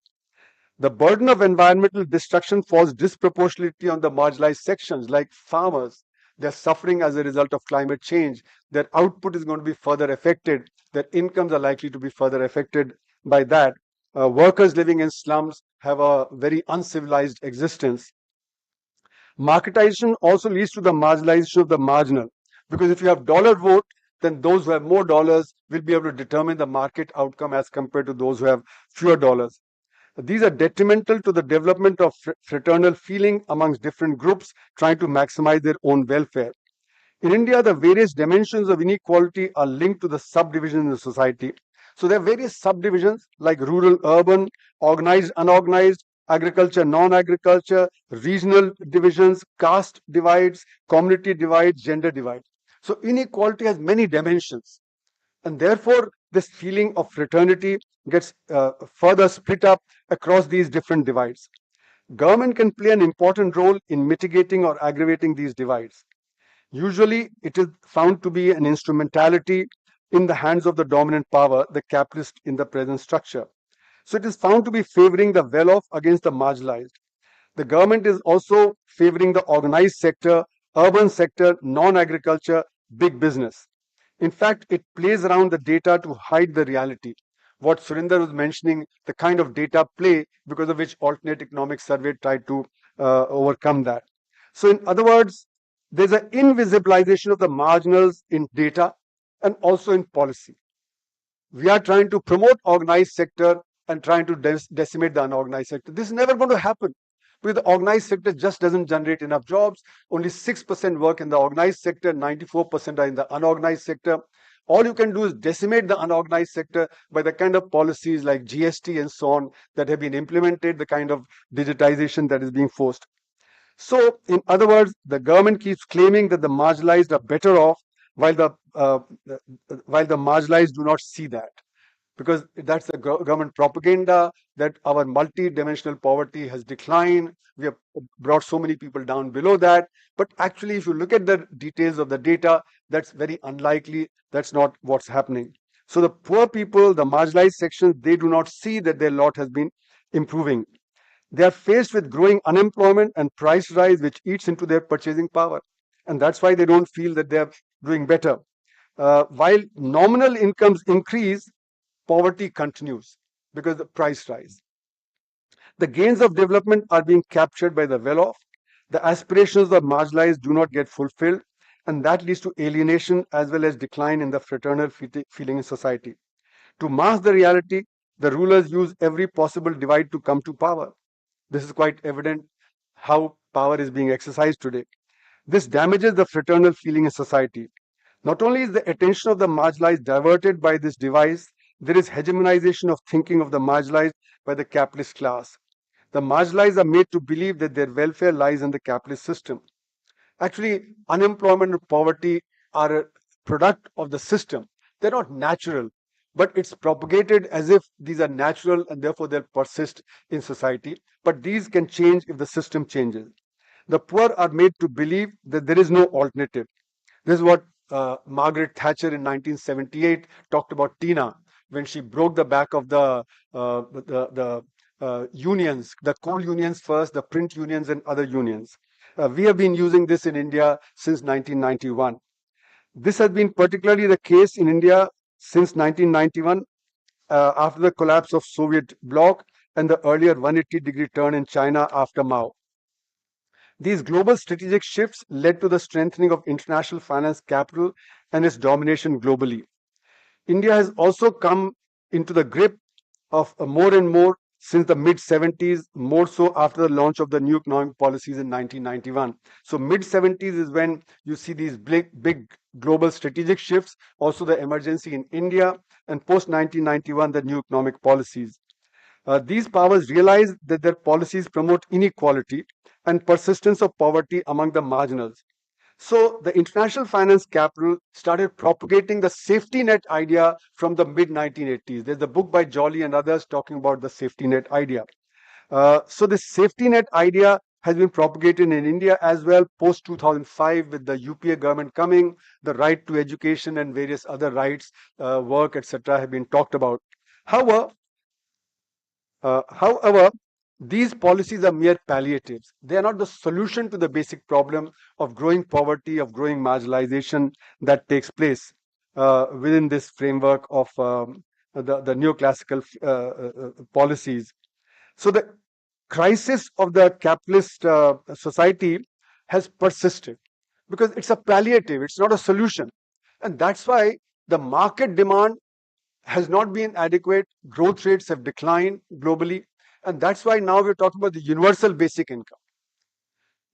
The burden of environmental destruction falls disproportionately on the marginalized sections like farmers. They're suffering as a result of climate change. Their output is going to be further affected. Their incomes are likely to be further affected by that. Workers living in slums have a very uncivilized existence. Marketization also leads to the marginalization of the marginal, because if you have dollar vote, then those who have more dollars will be able to determine the market outcome as compared to those who have fewer dollars. These are detrimental to the development of fraternal feeling amongst different groups trying to maximize their own welfare. In India, the various dimensions of inequality are linked to the subdivisions in the society. So there are various subdivisions like rural, urban, organized, unorganized, agriculture, non-agriculture, regional divisions, caste divides, community divides, gender divides. So inequality has many dimensions. And therefore, this feeling of fraternity gets further split up across these different divides. Government can play an important role in mitigating or aggravating these divides. Usually, it is found to be an instrumentality in the hands of the dominant power, the capitalist in the present structure. So it is found to be favoring the well-off against the marginalized. The government is also favoring the organized sector, urban sector, non-agriculture, big business. In fact, it plays around the data to hide the reality. What Surinder was mentioning, the kind of data play because of which alternate economic survey tried to overcome that. So in other words, there's an invisibilization of the marginals in data and also in policy. We are trying to promote organized sector and trying to decimate the unorganized sector. This is never going to happen because the organized sector just doesn't generate enough jobs. Only 6% work in the organized sector, 94% are in the unorganized sector. All you can do is decimate the unorganized sector by the kind of policies like GST and so on that have been implemented, the kind of digitization that is being forced. So, in other words, the government keeps claiming that the marginalized are better off while the marginalized do not see that, because that's the government propaganda that our multi-dimensional poverty has declined. We have brought so many people down below that. But actually, if you look at the details of the data, that's very unlikely. That's not what's happening. So the poor people, the marginalized sections, they do not see that their lot has been improving. They are faced with growing unemployment and price rise, which eats into their purchasing power. And that's why they don't feel that they're doing better. While nominal incomes increase, poverty continues because the price rise. The gains of development are being captured by the well-off. The aspirations of marginalized do not get fulfilled, and that leads to alienation as well as decline in the fraternal feeling in society. To mask the reality, the rulers use every possible divide to come to power. This is quite evident how power is being exercised today. This damages the fraternal feeling in society. Not only is the attention of the marginalized diverted by this device, there is hegemonization of thinking of the marginalized by the capitalist class. The marginalized are made to believe that their welfare lies in the capitalist system. Actually, unemployment and poverty are a product of the system. They're not natural, but it's propagated as if these are natural and therefore they'll persist in society. But these can change if the system changes. The poor are made to believe that there is no alternative. This is what Margaret Thatcher in 1978 talked about Tina when she broke the back of the unions, the coal unions first, the print unions and other unions. We have been using this in India since 1991. This has been particularly the case in India since 1991 after the collapse of Soviet bloc and the earlier 180-degree turn in China after Mao. These global strategic shifts led to the strengthening of international finance capital and its domination globally. India has also come into the grip of more and more since the mid-70s, more so after the launch of the new economic policies in 1991. So mid-70s is when you see these big global strategic shifts, also the emergency in India, and post-1991, the new economic policies. These powers realized that their policies promote inequality and persistence of poverty among the marginals. So the international finance capital started propagating the safety net idea from the mid-1980s. There's a book by Jolly and others talking about the safety net idea. So this safety net idea has been propagated in India as well post 2005 with the UPA government coming, the right to education and various other rights, work, etc. have been talked about. However, these policies are mere palliatives. They are not the solution to the basic problem of growing poverty, of growing marginalization that takes place within this framework of the neoclassical policies. So the crisis of the capitalist society has persisted because it's a palliative, it's not a solution. And that's why the market demand has not been adequate. Growth rates have declined globally. And that's why now we're talking about the universal basic income.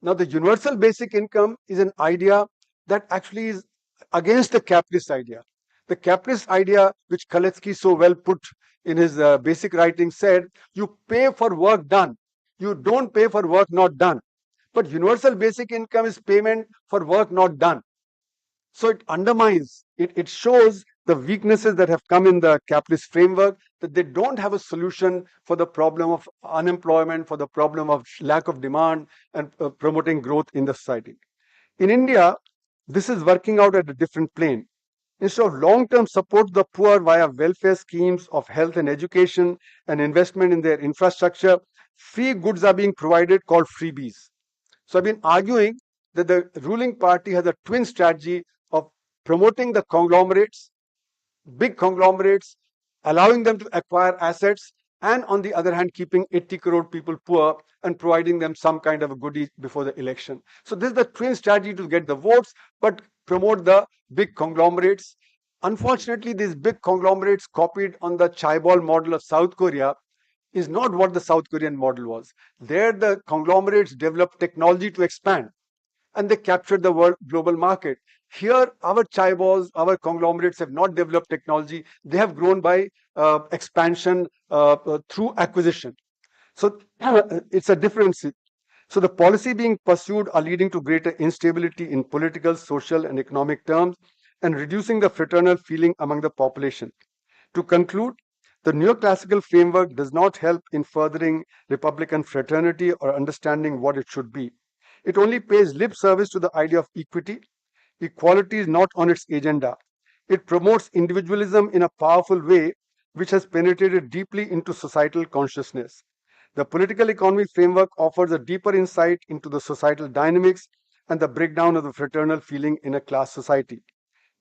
Now, the universal basic income is an idea that actually is against the capitalist idea. The capitalist idea, which Kaletsky so well put in his basic writing, said, you pay for work done. You don't pay for work not done. But universal basic income is payment for work not done. So it undermines, it shows the weaknesses that have come in the capitalist framework, that they don't have a solution for the problem of unemployment, for the problem of lack of demand and promoting growth in the society. In India, this is working out at a different plane. Instead of long-term support to the poor via welfare schemes of health and education and investment in their infrastructure, free goods are being provided called freebies. So I've been arguing that the ruling party has a twin strategy of promoting the conglomerates, big conglomerates, allowing them to acquire assets, and on the other hand, keeping 80 crore people poor and providing them some kind of a goodie before the election. So this is the twin strategy to get the votes, but promote the big conglomerates. Unfortunately, these big conglomerates copied on the chaebol model of South Korea is not what the South Korean model was. There, the conglomerates developed technology to expand and they captured the world global market. Here, our chaebols, our conglomerates have not developed technology. They have grown by expansion through acquisition. So it's a difference. So the policy being pursued are leading to greater instability in political, social, and economic terms and reducing the fraternal feeling among the population. To conclude, the neoclassical framework does not help in furthering Republican fraternity or understanding what it should be. It only pays lip service to the idea of equity. Equality is not on its agenda. It promotes individualism in a powerful way, which has penetrated deeply into societal consciousness. The political economy framework offers a deeper insight into the societal dynamics and the breakdown of the fraternal feeling in a class society.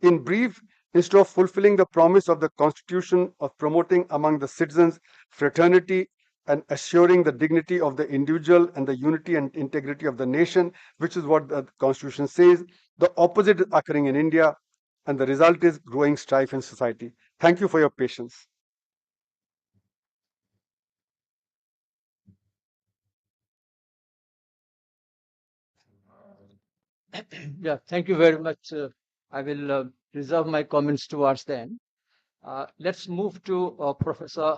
In brief, instead of fulfilling the promise of the Constitution of promoting among the citizens fraternity and assuring the dignity of the individual and the unity and integrity of the nation, which is what the Constitution says, the opposite is occurring in India, and the result is growing strife in society. Thank you for your patience. Yeah, thank you very much. I will reserve my comments towards the end. Let's move to Professor.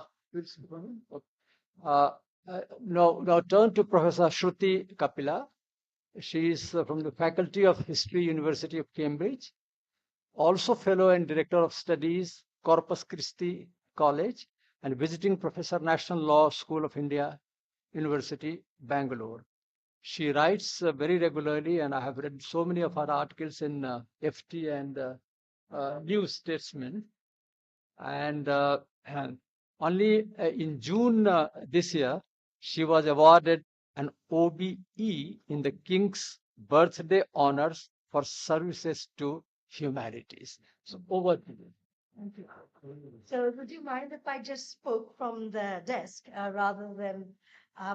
Now turn to Professor Shruti Kapila. She is from the Faculty of History, University of Cambridge, also Fellow and Director of Studies, Corpus Christi College, and Visiting Professor, National Law School of India, University, Bangalore. She writes very regularly, and I have read so many of her articles in FT and New Statesman. And only in June this year, she was awarded an OBE in the King's Birthday Honors for services to humanities. So over to you. Thank you. So would you mind if I just spoke from the desk rather than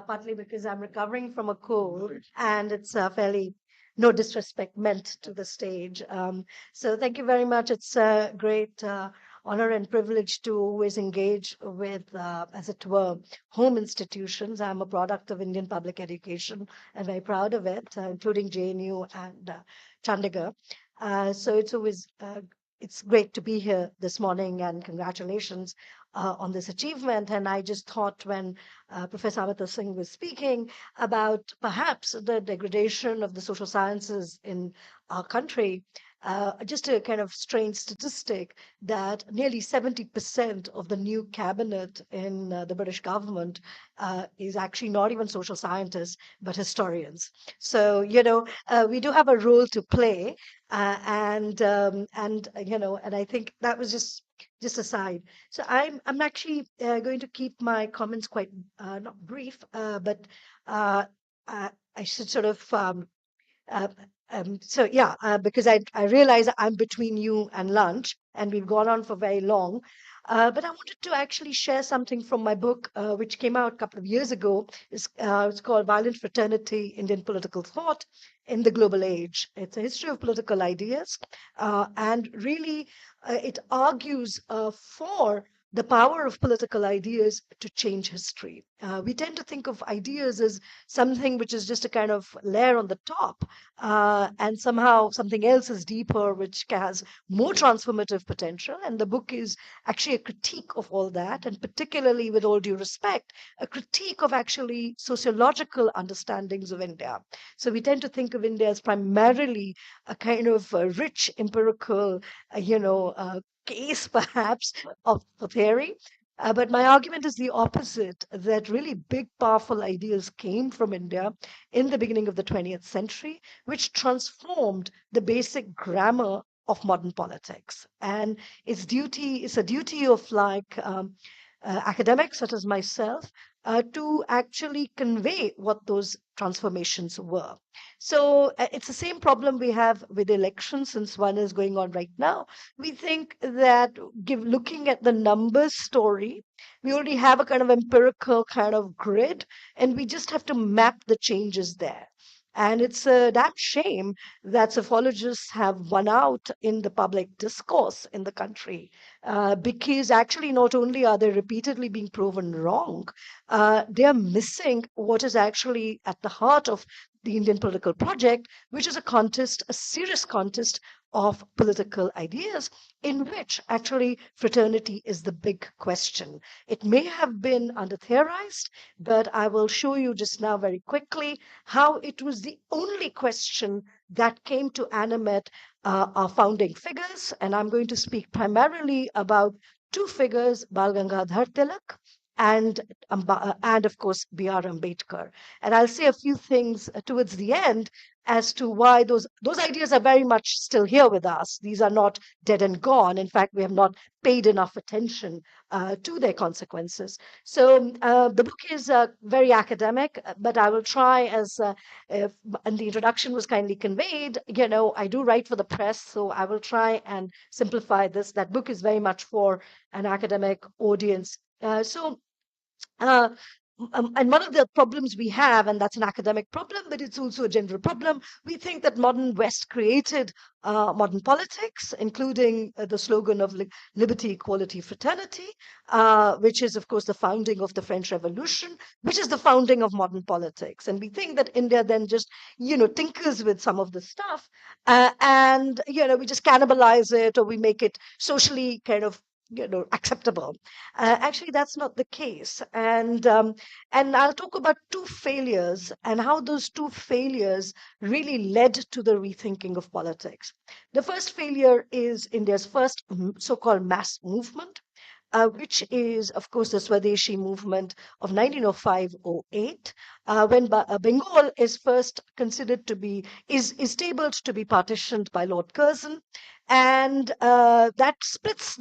partly because I'm recovering from a cold and it's fairly no disrespect meant to the stage. So thank you very much. It's a great honor and privilege to always engage with, as it were, home institutions. I'm a product of Indian public education and very proud of it, including JNU and Chandigarh. So it's always it's great to be here this morning, and congratulations on this achievement. And I just thought when Professor Amita Singh was speaking about perhaps the degradation of the social sciences in our country, just a kind of strange statistic that nearly 70% of the new cabinet in the British government is actually not even social scientists, but historians. So, we do have a role to play. And I think that was just aside. So I'm actually going to keep my comments quite not brief, but I should sort of because I realize I'm between you and lunch, and we've gone on for very long. But I wanted to actually share something from my book, which came out a couple of years ago. It's called Violent Fraternity, Indian Political Thought in the Global Age. It's a history of political ideas. And really, it argues for the power of political ideas to change history. We tend to think of ideas as something which is just a kind of layer on the top, and somehow something else is deeper, which has more transformative potential. And the book is actually a critique of all that, and particularly, with all due respect, a critique of actually sociological understandings of India. So we tend to think of India as primarily a kind of rich empirical, case perhaps of the theory. But my argument is the opposite, that really big, powerful ideas came from India in the beginning of the 20th century, which transformed the basic grammar of modern politics. And it's a duty of academics such as myself to actually convey what those transformations were. So it's the same problem we have with elections, since one is going on right now. We think that looking at the numbers story, we already have a kind of empirical kind of grid, and we just have to map the changes there. And it's a damn shame that psephologists have won out in the public discourse in the country, because actually not only are they repeatedly being proven wrong, they are missing what is actually at the heart of the Indian political project, which is a contest, a serious contest of political ideas, in which actually fraternity is the big question. It may have been under theorized, but I will show you just now very quickly how it was the only question that came to animate our founding figures. And I'm going to speak primarily about two figures, Bal Gangadhar Tilak and of course B.R. Ambedkar. And I'll say a few things towards the end as to why those ideas are very much still here with us. These are not dead and gone. In fact, we have not paid enough attention to their consequences. So the book is very academic, but I will try, and the introduction was kindly conveyed, I do write for the press, so I will try and simplify this. That book is very much for an academic audience. Uh, and one of the problems we have, and that's an academic problem, but it's also a general problem, we think that modern West created modern politics, including the slogan of liberty, equality, fraternity, which is, of course, the founding of the French Revolution, which is the founding of modern politics. And we think that India then just, tinkers with some of the stuff, and, we just cannibalize it, or we make it socially kind of acceptable. Actually, that's not the case. And I'll talk about two failures and how those two failures really led to the rethinking of politics. The first failure is India's first so-called mass movement, which is, of course, the Swadeshi movement of 1905-08, when Bengal is first considered to be, is tabled to be partitioned by Lord Curzon. And that splits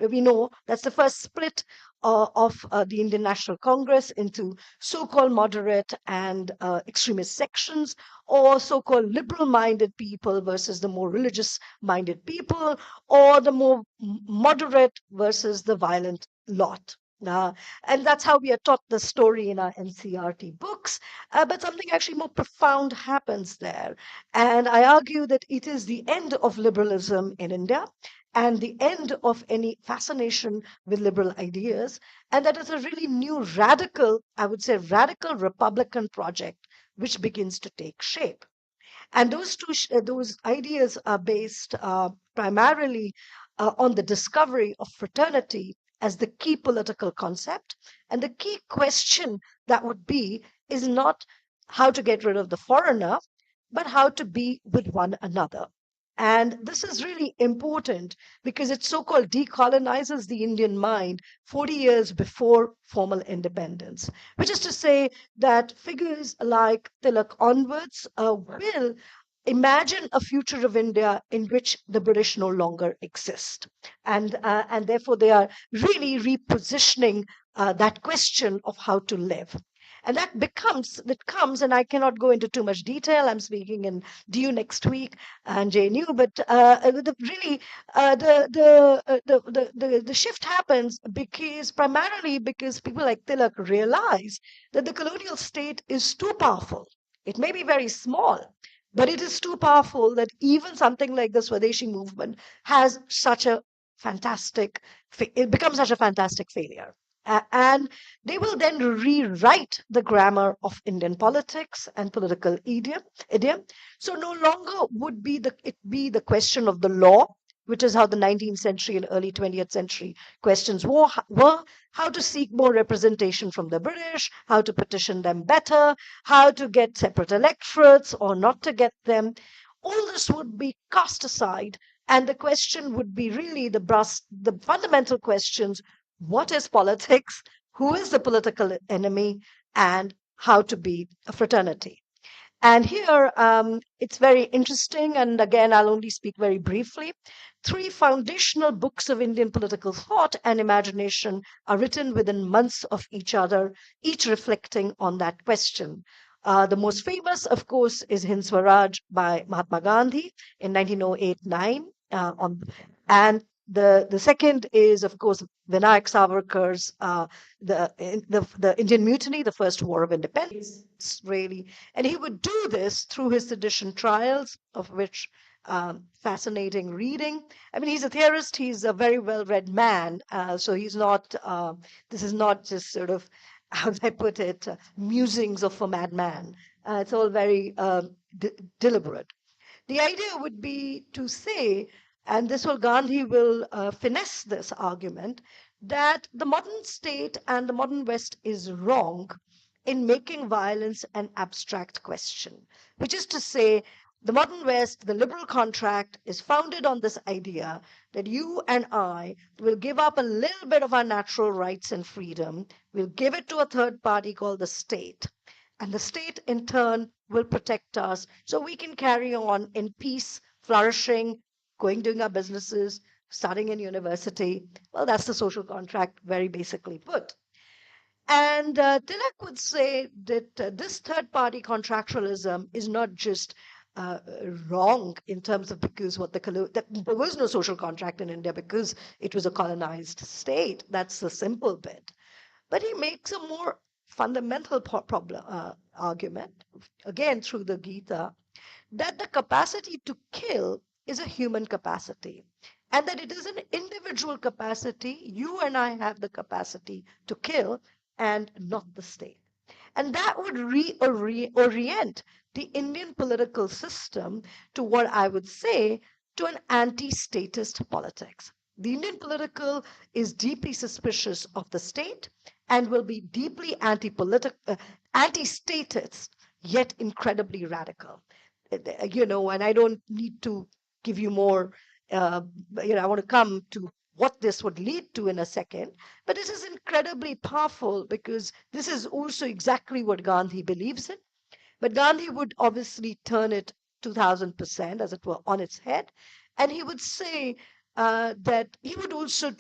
we know that's the first split of the Indian National Congress into so-called moderate and extremist sections, or so-called liberal-minded people versus the more religious-minded people, or the more moderate versus the violent lot. And that's how we are taught the story in our NCRT books. But something actually more profound happens there. And I argue that it is the end of liberalism in India and the end of any fascination with liberal ideas. And that is a really new radical, I would say, radical Republican project which begins to take shape. And those ideas are based primarily on the discovery of fraternity as the key political concept. And the key question that would be is not how to get rid of the foreigner, but how to be with one another. And this is really important because it so-called decolonizes the Indian mind 40 years before formal independence, which is to say that figures like Tilak onwards will imagine a future of India in which the British no longer exist. And therefore they are really repositioning that question of how to live. And that comes, and I cannot go into too much detail. I'm speaking in DU next week and JNU, but really the shift happens primarily because people like Tilak realize that the colonial state is too powerful. It may be very small, but it is too powerful that even something like the Swadeshi movement has such a it becomes such a fantastic failure. And they will then rewrite the grammar of Indian politics and political idiom. So no longer would it be the question of the law, which is how the 19th century and early 20th century questions were how to seek more representation from the British, how to petition them better, how to get separate electorates or not to get them. All this would be cast aside, and the question would be really the fundamental questions: what is politics, who is the political enemy, and how to be a fraternity. And here it's very interesting, and again, I'll only speak very briefly. three foundational books of Indian political thought and imagination are written within months of each other, each reflecting on that question. The most famous, of course, is Hind Swaraj by Mahatma Gandhi in 1908-9. And the second is, of course, Vinayak Savarkar's the Indian Mutiny, the First War of Independence, really. And he would do this through his sedition trials, of which fascinating reading. I mean, he's a theorist. He's a very well-read man. So he's not. This is not just sort of, how do I put it, musings of a madman. It's all very deliberate. The idea would be to say, and this will Gandhi will finesse this argument, that the modern state and the modern West is wrong in making violence an abstract question, which is to say, the modern West, the liberal contract, is founded on this idea that you and I will give up a little bit of our natural rights and freedom, we'll give it to a third party called the state. And the state, in turn, will protect us so we can carry on in peace, flourishing, doing our businesses, studying in university. Well, that's the social contract, very basically put. And Tilak would say that this third party contractualism is not just wrong in terms of because that there was no social contract in India because it was a colonized state. That's the simple bit. But he makes a more fundamental argument, again through the Gita, that the capacity to kill is a human capacity and that it is an individual capacity. You and I have the capacity to kill and not the state. And that would reorient the Indian political system to what I would say to an anti-statist politics. The Indian political is deeply suspicious of the state and will be deeply anti-statist, yet incredibly radical. And I don't need to give you more, I want to come to what this would lead to in a second. But this is incredibly powerful because this is also exactly what Gandhi believes in. But Gandhi would obviously turn it 2000%, as it were, on its head. And he would say that he would also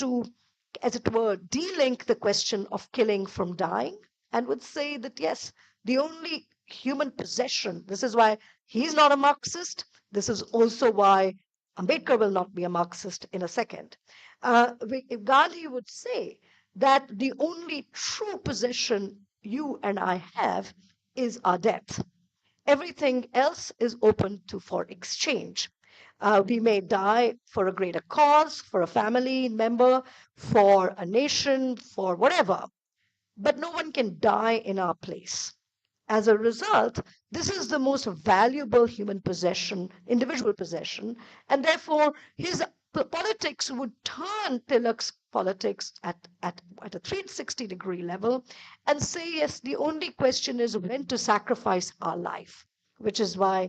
as it were, de-link the question of killing from dying and would say that, yes, the only human possession, this is why he's not a Marxist. This is also why Ambedkar will not be a Marxist in a second. Gandhi would say that the only true possession you and I have is our death. Everything else is open for exchange. We may die for a greater cause, for a family member, for a nation, for whatever, but no one can die in our place. As a result, this is the most valuable human possession, individual possession, and therefore his politics would turn Tilak's politics at a 360-degree level and say, yes, the only question is when to sacrifice our life, which is why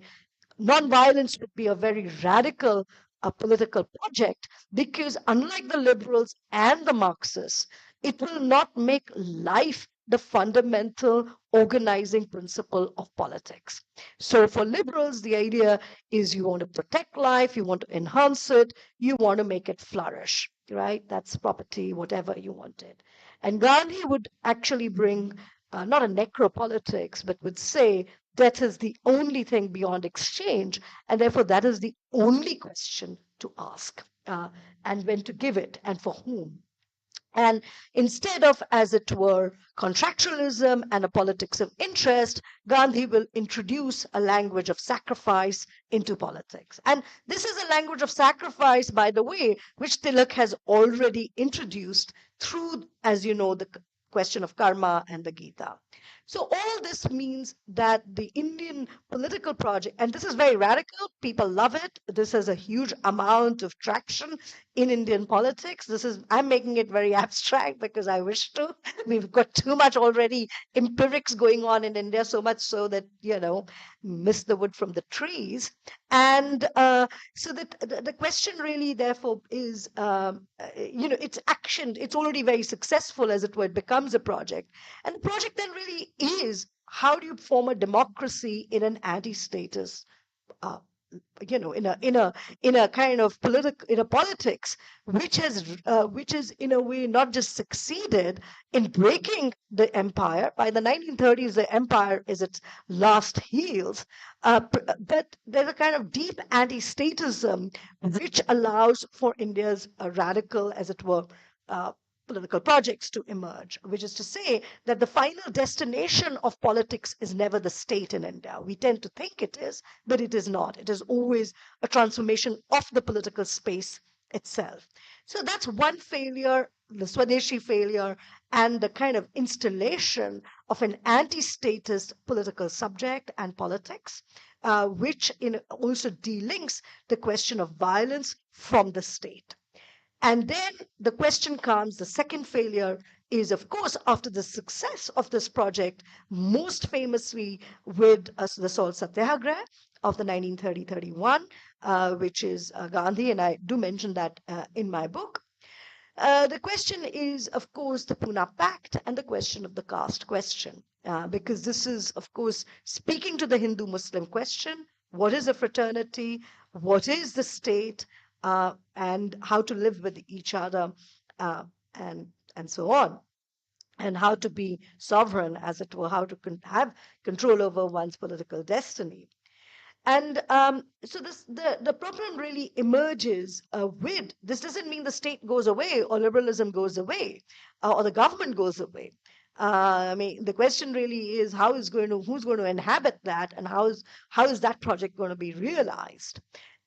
nonviolence would be a very radical political project, because unlike the liberals and the Marxists, it will not make life the fundamental organizing principle of politics. So for liberals, the idea is you want to protect life, you want to enhance it, you want to make it flourish, right? That's property, whatever you wanted. And Gandhi would actually bring not a necropolitics, but would say death is the only thing beyond exchange, and therefore that is the only question to ask, and when to give it, and for whom. And instead of, as it were, contractualism and a politics of interest, Gandhi will introduce a language of sacrifice into politics. And this is a language of sacrifice, by the way, which Tilak has already introduced through, as you know, the question of karma and the Gita. So all this means that the Indian political project, and this is very radical, people love it. This has a huge amount of traction in Indian politics. I'm making it very abstract because I wish to. We've got too much already empirics going on in India, so much so that, miss the wood from the trees. And so that the question really, therefore, is, it's action. It's already very successful, as it were. It becomes a project. And the project then really is, how do you form a democracy in an anti-status in a kind of politics which is in a way not just succeeded in breaking the empire. By the 1930s, the empire is its last heels, but there's a kind of deep anti-statism which allows for India's radical, as it were, uh, political projects to emerge, which is to say that the final destination of politics is never the state in India. We tend to think it is, but it is not. It is always a transformation of the political space itself. So that's one failure, the Swadeshi failure, and the kind of installation of an anti-statist political subject and politics, which also delinks the question of violence from the state. And then the question comes, the second failure is, of course, after the success of this project, most famously with the Salt Satyagraha of the 1930-31, which is Gandhi, and I do mention that in my book. The question is, of course, the Pune Pact and the question of the caste question, because this is, of course, speaking to the Hindu-Muslim question. What is a fraternity? What is the state? And how to live with each other, and so on, and how to be sovereign, as it were, how to have control over one's political destiny. And so the problem really emerges with this. Doesn't mean the state goes away or liberalism goes away or the government goes away. I mean, the question really is who's going to inhabit that, and how is that project going to be realized?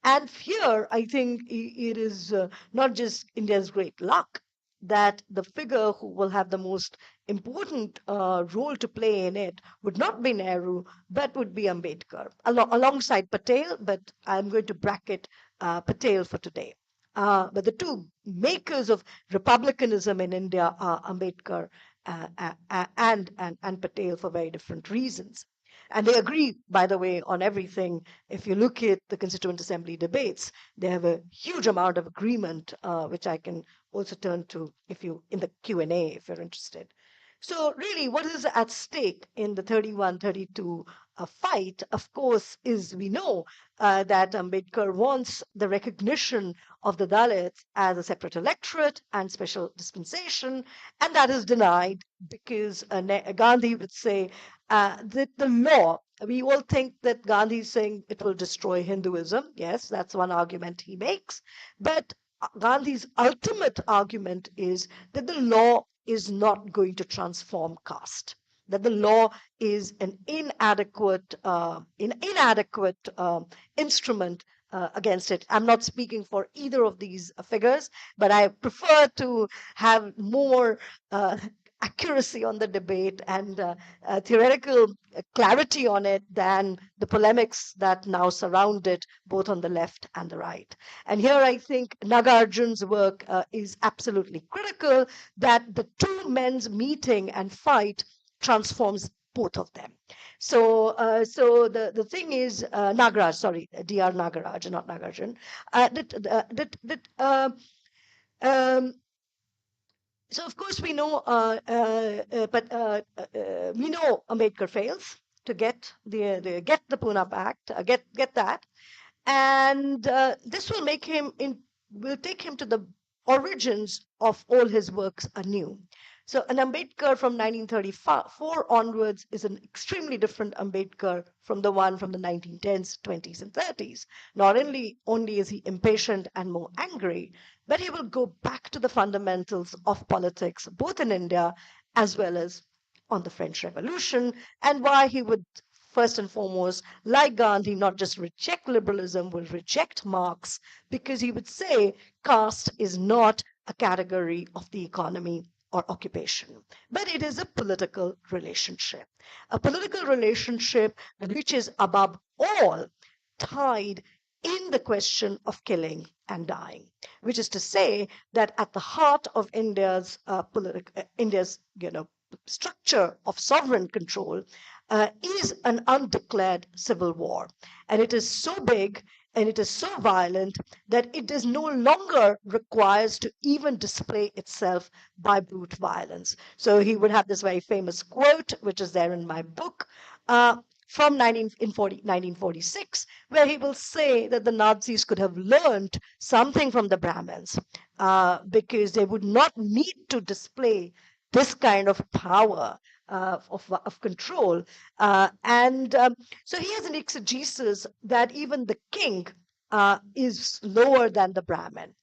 And here, I think it is not just India's great luck that the figure who will have the most important role to play in it would not be Nehru, but would be Ambedkar, alongside Patel, but I'm going to bracket Patel for today. But the two makers of republicanism in India are Ambedkar and Patel, for very different reasons. And they agree, by the way, on everything. If you look at the Constituent Assembly debates, they have a huge amount of agreement, which I can also turn to in the Q&A if you're interested. So really, what is at stake in the 31-32 fight, of course, is we know that Ambedkar wants the recognition of the Dalits as a separate electorate and special dispensation, and that is denied because Gandhi would say that the law, we all think that Gandhi is saying it will destroy Hinduism. Yes, that's one argument he makes. But Gandhi's ultimate argument is that the law is not going to transform caste, that the law is an inadequate instrument against it. I'm not speaking for either of these figures, but I prefer to have more accuracy on the debate and theoretical clarity on it than the polemics that now surround it, both on the left and the right. And here I think Nagarjun's work is absolutely critical, that the two men's meeting and fight transforms both of them. So the thing is, Nagaraj, sorry, D.R. Nagaraj, not Nagarjun, so of course we know, we know Ambedkar fails to get the Pune Pact, get that, and this will take him to the origins of all his works anew. So an Ambedkar from 1934 onwards is an extremely different Ambedkar from the one from the 1910s, 20s, and 30s. Not only is he impatient and more angry, but he will go back to the fundamentals of politics, both in India as well as on the French Revolution, and why he would first and foremost, like Gandhi, not just reject liberalism, will reject Marx, because he would say caste is not a category of the economy or occupation, but it is a political relationship which is above all tied in the question of killing and dying, which is to say that at the heart of India's structure of sovereign control is an undeclared civil war, and it is so big and it is so violent that it is no longer requires to even display itself by brute violence. So he would have this very famous quote, which is there in my book. from 1946, where he will say that the Nazis could have learned something from the Brahmins because they would not need to display this kind of power of control. So he has an exegesis that even the king is lower than the Brahmin.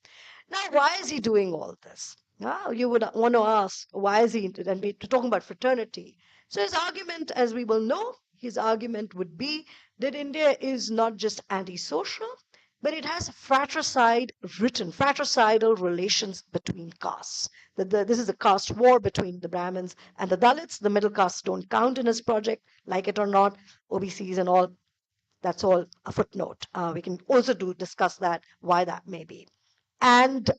Now, why is he doing all this? Now, you would want to ask, why is he, and we're talking about fraternity. So his argument, as we will know, his argument would be that India is not just antisocial, but it has fratricidal relations between castes. This is a caste war between the Brahmins and the Dalits. The middle castes don't count in his project, like it or not, OBCs and all. That's all a footnote. We can also discuss that, why that may be. And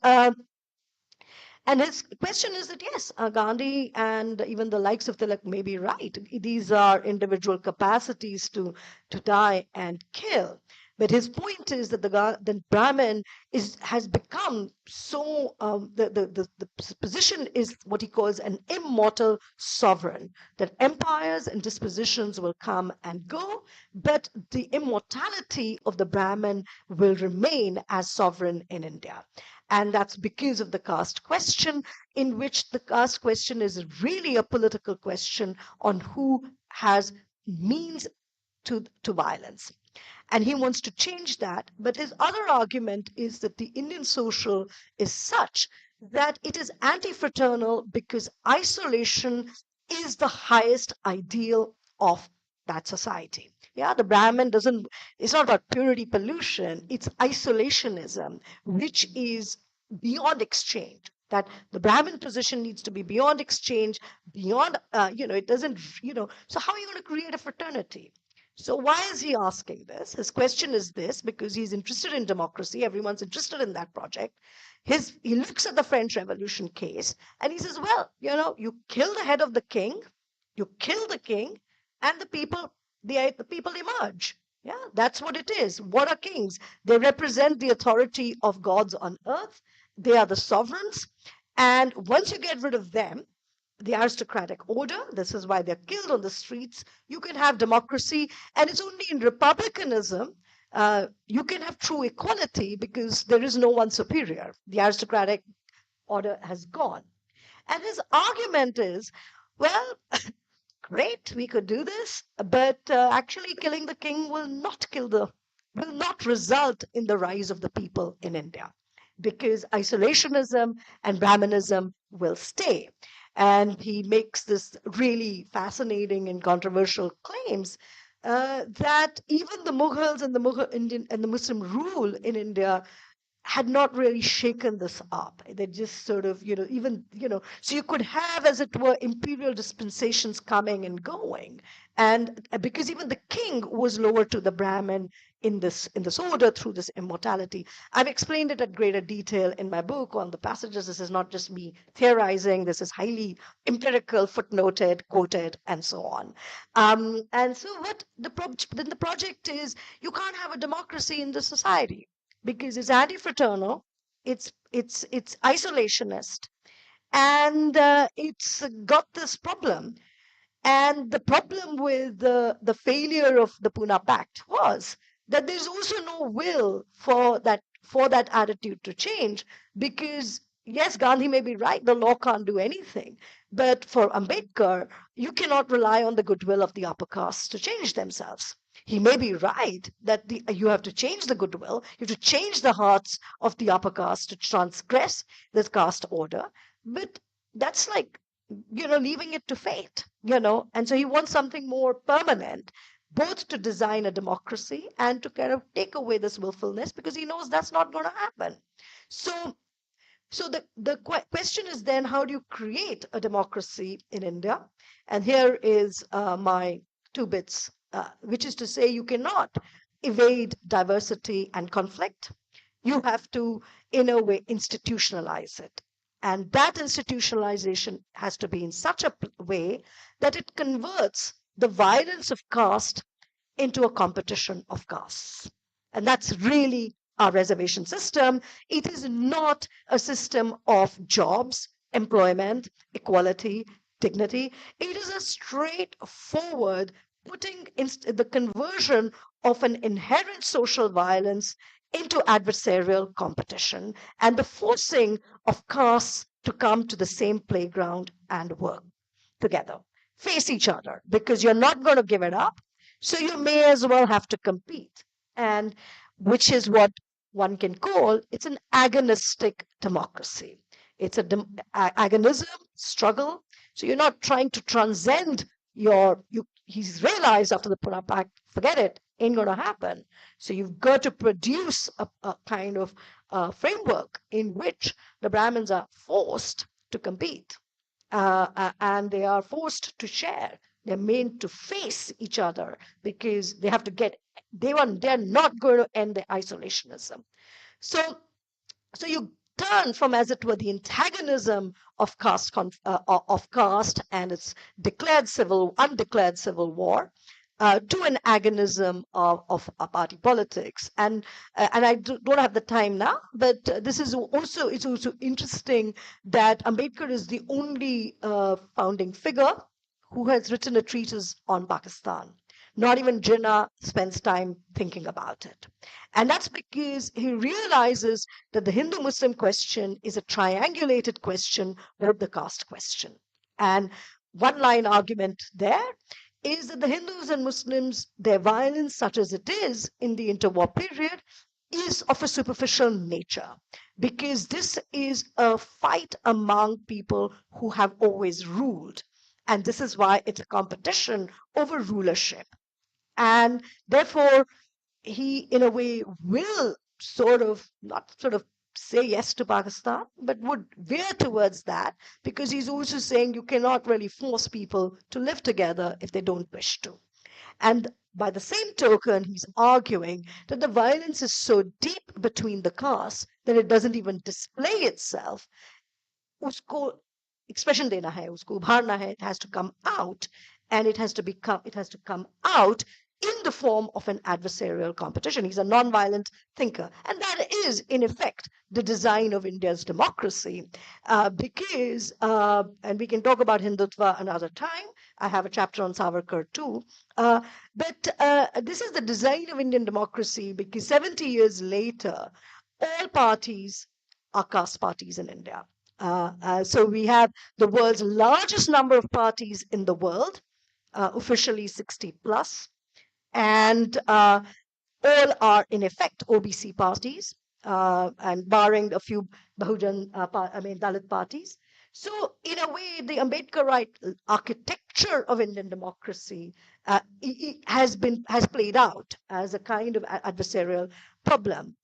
his question is that yes, Gandhi and even the likes of Tilak may be right. These are individual capacities to die and kill. But his point is that the Brahmin has become so the position is what he calls an immortal sovereign, that empires and dispositions will come and go, but the immortality of the Brahmin will remain as sovereign in India. And that's because of the caste question, in which the caste question is really a political question on who has means to violence. And he wants to change that. But his other argument is that the Indian social is such that it is anti-fraternal because isolation is the highest ideal of that society. Yeah, the Brahmin it's not about purity pollution, it's isolationism, which is beyond exchange. That the Brahmin position needs to be beyond exchange, beyond, it doesn't, so how are you going to create a fraternity? So why is he asking this? His question is this, because he's interested in democracy. Everyone's interested in that project. He looks at the French Revolution case and he says, well, you kill the head of the king, and the people emerge. Yeah, that's what it is. What are kings? They represent the authority of gods on earth. They are the sovereigns. And once you get rid of them, the aristocratic order, this is why they're killed on the streets, you can have democracy. And it's only in republicanism you can have true equality, because there is no one superior. The aristocratic order has gone. And his argument is, well, great, we could do this, but actually killing the king will not result in the rise of the people in India, because isolationism and Brahmanism will stay. And he makes this really fascinating and controversial claims that even the Mughals and the Muslim rule in India had not really shaken this up. They just sort of, so you could have, as it were, imperial dispensations coming and going. And because even the king was lower to the Brahmin in this order through this immortality. I've explained it at greater detail in my book on the passages. This is not just me theorizing. This is highly empirical, footnoted, quoted, and so on. And so then the project is, you can't have a democracy in the society, because it's anti-fraternal, it's isolationist, and it's got this problem. And the problem with the failure of the Pune Pact was that there's also no will for that attitude to change, because yes, Gandhi may be right, the law can't do anything, but for Ambedkar, you cannot rely on the goodwill of the upper castes to change themselves. He may be right that you have to change the goodwill, you have to change the hearts of the upper caste to transgress this caste order, but that's like, leaving it to fate, and so he wants something more permanent, both to design a democracy and to kind of take away this willfulness, because he knows that's not going to happen. So the question is then, how do you create a democracy in India? And here is my two bits, which is to say, you cannot evade diversity and conflict. You have to, in a way, institutionalize it. And that institutionalization has to be in such a way that it converts the violence of caste into a competition of castes. And that's really our reservation system. It is not a system of jobs, employment, equality, dignity. It is a straightforward putting the conversion of an inherent social violence into adversarial competition and the forcing of castes to come to the same playground and work together, face each other, because you're not going to give it up. So you may as well have to compete. And which is what one can call it's an agonistic democracy. It's a agonism, struggle. So you're not trying to transcend he's realized after the Pune Pact, forget it, ain't going to happen. So you've got to produce a kind of framework in which the Brahmins are forced to compete and they are forced to share. They're made to face each other because they have to they're not going to end their isolationism. So you turn from, as it were, the antagonism of caste and its undeclared civil war to an agonism of party politics. And I don't have the time now, but it's also interesting that Ambedkar is the only founding figure who has written a treatise on Pakistan. Not even Jinnah spends time thinking about it. And that's because he realizes that the Hindu-Muslim question is a triangulated question with the caste question. And one-line argument there is that the Hindus and Muslims, their violence, such as it is in the interwar period, is of a superficial nature, because this is a fight among people who have always ruled. And this is why it's a competition over rulership. And therefore, he, in a way, will not say yes to Pakistan, but would veer towards that, because he's also saying you cannot really force people to live together if they don't wish to. And by the same token, he's arguing that the violence is so deep between the castes that it doesn't even display itself. Usko expression dena hai, usko ubharna hai, it has to come out, and it has to come out in the form of an adversarial competition. He's a non-violent thinker. And that is, in effect, the design of India's democracy. Because, and we can talk about Hindutva another time. I have a chapter on Savarkar too. But this is the design of Indian democracy, because 70 years later, all parties are caste parties in India. So we have the world's largest number of parties in the world, officially 60 plus. And all are in effect OBC parties, and barring a few Dalit parties. So in a way, the Ambedkarite architecture of Indian democracy has played out as a kind of adversarial problem.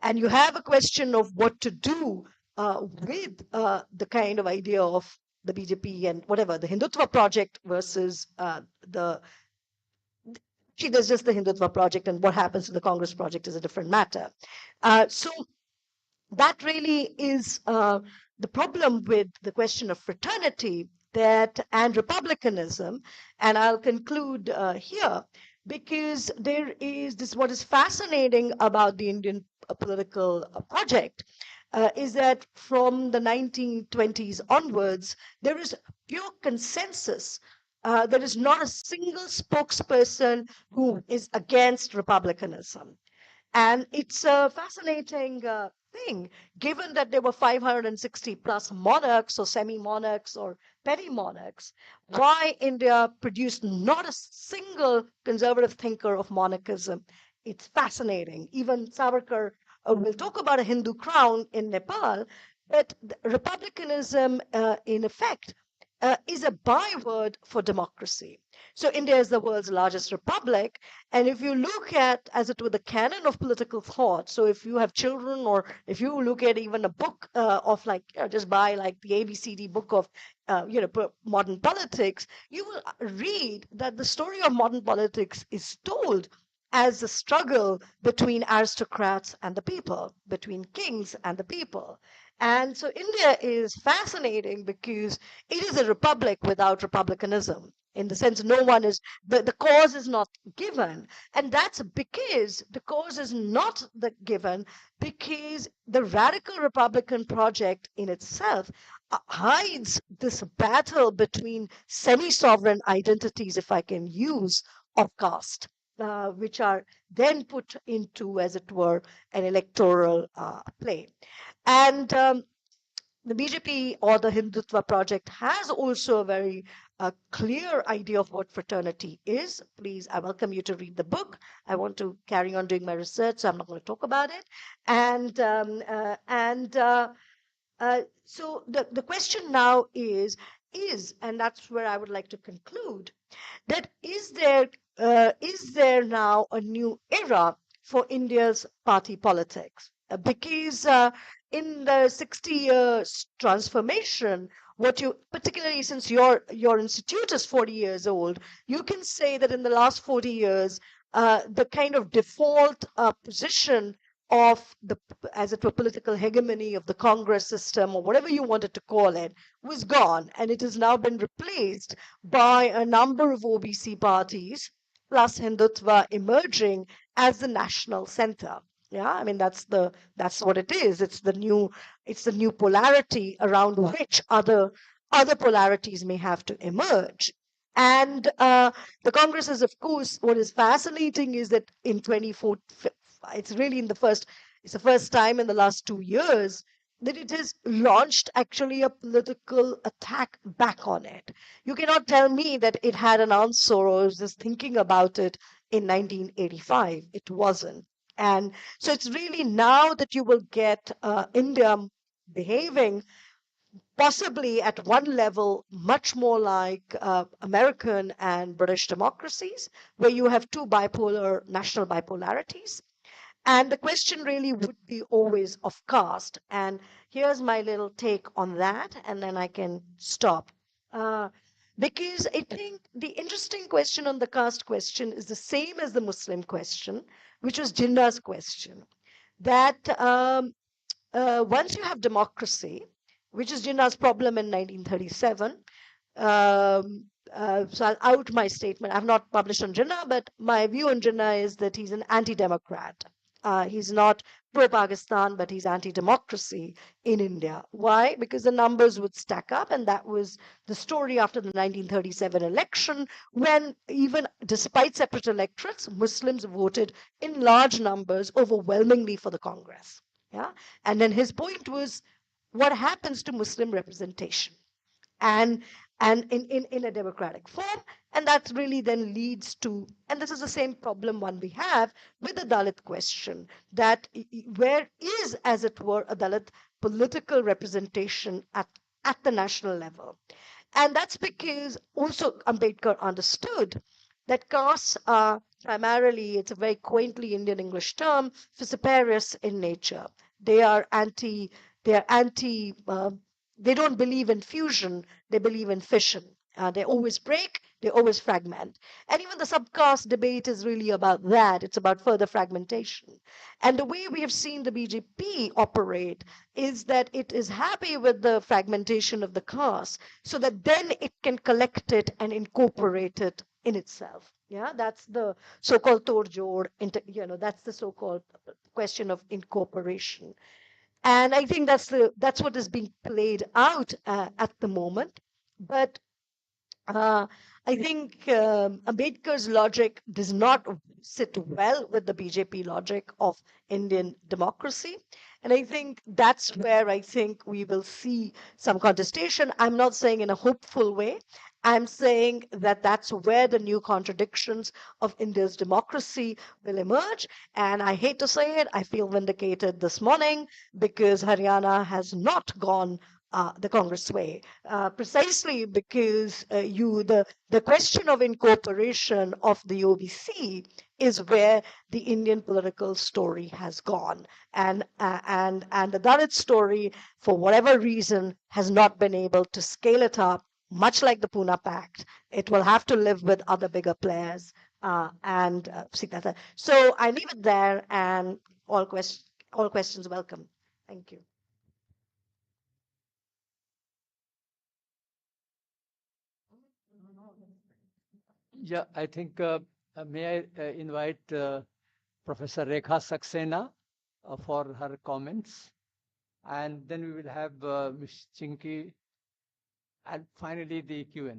And you have a question of what to do with the kind of idea of the BJP and whatever, the Hindutva project versus there's just the Hindutva project, and what happens to the Congress project is a different matter. So that really is the problem with the question of fraternity and republicanism. And I'll conclude here, because there is this, what is fascinating about the Indian political project is that from the 1920s onwards, there is pure consensus. There is not a single spokesperson who is against republicanism. And it's a fascinating thing, given that there were 560 plus monarchs or semi-monarchs or petty monarchs, why India produced not a single conservative thinker of monarchism. It's fascinating. Even Savarkar will talk about a Hindu crown in Nepal, but republicanism, in effect, is a byword for democracy. So India is the world's largest republic. And if you look at, as it were, the canon of political thought, so if you have children, or if you look at even a book of just buy like the ABCD book of, modern politics, you will read that the story of modern politics is told as a struggle between aristocrats and the people, between kings and the people. And so India is fascinating because it is a republic without republicanism, in the sense the cause is not given. And that's because the cause is not given because the radical republican project in itself hides this battle between semi-sovereign identities, if I can use of caste, which are then put into, as it were, an electoral play. And the BJP or the Hindutva project has also a very clear idea of what fraternity is. Please, I welcome you to read the book. I want to carry on doing my research, so I'm not going to talk about it. So the question now is, and that's where I would like to conclude, that is there now a new era for India's party politics? Because in the 60 years transformation, what you, particularly since your institute is 40 years old, you can say that in the last 40 years, the kind of default position of the, as it were, political hegemony of the Congress system, or whatever you wanted to call it, was gone, and it has now been replaced by a number of OBC parties, plus Hindutva emerging as the national center. Yeah, I mean that's what it is. It's the new polarity around which other polarities may have to emerge. And the Congress is, of course, what is fascinating is that in 24, it's really it's the first time in the last 2 years that it has launched actually a political attack back on it. You cannot tell me that it had an answer or was just thinking about it in 1985. It wasn't. And so it's really now that you will get India behaving possibly at one level much more like American and British democracies, where you have two national bipolarities. And the question really would be always of caste. And here's my little take on that, and then I can stop. Because I think the interesting question on the caste question is the same as the Muslim question, which was Jinnah's question. That once you have democracy, which is Jinnah's problem in 1937, so I'll out my statement. I've not published on Jinnah, but my view on Jinnah is that he's an anti-democrat. He's not pro-Pakistan, but he's anti-democracy in India. Why? Because the numbers would stack up, and that was the story after the 1937 election, when even despite separate electorates, Muslims voted in large numbers overwhelmingly for the Congress. Yeah, and then his point was, what happens to Muslim representation? And in a democratic form, and that really then leads to, and this is the same problem one we have with the Dalit question, that where is, as it were, a Dalit political representation at the national level? And that's because also Ambedkar understood that castes are primarily, it's a very quaintly Indian English term, fissiparous in nature. They are anti they don't believe in fusion, they believe in fission. They always break, they always fragment. And even the subcaste debate is really about that. It's about further fragmentation. And the way we have seen the BJP operate is that it is happy with the fragmentation of the caste so that then it can collect it and incorporate it in itself. Yeah, that's the so-called Torjod, that's the so-called question of incorporation. And I think that's what is being played out at the moment. But I think Ambedkar's logic does not sit well with the BJP logic of Indian democracy. And I think that's where I think we will see some contestation. I'm not saying in a hopeful way. I'm saying that that's where the new contradictions of India's democracy will emerge. And I hate to say it, I feel vindicated this morning because Haryana has not gone the Congress way, precisely because the question of incorporation of the OBC is where the Indian political story has gone, and the Dalit story, for whatever reason, has not been able to scale it up. Much like the Pune Pact, it will have to live with other bigger players and see that. So I leave it there, and all questions welcome. Thank you. Yeah, I think, may I invite Professor Rekha Saxena for her comments. And then we will have Ms. Chinky and finally the Q&A.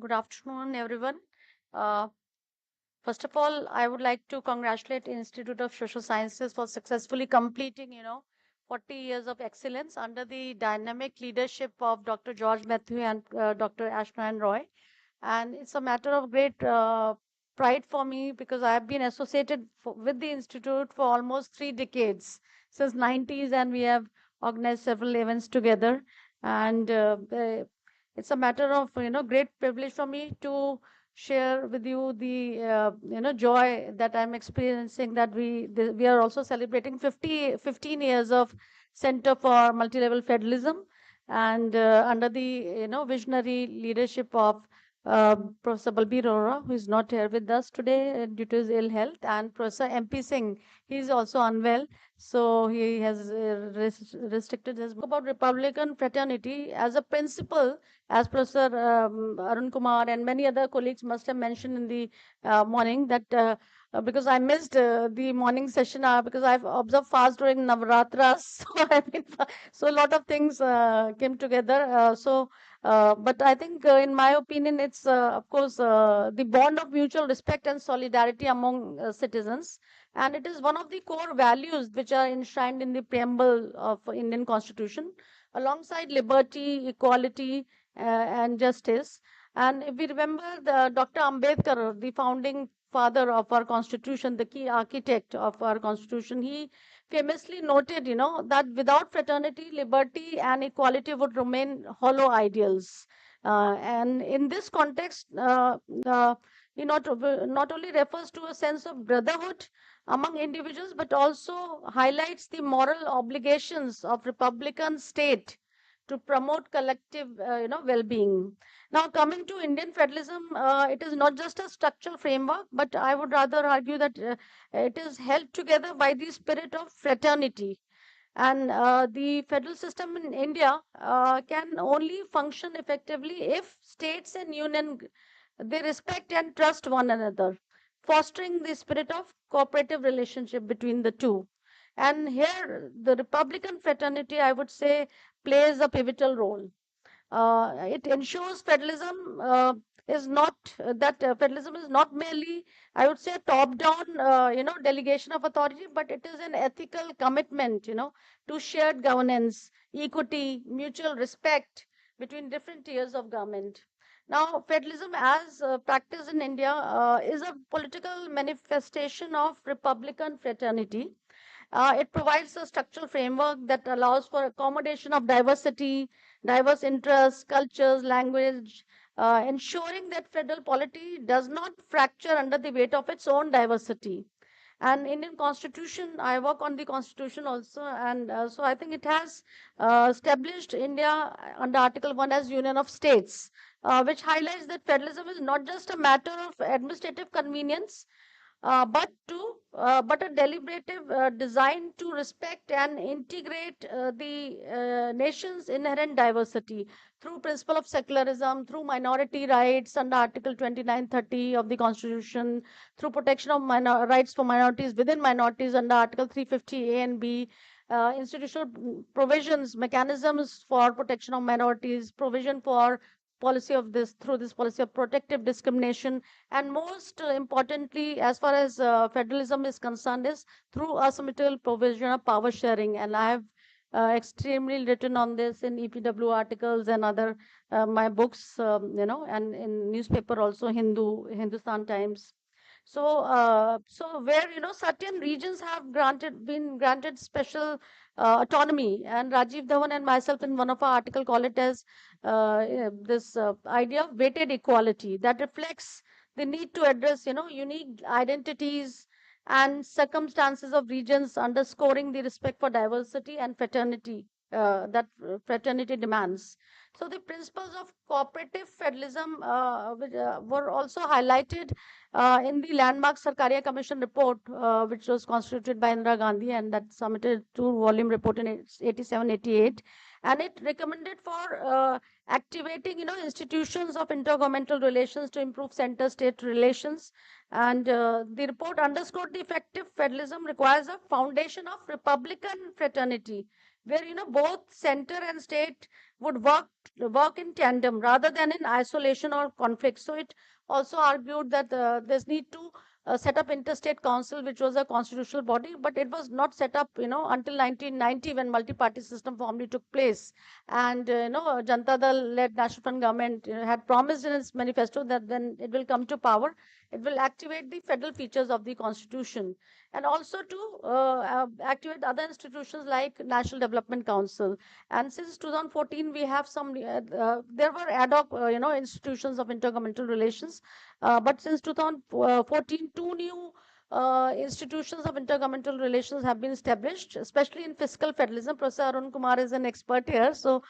Good afternoon, everyone. Uh, First of all, I would like to congratulate Institute of Social Sciences for successfully completing, 40 years of excellence under the dynamic leadership of Dr. George Matthew and Dr. Ashnayan Roy. And it's a matter of great pride for me because I have been associated with the Institute for almost 3 decades, since 90s, and we have organized several events together. And it's a matter of, great privilege for me to share with you the joy that I'm experiencing, that we are also celebrating 15 years of Center for Multilevel Federalism, and under the visionary leadership of Professor Balbir Arora, who is not here with us today due to his ill health, and Professor MP Singh. He is also unwell, so he has restricted his about Republican fraternity as a principle, as Professor Arun Kumar and many other colleagues must have mentioned in the morning, that because I missed the morning session because I've observed fast during Navratras, so so a lot of things came together. But I think, in my opinion, it's of course the bond of mutual respect and solidarity among citizens, and it is one of the core values which are enshrined in the preamble of Indian Constitution, alongside liberty, equality, and justice. And if we remember Dr. Ambedkar, the founding father of our constitution, the key architect of our constitution, he famously noted, that without fraternity, liberty, and equality would remain hollow ideals. And in this context, he not only refers to a sense of brotherhood among individuals, but also highlights the moral obligations of Republican state to promote collective, well-being. Now, coming to Indian federalism, it is not just a structural framework, but I would rather argue that it is held together by the spirit of fraternity. And the federal system in India can only function effectively if states and union, they respect and trust one another, fostering the spirit of cooperative relationship between the two. And here, the Republican fraternity, I would say, plays a pivotal role. It ensures federalism is not that federalism is not merely, I would say, a top-down, delegation of authority, but it is an ethical commitment, to shared governance, equity, mutual respect between different tiers of government. Now, federalism, as practiced in India, is a political manifestation of Republican fraternity. It provides a structural framework that allows for accommodation of diversity, diverse interests, cultures, language, ensuring that federal polity does not fracture under the weight of its own diversity. And Indian Constitution, I work on the Constitution also, and so I think it has established India under Article 1 as Union of States, which highlights that federalism is not just a matter of administrative convenience, but a deliberative design to respect and integrate the nation's inherent diversity through principle of secularism, through minority rights under Article 2930 of the Constitution, through protection of rights for minorities within minorities under Article 350 A and B, institutional provisions, mechanisms for protection of minorities, provision for policy of this through this policy of protective discrimination, and most importantly, as far as federalism is concerned, is through asymmetrical provision of power sharing. And I have extremely written on this in EPW articles and other my books, and in newspaper also, Hindustan Times. So where certain regions have been granted special autonomy, and Rajiv Dhawan and myself in one of our article call it as this idea of weighted equality that reflects the need to address unique identities and circumstances of regions, underscoring the respect for diversity and fraternity that fraternity demands. So the principles of cooperative federalism were also highlighted in the landmark Sarkaria Commission report, which was constituted by Indira Gandhi, and that submitted two-volume report in 87-88, and it recommended for activating, institutions of intergovernmental relations to improve center-state relations. And the report underscored the effective federalism requires a foundation of Republican fraternity, where both center and state would work work in tandem rather than in isolation or conflict. So it also argued that there's need to set up interstate council, which was a constitutional body, but it was not set up, until 1990 when multi-party system formally took place. And Janata Dal-led National Front government had promised in its manifesto that when it will come to power, it will activate the federal features of the constitution, and also to activate other institutions like National Development Council. And since 2014, we have some, there were ad hoc, institutions of intergovernmental relations. But since 2014, two new institutions of intergovernmental relations have been established, especially in fiscal federalism. Professor Arun Kumar is an expert here. So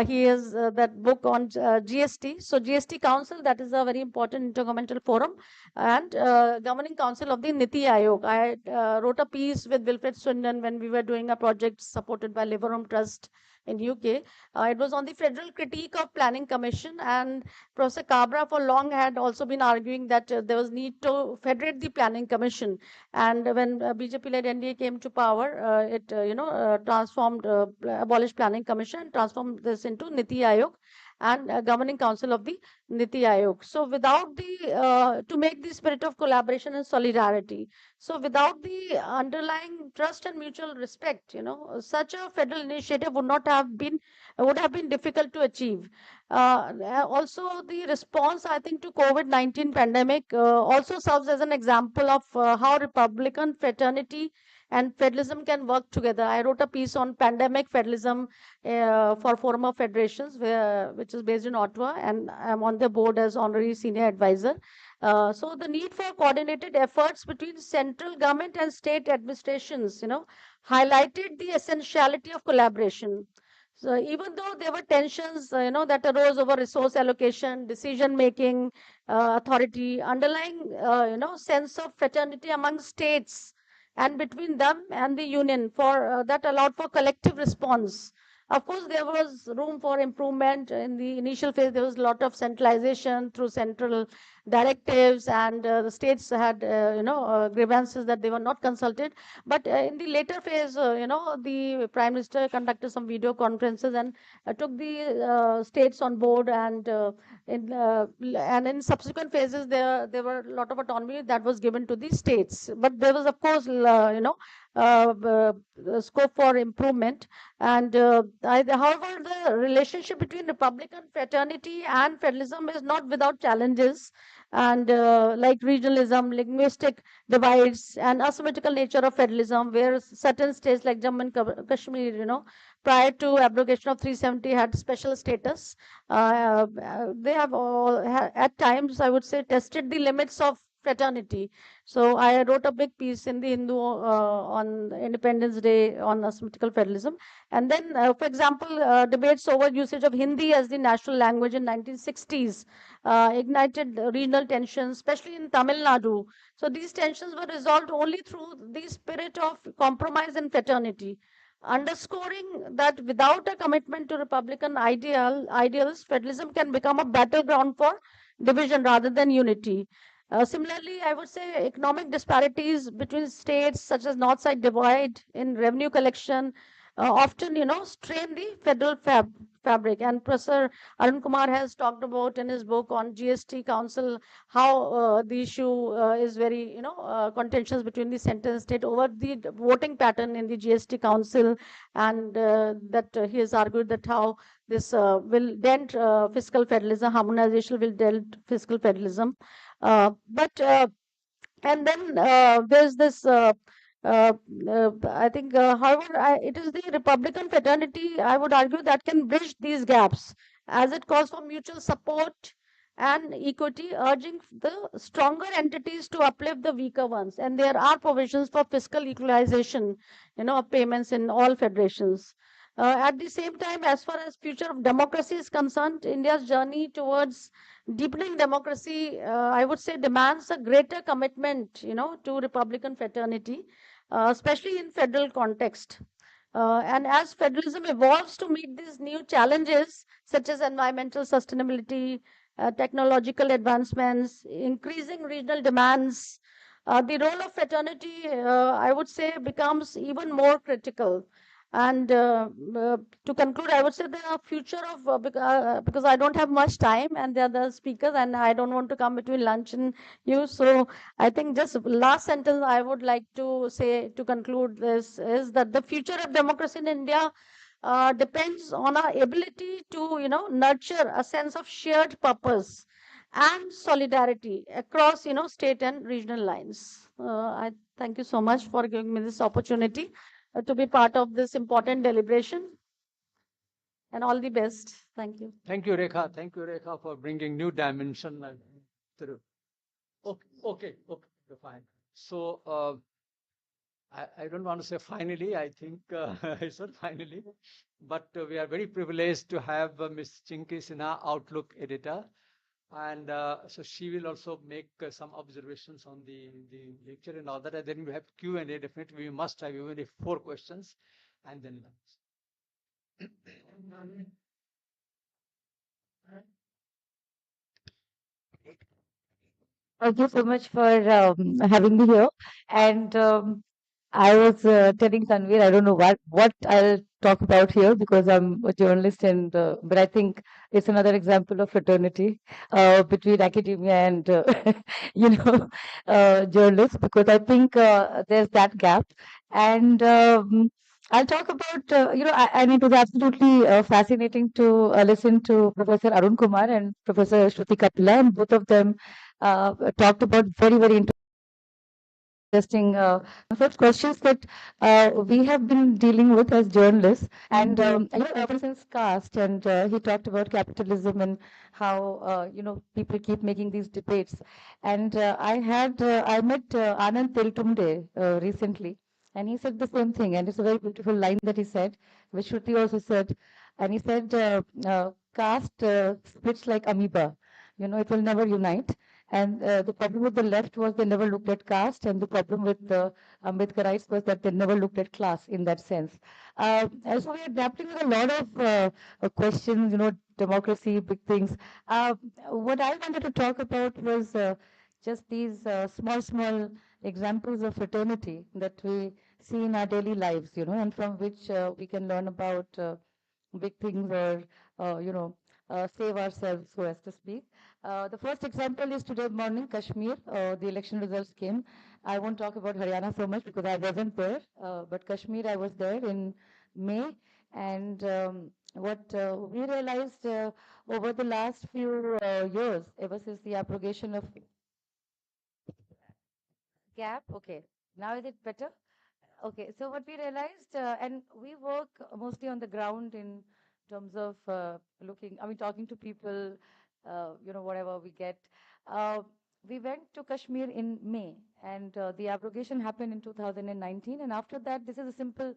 he has that book on GST. So GST Council, that is a very important intergovernmental forum, and Governing Council of the Niti Aayog. I wrote a piece with Wilfred Swindon when we were doing a project supported by Liverhome Trust in UK. It was on the federal critique of planning commission, and Professor Cabra for long had also been arguing that there was need to federate the planning commission. And when BJP-led NDA came to power, it transformed, abolished planning commission and transformed this into Niti Aayog and governing council of the Niti Aayog. So without the, to make the spirit of collaboration and solidarity, so without the underlying trust and mutual respect, such a federal initiative would have been difficult to achieve. Also, the response, I think, to COVID-19 pandemic also serves as an example of how Republican fraternity and federalism can work together. I wrote a piece on pandemic federalism for Forum of Federations, which is based in Ottawa, and I'm on the board as honorary senior advisor. So the need for coordinated efforts between central government and state administrations, highlighted the essentiality of collaboration. So even though there were tensions, that arose over resource allocation, decision making, authority, underlying, sense of fraternity among states and between them and the union for that allowed for collective response. Of course, there was room for improvement. In the initial phase, there was a lot of centralization through central directives, and the states had, grievances that they were not consulted. But in the later phase, the Prime Minister conducted some video conferences and took the states on board, and in subsequent phases, there were a lot of autonomy that was given to the states. But there was, of course, scope for improvement. And however, the relationship between Republican fraternity and federalism is not without challenges, and like regionalism, linguistic divides, and asymmetrical nature of federalism, where certain states like Jammu and Kashmir, prior to abrogation of 370 had special status. They have all, at times, I would say, tested the limits of fraternity. So I wrote a big piece in the Hindu on Independence Day on asymmetrical federalism. And then, for example, debates over usage of Hindi as the national language in 1960s ignited regional tensions, especially in Tamil Nadu. So these tensions were resolved only through the spirit of compromise and fraternity, underscoring that without a commitment to Republican ideals, federalism can become a battleground for division rather than unity. Similarly, I would say economic disparities between states, such as North-Side divide in revenue collection, often, strain the federal fabric. And Professor Arun Kumar has talked about in his book on GST Council how the issue is very, contentious between the center and state over the voting pattern in the GST Council, and that he has argued that how this will dent fiscal federalism, harmonization will dent fiscal federalism. And then there's this, I think, however, it is the Republican fraternity, I would argue, that can bridge these gaps as it calls for mutual support and equity, urging the stronger entities to uplift the weaker ones. And there are provisions for fiscal equalization, of payments in all federations. At the same time, as far as future of democracy is concerned, India's journey towards deepening democracy, I would say, demands a greater commitment, to Republican fraternity, especially in federal context. And as federalism evolves to meet these new challenges, such as environmental sustainability, technological advancements, increasing regional demands, the role of fraternity, I would say, becomes even more critical. And to conclude, I would say the future of because I don't have much time, and the other speakers, and I don't want to come between lunch and you. So I think just last sentence I would like to say to conclude this is that the future of democracy in India depends on our ability to nurture a sense of shared purpose and solidarity across state and regional lines. I thank you so much for giving me this opportunity to be part of this important deliberation, and all the best. Thank you. Thank you, Rekha. Thank you, Rekha, for bringing new dimension through. Okay, fine. So I don't want to say finally. I think it's not finally, but we are very privileged to have Ms. Chinky Sinha, Outlook editor, and so she will also make some observations on the lecture and all that. And then we have Q&A. Definitely, we must have even if 4 questions, and then. Thank you so much for having me here. And I was telling Tanvir, I don't know what I'll talk about here because I'm a journalist, and but I think it's another example of fraternity between academia and journalists, because I think there's that gap. And I'll talk about and it was absolutely fascinating to listen to Professor Arun Kumar and Professor Shruti Kapila, and both of them talked about very, very interesting such questions that we have been dealing with as journalists. And ever since caste, and he talked about capitalism and how people keep making these debates. And I met Anand Teltumde recently, and he said the same thing. And it's a very beautiful line that he said, which Shruti also said. And he said, caste splits like amoeba. It will never unite. And the problem with the left was they never looked at caste, and the problem with the Ambedkarites was that they never looked at class in that sense. And so we are grappling with a lot of questions, democracy, big things. What I wanted to talk about was just these small examples of fraternity that we see in our daily lives, and from which we can learn about big things, or, save ourselves, so as to speak. The first example is today morning, Kashmir. The election results came. I won't talk about Haryana so much because I wasn't there, but Kashmir, I was there in May. And what we realized over the last few years, ever since the abrogation of gap, okay, now is it better? Okay, so what we realized, and we work mostly on the ground in terms of talking to people, whatever we get. We went to Kashmir in May, and the abrogation happened in 2019. And after that, this is a simple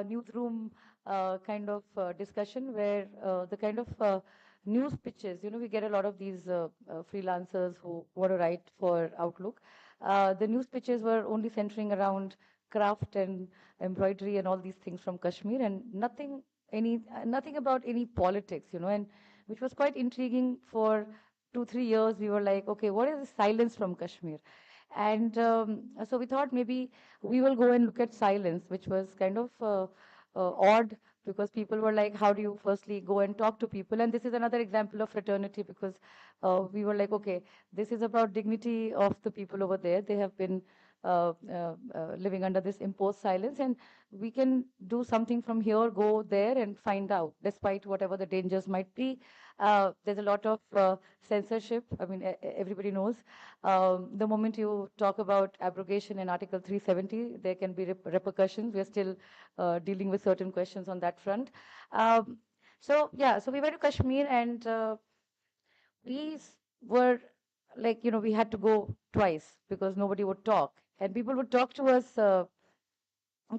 newsroom kind of discussion where the kind of news pitches, we get a lot of these freelancers who want to write for Outlook. The news pitches were only centering around craft and embroidery and all these things from Kashmir, and nothing about any politics, and which was quite intriguing. For 2-3 years we were like, okay, what is the silence from Kashmir? And so we thought maybe we will go and look at silence, which was kind of odd, because people were like, how do you firstly go and talk to people? And this is another example of fraternity, because we were like, okay, this is about dignity of the people over there. They have been living under this imposed silence, and we can do something from here, go there and find out, despite whatever the dangers might be. There's a lot of censorship. I mean, everybody knows. The moment you talk about abrogation in Article 370, there can be repercussions. We are still dealing with certain questions on that front. So we went to Kashmir, and we were like, we had to go twice because nobody would talk. And people would talk to us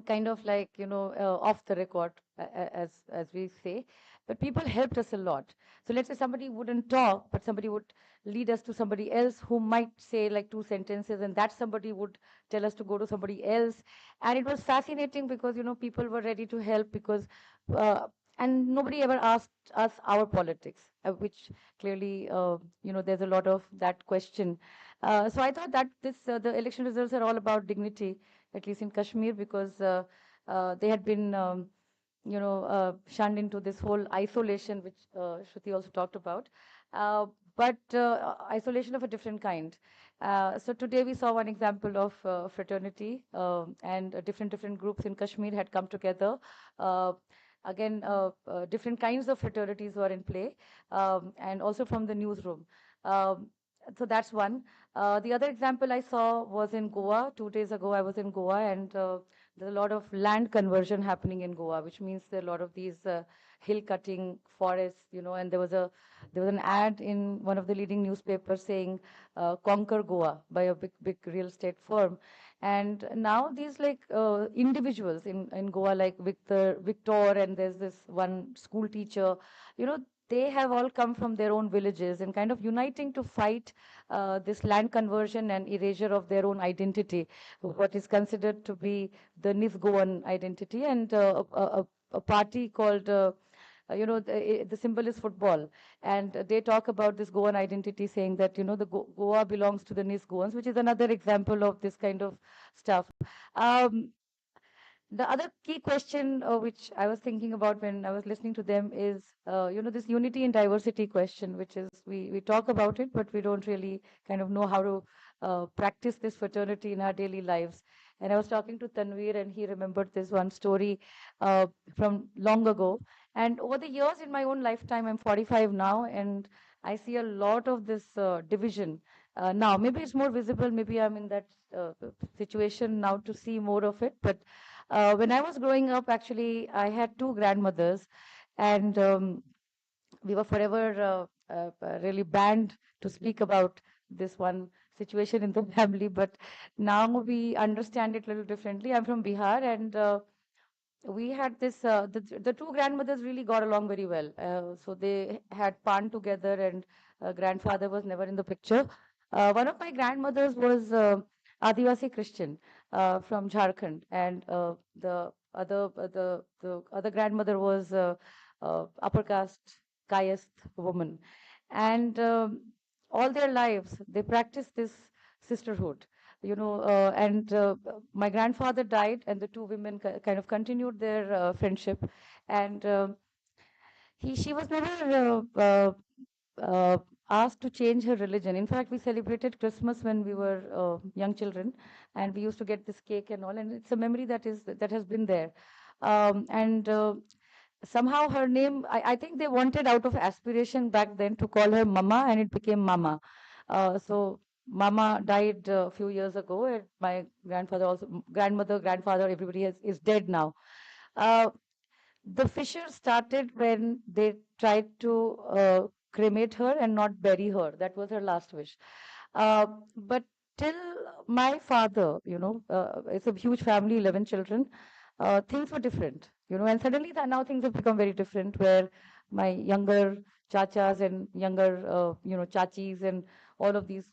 kind of like, off the record, as we say. But people helped us a lot. So let's say somebody wouldn't talk, but somebody would lead us to somebody else who might say like 2 sentences, and that somebody would tell us to go to somebody else. And it was fascinating because, people were ready to help, because and nobody ever asked us our politics, which clearly, there's a lot of that question. So I thought that the election results are all about dignity, at least in Kashmir, because they had been shunned into this whole isolation, which Shruti also talked about, but isolation of a different kind. So today we saw one example of fraternity, and different groups in Kashmir had come together. Uh, Again, different kinds of fraternities were in play, and also from the newsroom. Um, so that's one. The other example I saw was in Goa. 2 days ago, I was in Goa, and there's a lot of land conversion happening in Goa, which means there are a lot of these hill cutting forests, and there was an ad in one of the leading newspapers saying "Conquer Goa" by a big real estate firm. And now these like individuals in Goa, like Victor, and there's this one school teacher, they have all come from their own villages and kind of uniting to fight this land conversion and erasure of their own identity, what is considered to be the Nisgoan identity, and a party called the symbol is football, and they talk about this Goan identity, saying that the Goa belongs to the Nisgoans, which is another example of this kind of stuff. Um, the other key question which I was thinking about when I was listening to them is, this unity and diversity question, which is we talk about it, but we don't really kind of know how to practice this fraternity in our daily lives. And I was talking to Tanveer, and he remembered this one story from long ago. And over the years in my own lifetime, I'm 45 now, and I see a lot of this division now. Maybe it's more visible. Maybe I'm in that situation now to see more of it. But when I was growing up, actually, I had two grandmothers, and we were forever really banned to speak about this one situation in the family. But now we understand it a little differently. I'm from Bihar, and we had this, the two grandmothers really got along very well. So they had pan together, and grandfather was never in the picture. One of my grandmothers was Adivasi Christian from Jharkhand, and the other grandmother was upper caste Kayasth woman. And all their lives, they practiced this sisterhood, and my grandfather died, and the two women kind of continued their friendship. And she was never asked to change her religion. In fact, we celebrated Christmas when we were young children, and we used to get this cake and all, and it's a memory that has been there. And somehow her name, I think they wanted out of aspiration back then to call her Mama, and it became Mama. So Mama died a few years ago, and my grandfather also, grandmother, grandfather, everybody is dead now. Uh, the fissure started when they tried to cremate her and not bury her. That was her last wish. But till my father, it's a huge family, 11 children, things were different, and suddenly now things have become very different, where my younger chachas and younger, chachis and all of these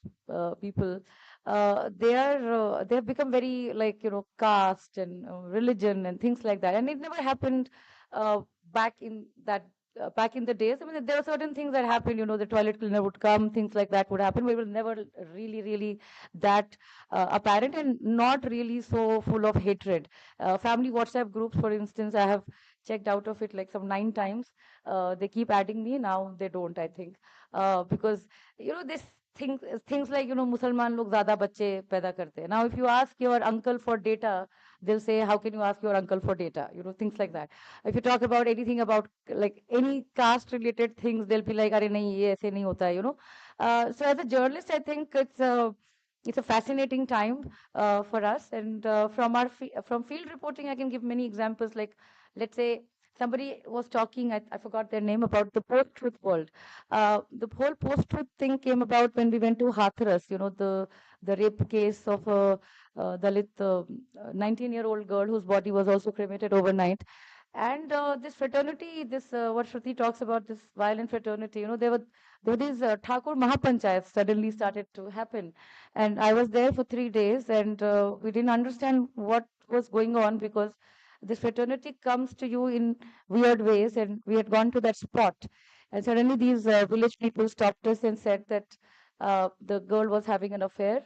people, they have become very like, caste and religion and things like that. And it never happened uh, back in that back in the days. I mean, there were certain things that happened, the toilet cleaner would come, things like that would happen, but it was never really that apparent, and not really so full of hatred. Family WhatsApp groups, for instance, I have checked out of it like some 9 times. They keep adding me. Now they don't, I think, because, this things like, Musliman log zyada bacche paida karte hain. Now, if you ask your uncle for data, they'll say, how can you ask your uncle for data? Things like that. If you talk about anything about like any caste related things, they'll be like, "Arey nahi, ye aise nahi hota hai," So as a journalist, I think it's a fascinating time for us. And from field reporting, I can give many examples. Like, let's say somebody was talking, I forgot their name, about the post-truth world. The whole post-truth thing came about when we went to Hathras, the rape case of a Dalit 19-year-old girl whose body was also cremated overnight. And this fraternity, this what Shruti talks about, this violent fraternity, there were these Thakur Mahapanchayats suddenly started to happen. And I was there for 3 days, and we didn't understand what was going on, because this fraternity comes to you in weird ways. And we had gone to that spot, and suddenly these village people stopped us and said that the girl was having an affair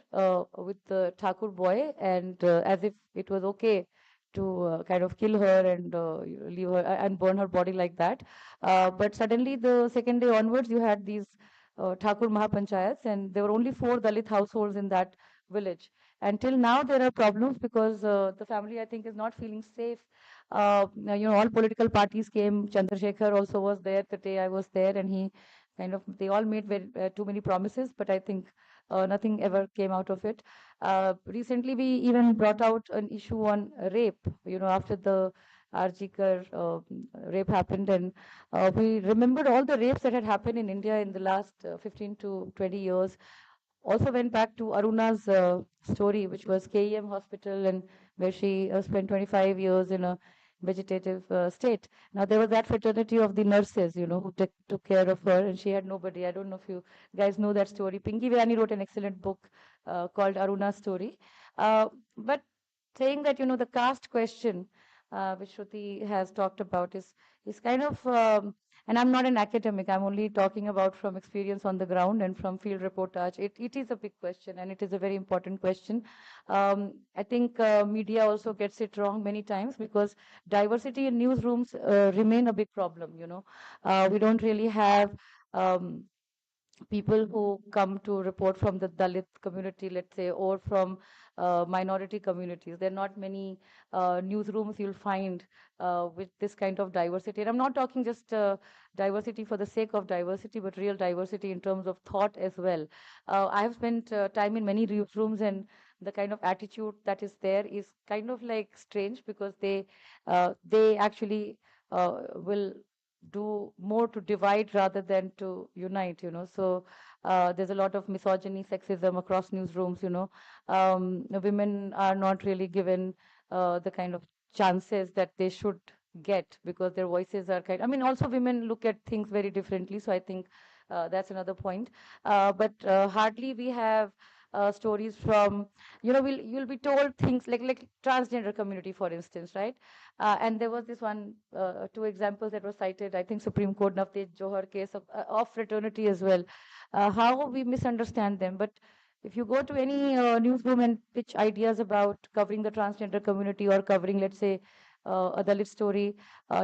with the Thakur boy, and as if it was okay to kind of kill her and leave her and burn her body like that. But suddenly, the second day onwards, you had these Thakur Mahapanchayats, and there were only 4 Dalit households in that village. Until now, there are problems because the family, I think, is not feeling safe. All political parties came. Chandrasekhar also was there the day I was there, and he kind of, they all made too many promises, but I think nothing ever came out of it. Recently, we even brought out an issue on rape, after the Arjikar rape happened, and we remembered all the rapes that had happened in India in the last 15 to 20 years. Also went back to Aruna's story, which was KEM Hospital, and where she spent 25 years in a vegetative state. Now, there was that fraternity of the nurses, who took care of her, and she had nobody. I don't know if you guys know that story. Pinky Virani wrote an excellent book called Aruna's Story. But saying that, the caste question, which Shruti has talked about, is kind of, and I'm not an academic, I'm only talking about from experience on the ground and from field reportage. It is a big question, and it is a very important question. I think media also gets it wrong many times, because diversity in newsrooms remain a big problem. We don't really have people who come to report from the Dalit community, let's say, or from minority communities. There are not many newsrooms you'll find with this kind of diversity. And I'm not talking just diversity for the sake of diversity, but real diversity in terms of thought as well. I have spent time in many newsrooms, and the kind of attitude that is there is kind of like strange, because they actually will do more to divide rather than to unite. So there's a lot of misogyny, sexism across newsrooms. Women are not really given the kind of chances that they should get, because their voices are also women look at things very differently, so I think that's another point. But hardly we have stories from, you'll be told things like transgender community, for instance, right? And there was this one, 2 examples that were cited, I think Supreme Court Navtej Johar case of fraternity as well. How we misunderstand them. But if you go to any newsroom and pitch ideas about covering the transgender community, or covering, let's say, a Dalit story,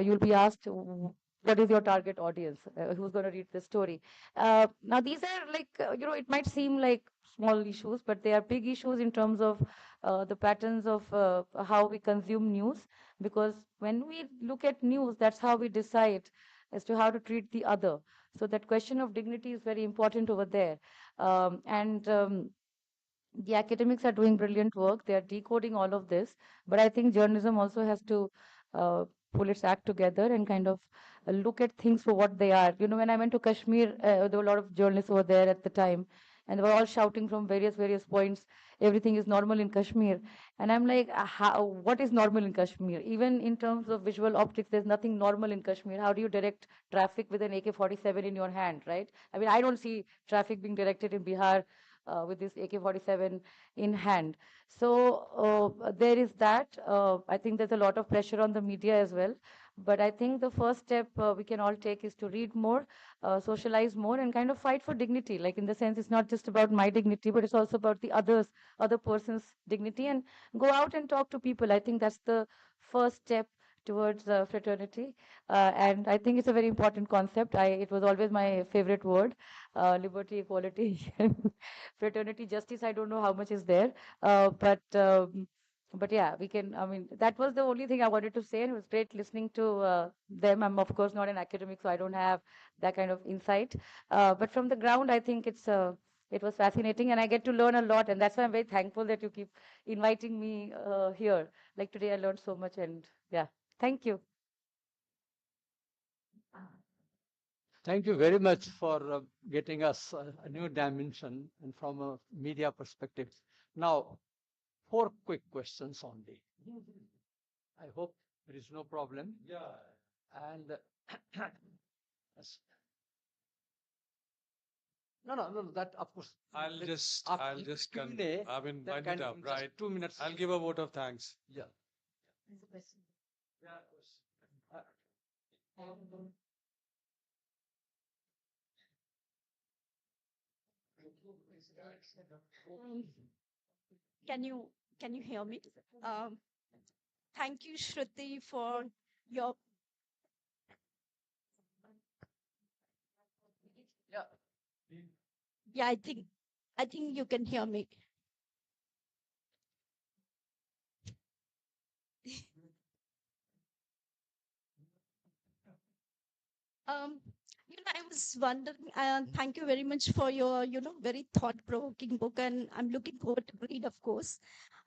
you'll be asked, what is your target audience? Who's going to read this story? Now, these are like, it might seem like small issues, but they are big issues in terms of the patterns of how we consume news. Because when we look at news, that's how we decide as to how to treat the other. So that question of dignity is very important over there. And the academics are doing brilliant work. They are decoding all of this. But I think journalism also has to uh, pull its act together and kind of look at things for what they are. When I went to Kashmir, there were a lot of journalists over there at the time, and they were all shouting from various points, everything is normal in Kashmir. And I'm like, what is normal in Kashmir? Even in terms of visual optics, there's nothing normal in Kashmir. How do you direct traffic with an AK-47 in your hand, right? I mean, I don't see traffic being directed in Bihar with this AK-47 in hand. So there is that. I think there's a lot of pressure on the media as well. But I think the first step we can all take is to read more, socialize more, and kind of fight for dignity. Like, in the sense, it's not just about my dignity, but it's also about the other person's dignity, and go out and talk to people. I think that's the first step towards fraternity. And I think it's a very important concept. It was always my favorite word, liberty, equality, fraternity, justice. I don't know how much is there, but yeah, we can. I mean, that was the only thing I wanted to say, and it was great listening to them. I'm of course not an academic, so I don't have that kind of insight. But from the ground, I think it was fascinating, and I get to learn a lot, and that's why I'm very thankful that you keep inviting me here. Like today, I learned so much, and yeah, thank you. Thank you very much for getting us a new dimension and from a media perspective. Now, 4 quick questions only. I hope there is no problem. Yeah. And yes. No, that of course. I'll just Q&A, I mean, that wind can it up, in just right? 2 minutes. I'll give a vote of thanks. Yeah. Yeah, of course. Can you hear me? thank you, Shruti, for your. Yeah, I think you can hear me. Um, I was wondering, thank you very much for your, very thought-provoking book, and I'm looking forward to read, of course.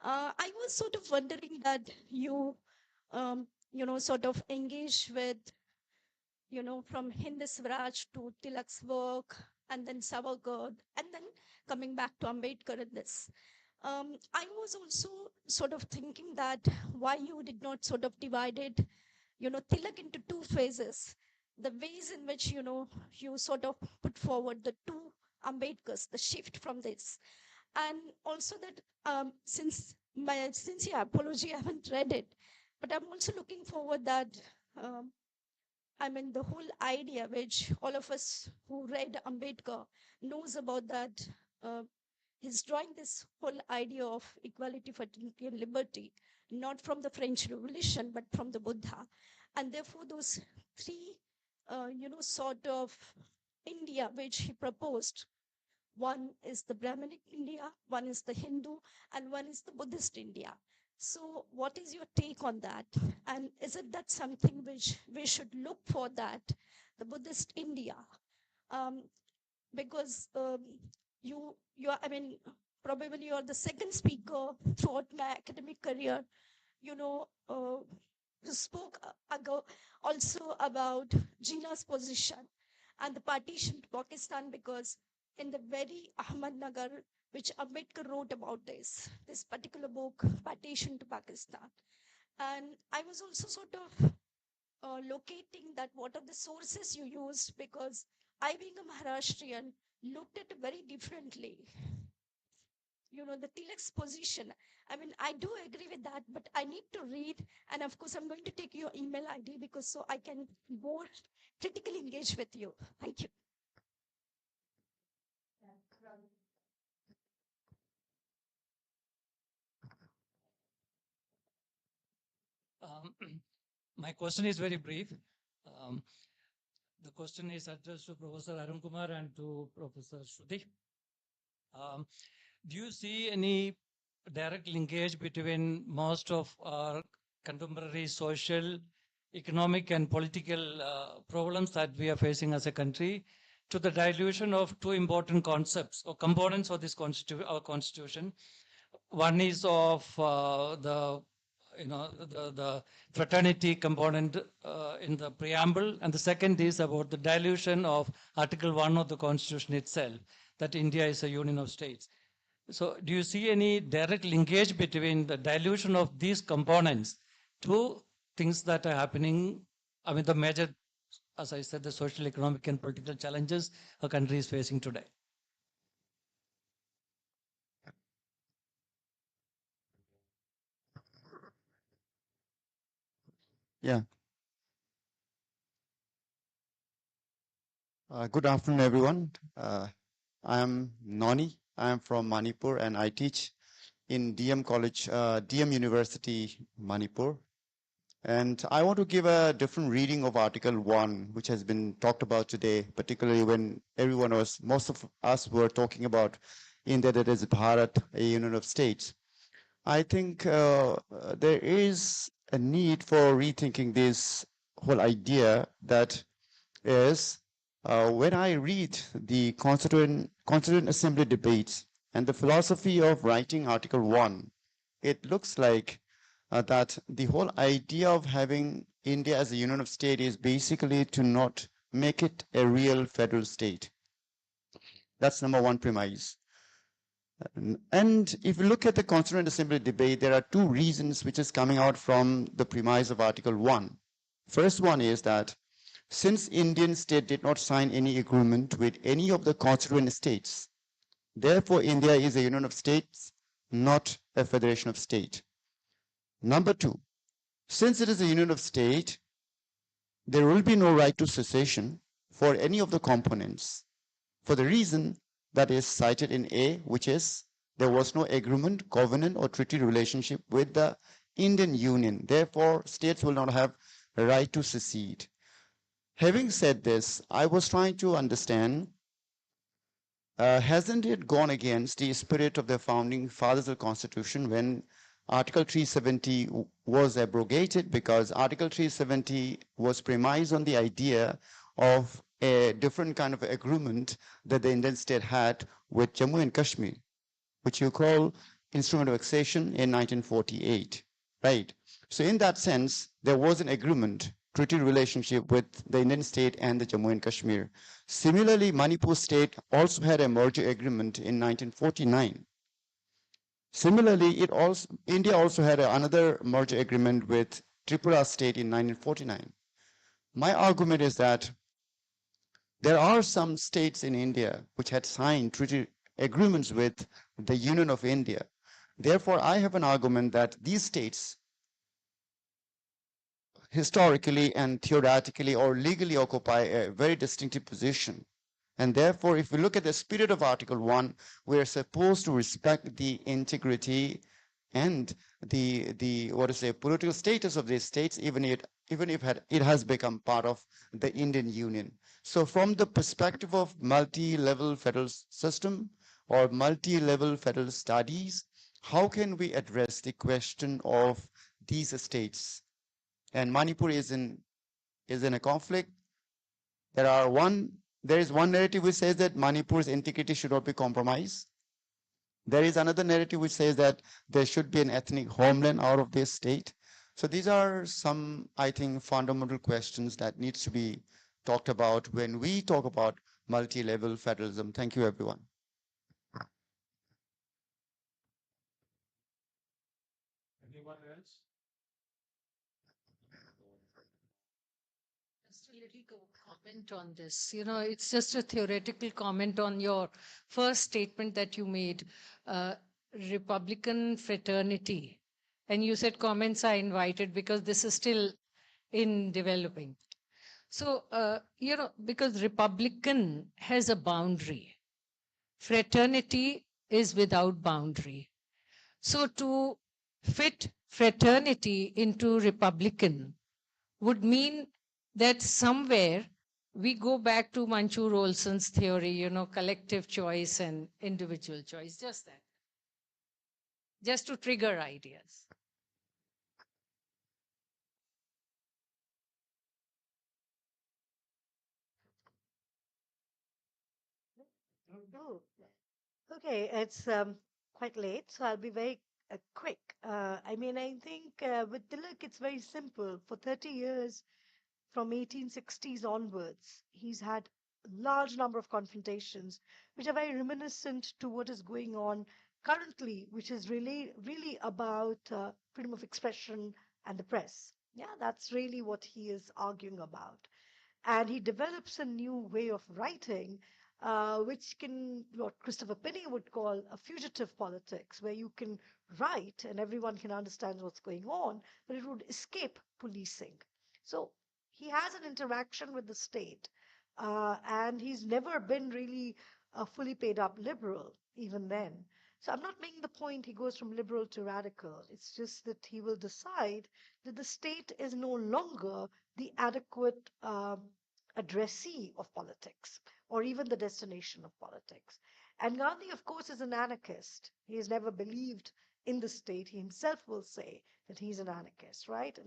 I was sort of wondering that you, sort of engage with, from Hind Swaraj to Tilak's work, and then Savarkar, and then coming back to Ambedkar in this. I was also sort of thinking that why you did not sort of divide it, Tilak into two phases. The ways in which, you sort of put forward the two Ambedkars, the shift from this. And also that since my sincere apology, I haven't read it, but I'm also looking forward that um, I mean, the whole idea which all of us who read Ambedkar knows about that, he's drawing this whole idea of equality, fraternity, and liberty, not from the French Revolution, but from the Buddha. And therefore, those three, sort of India which he proposed, one is the Brahminic India, one is the Hindu, and one is the Buddhist India. So what is your take on that? And is it that something which we should look for, that the Buddhist India? Um, because I mean, probably you're the second speaker throughout my academic career, who spoke ago also about Jinnah's position and the partition to Pakistan, because in the very Ahmednagar, which Ambedkar wrote about this particular book, Partition to Pakistan. And I was also sort of locating that what are the sources you used, because I, being a Maharashtrian, looked at it very differently. The Tilak's position. I mean, I do agree with that, but I need to read. And of course, I'm going to take your email ID because so I can more critically engage with you. Thank you. My question is very brief. The question is addressed to Professor Arun Kumar and to Professor Shruti. Do you see any direct linkage between most of our contemporary social, economic, and political problems that we are facing as a country to the dilution of two important concepts or components of this our constitution? One is of the fraternity component in the preamble, and the second is about the dilution of Article 1 of the Constitution itself, that India is a union of states. So do you see any direct linkage between the dilution of these components to things that are happening? I mean, the major, as I said, the social, economic, and political challenges our country is facing today. Yeah. Good afternoon, everyone. I am Noni. I am from Manipur, and I teach in DM College, DM University, Manipur. And I want to give a different reading of Article 1, which has been talked about today, particularly when most of us were talking about India, that is Bharat, a union of states. I think there is a need for rethinking this whole idea, that is, when I read the Constituent Assembly debates and the philosophy of writing Article 1, it looks like that the whole idea of having India as a union of state is basically to not make it a real federal state. That's number one premise. And if you look at the Constituent Assembly debate, there are two reasons which is coming out from the premise of Article 1. First one is that since Indian state did not sign any agreement with any of the constituent states, therefore India is a union of states, not a federation of state. Number two, since it is a union of state, there will be no right to secession for any of the components, for the reason that is cited in A, which is there was no agreement, covenant, or treaty relationship with the Indian Union. Therefore, states will not have a right to secede. Having said this, I was trying to understand, hasn't it gone against the spirit of the founding fathers of the Constitution when Article 370 was abrogated, because Article 370 was premised on the idea of a different kind of agreement that the Indian state had with Jammu and Kashmir, which you call Instrument of Accession in 1948, right? So in that sense, there was an agreement, treaty relationship with the Indian state and the Jammu and Kashmir. Similarly, Manipur state also had a merger agreement in 1949. Similarly, India also had another merger agreement with Tripura state in 1949. My argument is that there are some states in India which had signed treaty agreements with the Union of India. Therefore, I have an argument that these states historically and theoretically or legally occupy a very distinctive position. And therefore, if we look at the spirit of Article 1, we are supposed to respect the integrity and the what is the political status of these states, even if it has become part of the Indian Union. So from the perspective of multi-level federal system or multi-level federal studies, how can we address the question of these states? And Manipur is in a conflict. There is one narrative which says that Manipur's integrity should not be compromised. There is another narrative which says that there should be an ethnic homeland out of this state. So these are some, I think, fundamental questions that needs to be talked about when we talk about multi-level federalism. Thank you, everyone. Anyone else? Just a little comment on this. You know, it's just a theoretical comment on your first statement that you made, Republican fraternity. And you said comments are invited because this is still in developing. So, you know, because Republican has a boundary, fraternity is without boundary. So to fit fraternity into Republican would mean that somewhere we go back to Manchur Olson's theory, you know, collective choice and individual choice, just that, just to trigger ideas. Oh, okay, it's quite late, so I'll be very quick. I mean, I think with Tilak, it's very simple. For 30 years, from 1860s onwards, he's had a large number of confrontations, which are very reminiscent to what is going on currently, which is really about freedom of expression and the press. Yeah, that's really what he is arguing about. And he develops a new way of writing, which can, what Christopher Penny would call a fugitive politics, where you can write and everyone can understand what's going on, but it would escape policing. So he has an interaction with the state, and he's never been really a fully paid up liberal, even then. So I'm not making the point he goes from liberal to radical. It's just that he will decide that the state is no longer the adequate addressee of politics or even the destination of politics. And Gandhi, of course, is an anarchist. He has never believed in the state. He himself will say that he's an anarchist, right?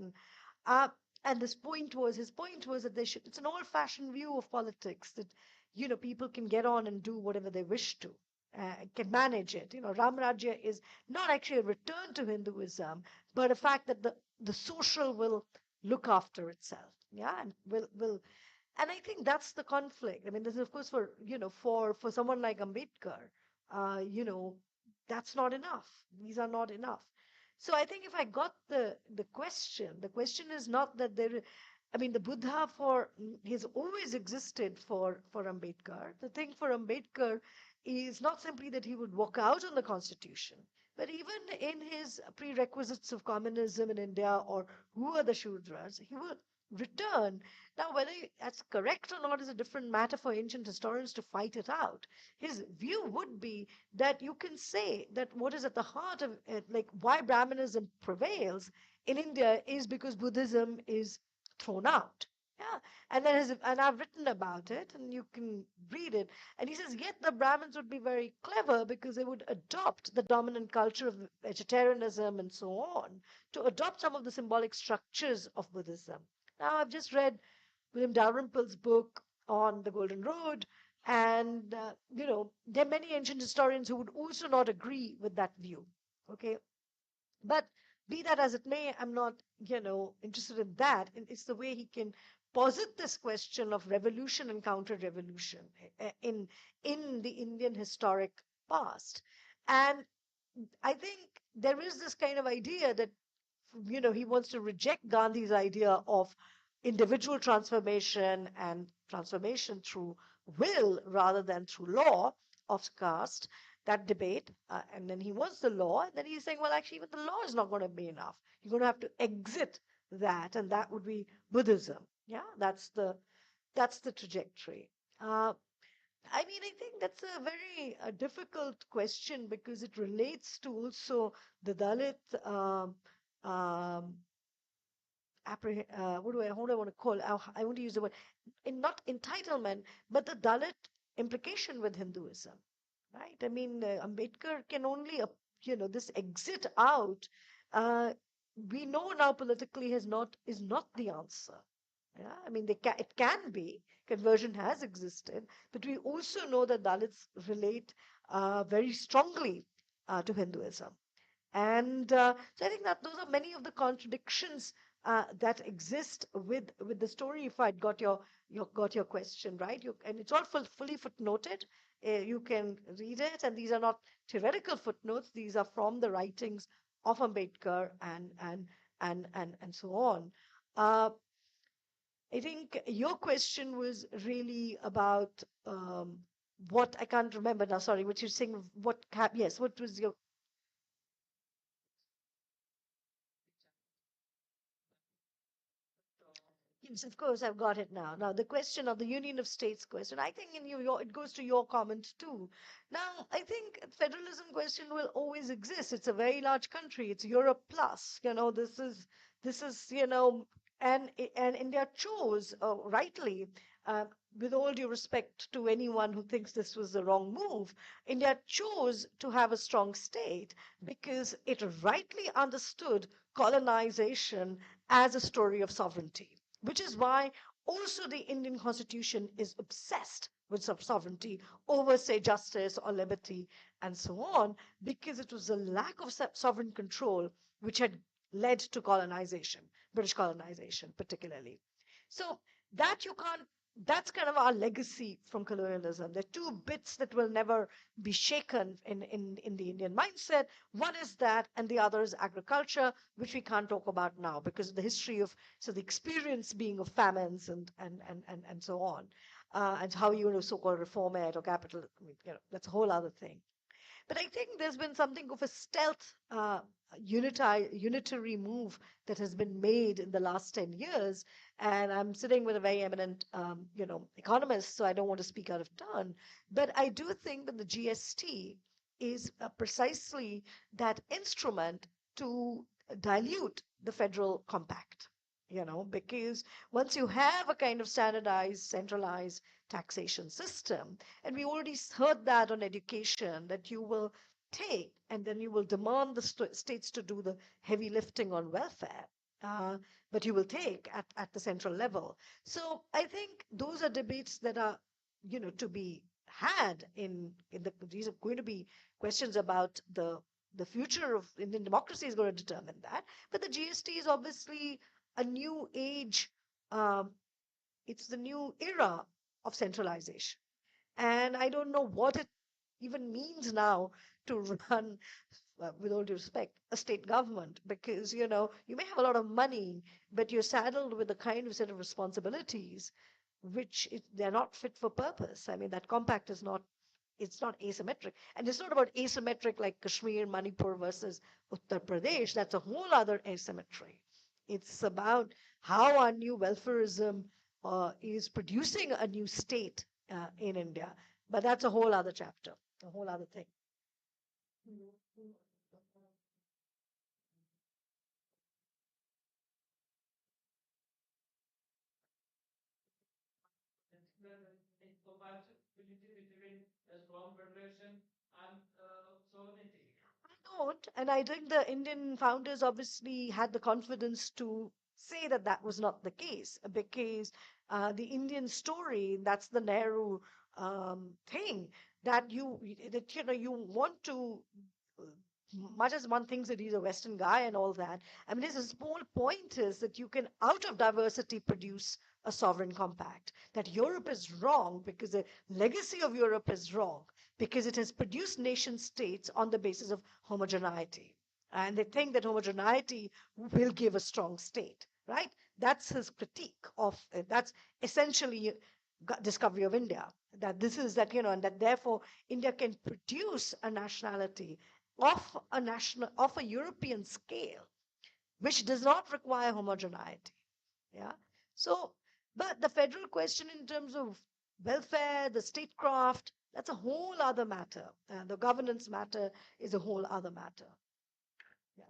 Uh, and his point was that they should. It's an old-fashioned view of politics that people can get on and do whatever they wish to. Can manage it. Ram Rajya is not actually a return to Hinduism, but a fact that the social will look after itself. Yeah, and will. And I think that's the conflict. I mean, this is of course for someone like Ambedkar, that's not enough. These are not enough. So I think if I got the question is not that I mean, the Buddha he's always existed for Ambedkar. The thing for Ambedkar is not simply that he would walk out on the constitution, but even in his prerequisites of communism in India or who are the Shudras, he will return. Now, whether that's correct or not is a different matter for ancient historians to fight it out. His view would be that you can say that what is at the heart of it, like why Brahmanism prevails in India, is because Buddhism is thrown out. Yeah, and I've written about it, and you can read it. And he says, yet the Brahmins would be very clever because they would adopt the dominant culture of vegetarianism and so on to adopt some of the symbolic structures of Buddhism. Now, I've just read William Dalrymple's book on the Golden Road, and there are many ancient historians who would also not agree with that view. Okay, but be that as it may, I'm not, interested in that. It's the way he can posit this question of revolution and counter-revolution in the Indian historic past. And I think there is this kind of idea that, he wants to reject Gandhi's idea of individual transformation and transformation through will rather than through law of caste, that debate. And then he wants the law. And then he's saying, well, actually, even the law is not going to be enough. You're going to have to exit that. And that would be Buddhism. Yeah, that's the trajectory. I mean, I think that's a very difficult question because it relates to also the Dalit what do I want to call? I want to use the word, not entitlement, but the Dalit implication with Hinduism, right? I mean, Ambedkar can only, this exit out. We know now politically is not the answer. Yeah, I mean, it can be. Conversion has existed, but we also know that Dalits relate very strongly to Hinduism. And so I think that those are many of the contradictions that exist with the story. If I'd got your question right, and it's all fully footnoted. You can read it, and these are not theoretical footnotes. These are from the writings of Ambedkar and so on. I think your question was really about what I can't remember now. Sorry, what you're saying? Yes, what was your? Yes, of course, I've got it now. Now, the question of the Union of States question, I think it goes to your comment too. Now, I think federalism question will always exist. It's a very large country. It's Europe plus. This is and India chose rightly. With all due respect to anyone who thinks this was the wrong move, India chose to have a strong state because it rightly understood colonization as a story of sovereignty, which is why also the Indian constitution is obsessed with sovereignty over, say, justice or liberty and so on, because it was a lack of sovereign control which had led to colonization, British colonization particularly. So that you can't, that's kind of our legacy from colonialism. There are two bits that will never be shaken in the Indian mindset. One is that, and the other is agriculture, which we can't talk about now because of the history of, so the experience being of famines and so on, and how you so-called reform it or capital, that's a whole other thing. But I think there's been something of a stealth unitary move that has been made in the last 10 years. And I'm sitting with a very eminent, economist, so I don't want to speak out of turn. But I do think that the GST is precisely that instrument to dilute the federal compact, because once you have a kind of standardized, centralized taxation system, and we already heard that on education, that you will take and then you will demand the states to do the heavy lifting on welfare. But you will take at the central level. So I think those are debates that are, to be had these are going to be questions about the future of Indian democracy is going to determine that. But the GST is obviously a new age. It's the new era of centralization. And I don't know what it even means now to run, with all due respect, a state government, because, you may have a lot of money, but you're saddled with a kind of set of responsibilities which they're not fit for purpose. I mean, that compact is not, it's not asymmetric. And it's not about asymmetric like Kashmir, Manipur versus Uttar Pradesh. That's a whole other asymmetry. It's about how our new welfarism is producing a new state in India. But that's a whole other chapter, a whole other thing. I don't, and I think the Indian founders obviously had the confidence to say that that was not the case, because the Indian story, that's the Nehru thing, that you want to, uh, much as one thinks that he's a Western guy and all that. I mean, his whole point is that you can, out of diversity, produce a sovereign compact. That Europe is wrong because the legacy of Europe is wrong, because it has produced nation states on the basis of homogeneity. And they think that homogeneity will give a strong state, right? That's his critique of it. That's essentially discovery of India. That this is that, and that therefore India can produce a nationality of a European scale, which does not require homogeneity. Yeah. So, but the federal question in terms of welfare, the statecraft, that's a whole other matter. The governance matter is a whole other matter. Yeah.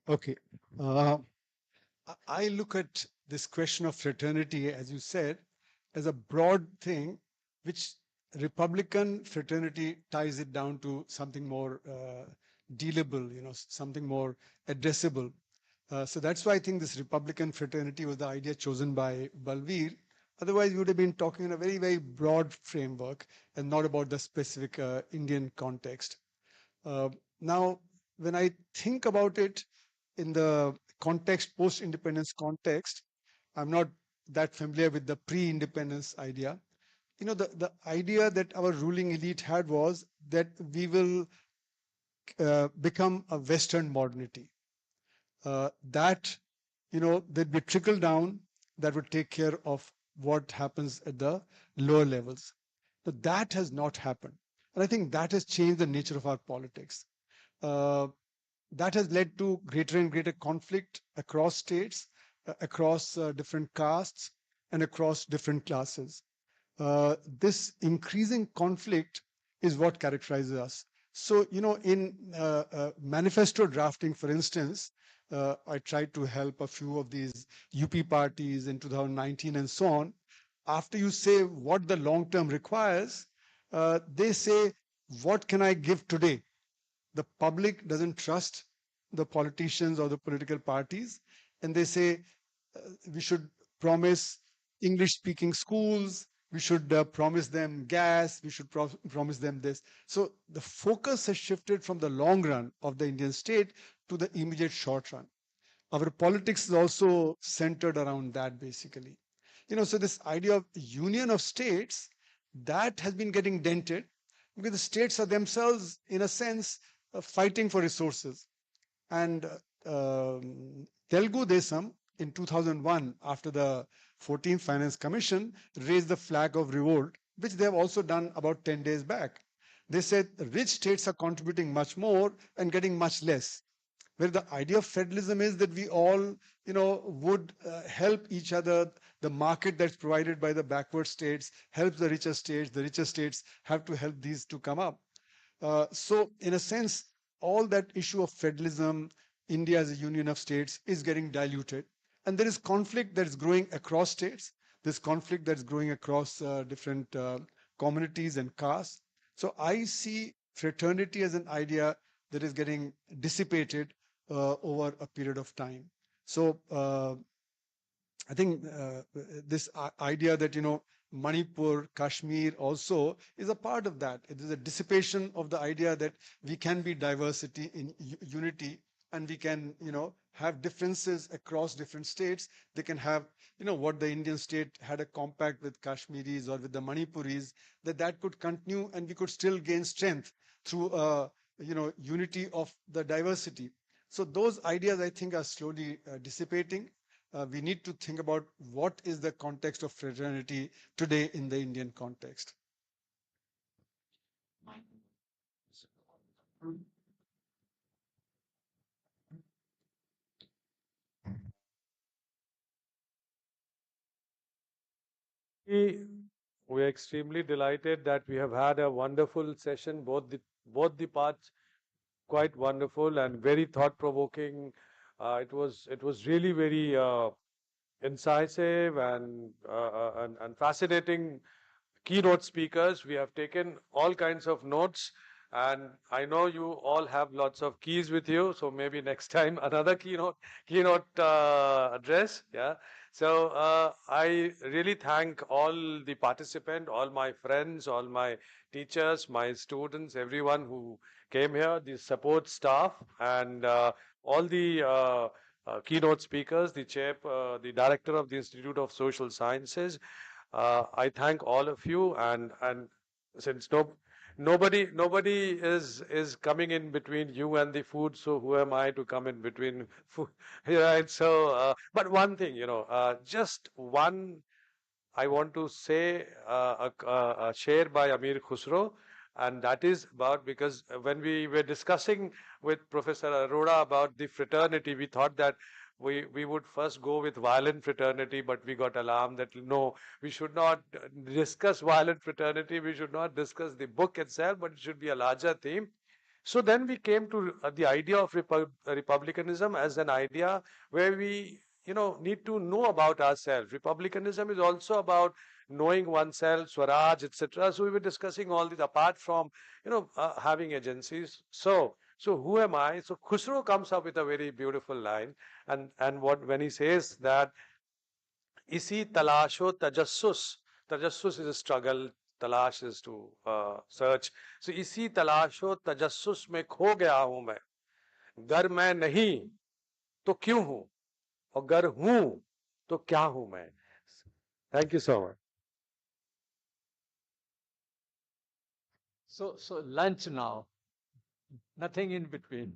Okay. I look at this question of fraternity, as you said, as a broad thing, which Republican fraternity ties it down to something more dealable, something more addressable. So that's why I think this Republican fraternity was the idea chosen by Balveer. Otherwise, we would have been talking in a very, very broad framework and not about the specific Indian context. Now, when I think about it in the context, post-independence context, I'm not that familiar with the pre-independence idea. The idea that our ruling elite had was that we will become a Western modernity. That, there'd be trickle down that would take care of what happens at the lower levels. But that has not happened. And I think that has changed the nature of our politics. That has led to greater and greater conflict across states, across different castes, and across different classes. This increasing conflict is what characterizes us. So, in manifesto drafting, for instance, I tried to help a few of these UP parties in 2019 and so on. After you say what the long term requires, they say, what can I give today? The public doesn't trust the politicians or the political parties, and they say we should promise English speaking schools, we should promise them gas, we should promise them this. So the focus has shifted from the long run of the Indian state to the immediate short run. Our politics is also centered around that, basically. So this idea of union of states, that has been getting dented because the states are themselves, in a sense, fighting for resources. And Telugu Desam in 2001, after the 14th Finance Commission raised the flag of revolt, which they have also done about 10 days back. They said rich states are contributing much more and getting much less. Where the idea of federalism is that we all, would help each other. The market that's provided by the backward states helps the richer states. The richer states have to help these to come up. So in a sense, all that issue of federalism, India as a union of states, is getting diluted. And there is conflict that is growing across states. There's conflict that's growing across different communities and castes. So I see fraternity as an idea that is getting dissipated over a period of time. So I think this idea that, Manipur, Kashmir also is a part of that. It is a dissipation of the idea that we can be diversity in unity, and we can, have differences across different states. They can have, what the Indian state had a compact with Kashmiris or with the Manipuris, that could continue and we could still gain strength through, unity of the diversity. So those ideas, I think, are slowly dissipating. We need to think about what is the context of fraternity today in the Indian context. We're extremely delighted that we have had a wonderful session, both the parts quite wonderful and very thought-provoking. It was really very incisive and fascinating keynote speakers. We have taken all kinds of notes, and I know you all have lots of keys with you. So maybe next time another keynote address. Yeah. So I really thank all the participants, all my friends, all my teachers, my students, everyone who came here, the support staff, and all the keynote speakers, the director of the Institute of Social Sciences. I thank all of you, and since nobody is coming in between you and the food, so who am I to come in between food? Right. So, but one thing, just one I want to say a share by Amir Khusro, and that is about because when we were discussing with Professor Arora about the fraternity, we thought that we would first go with violent fraternity, but we got alarmed that no, we should not discuss violent fraternity, we should not discuss the book itself, but it should be a larger theme. So then we came to the idea of republicanism as an idea where we, need to know about ourselves. Republicanism is also about knowing oneself, Swaraj, etc. So we were discussing all this apart from, having agencies. So who am I? So Khusro comes up with a very beautiful line, and when he says that isi talasho tajassus, tajassus is a struggle, तलाश is to search. So इसी तलाशो तजस्सुस में खो गया हूं मैं. गर मैं नहीं तो क्यों हूं, और गर हूं तो क्या हूं मैं. Thank you so much. So lunch now, nothing in between.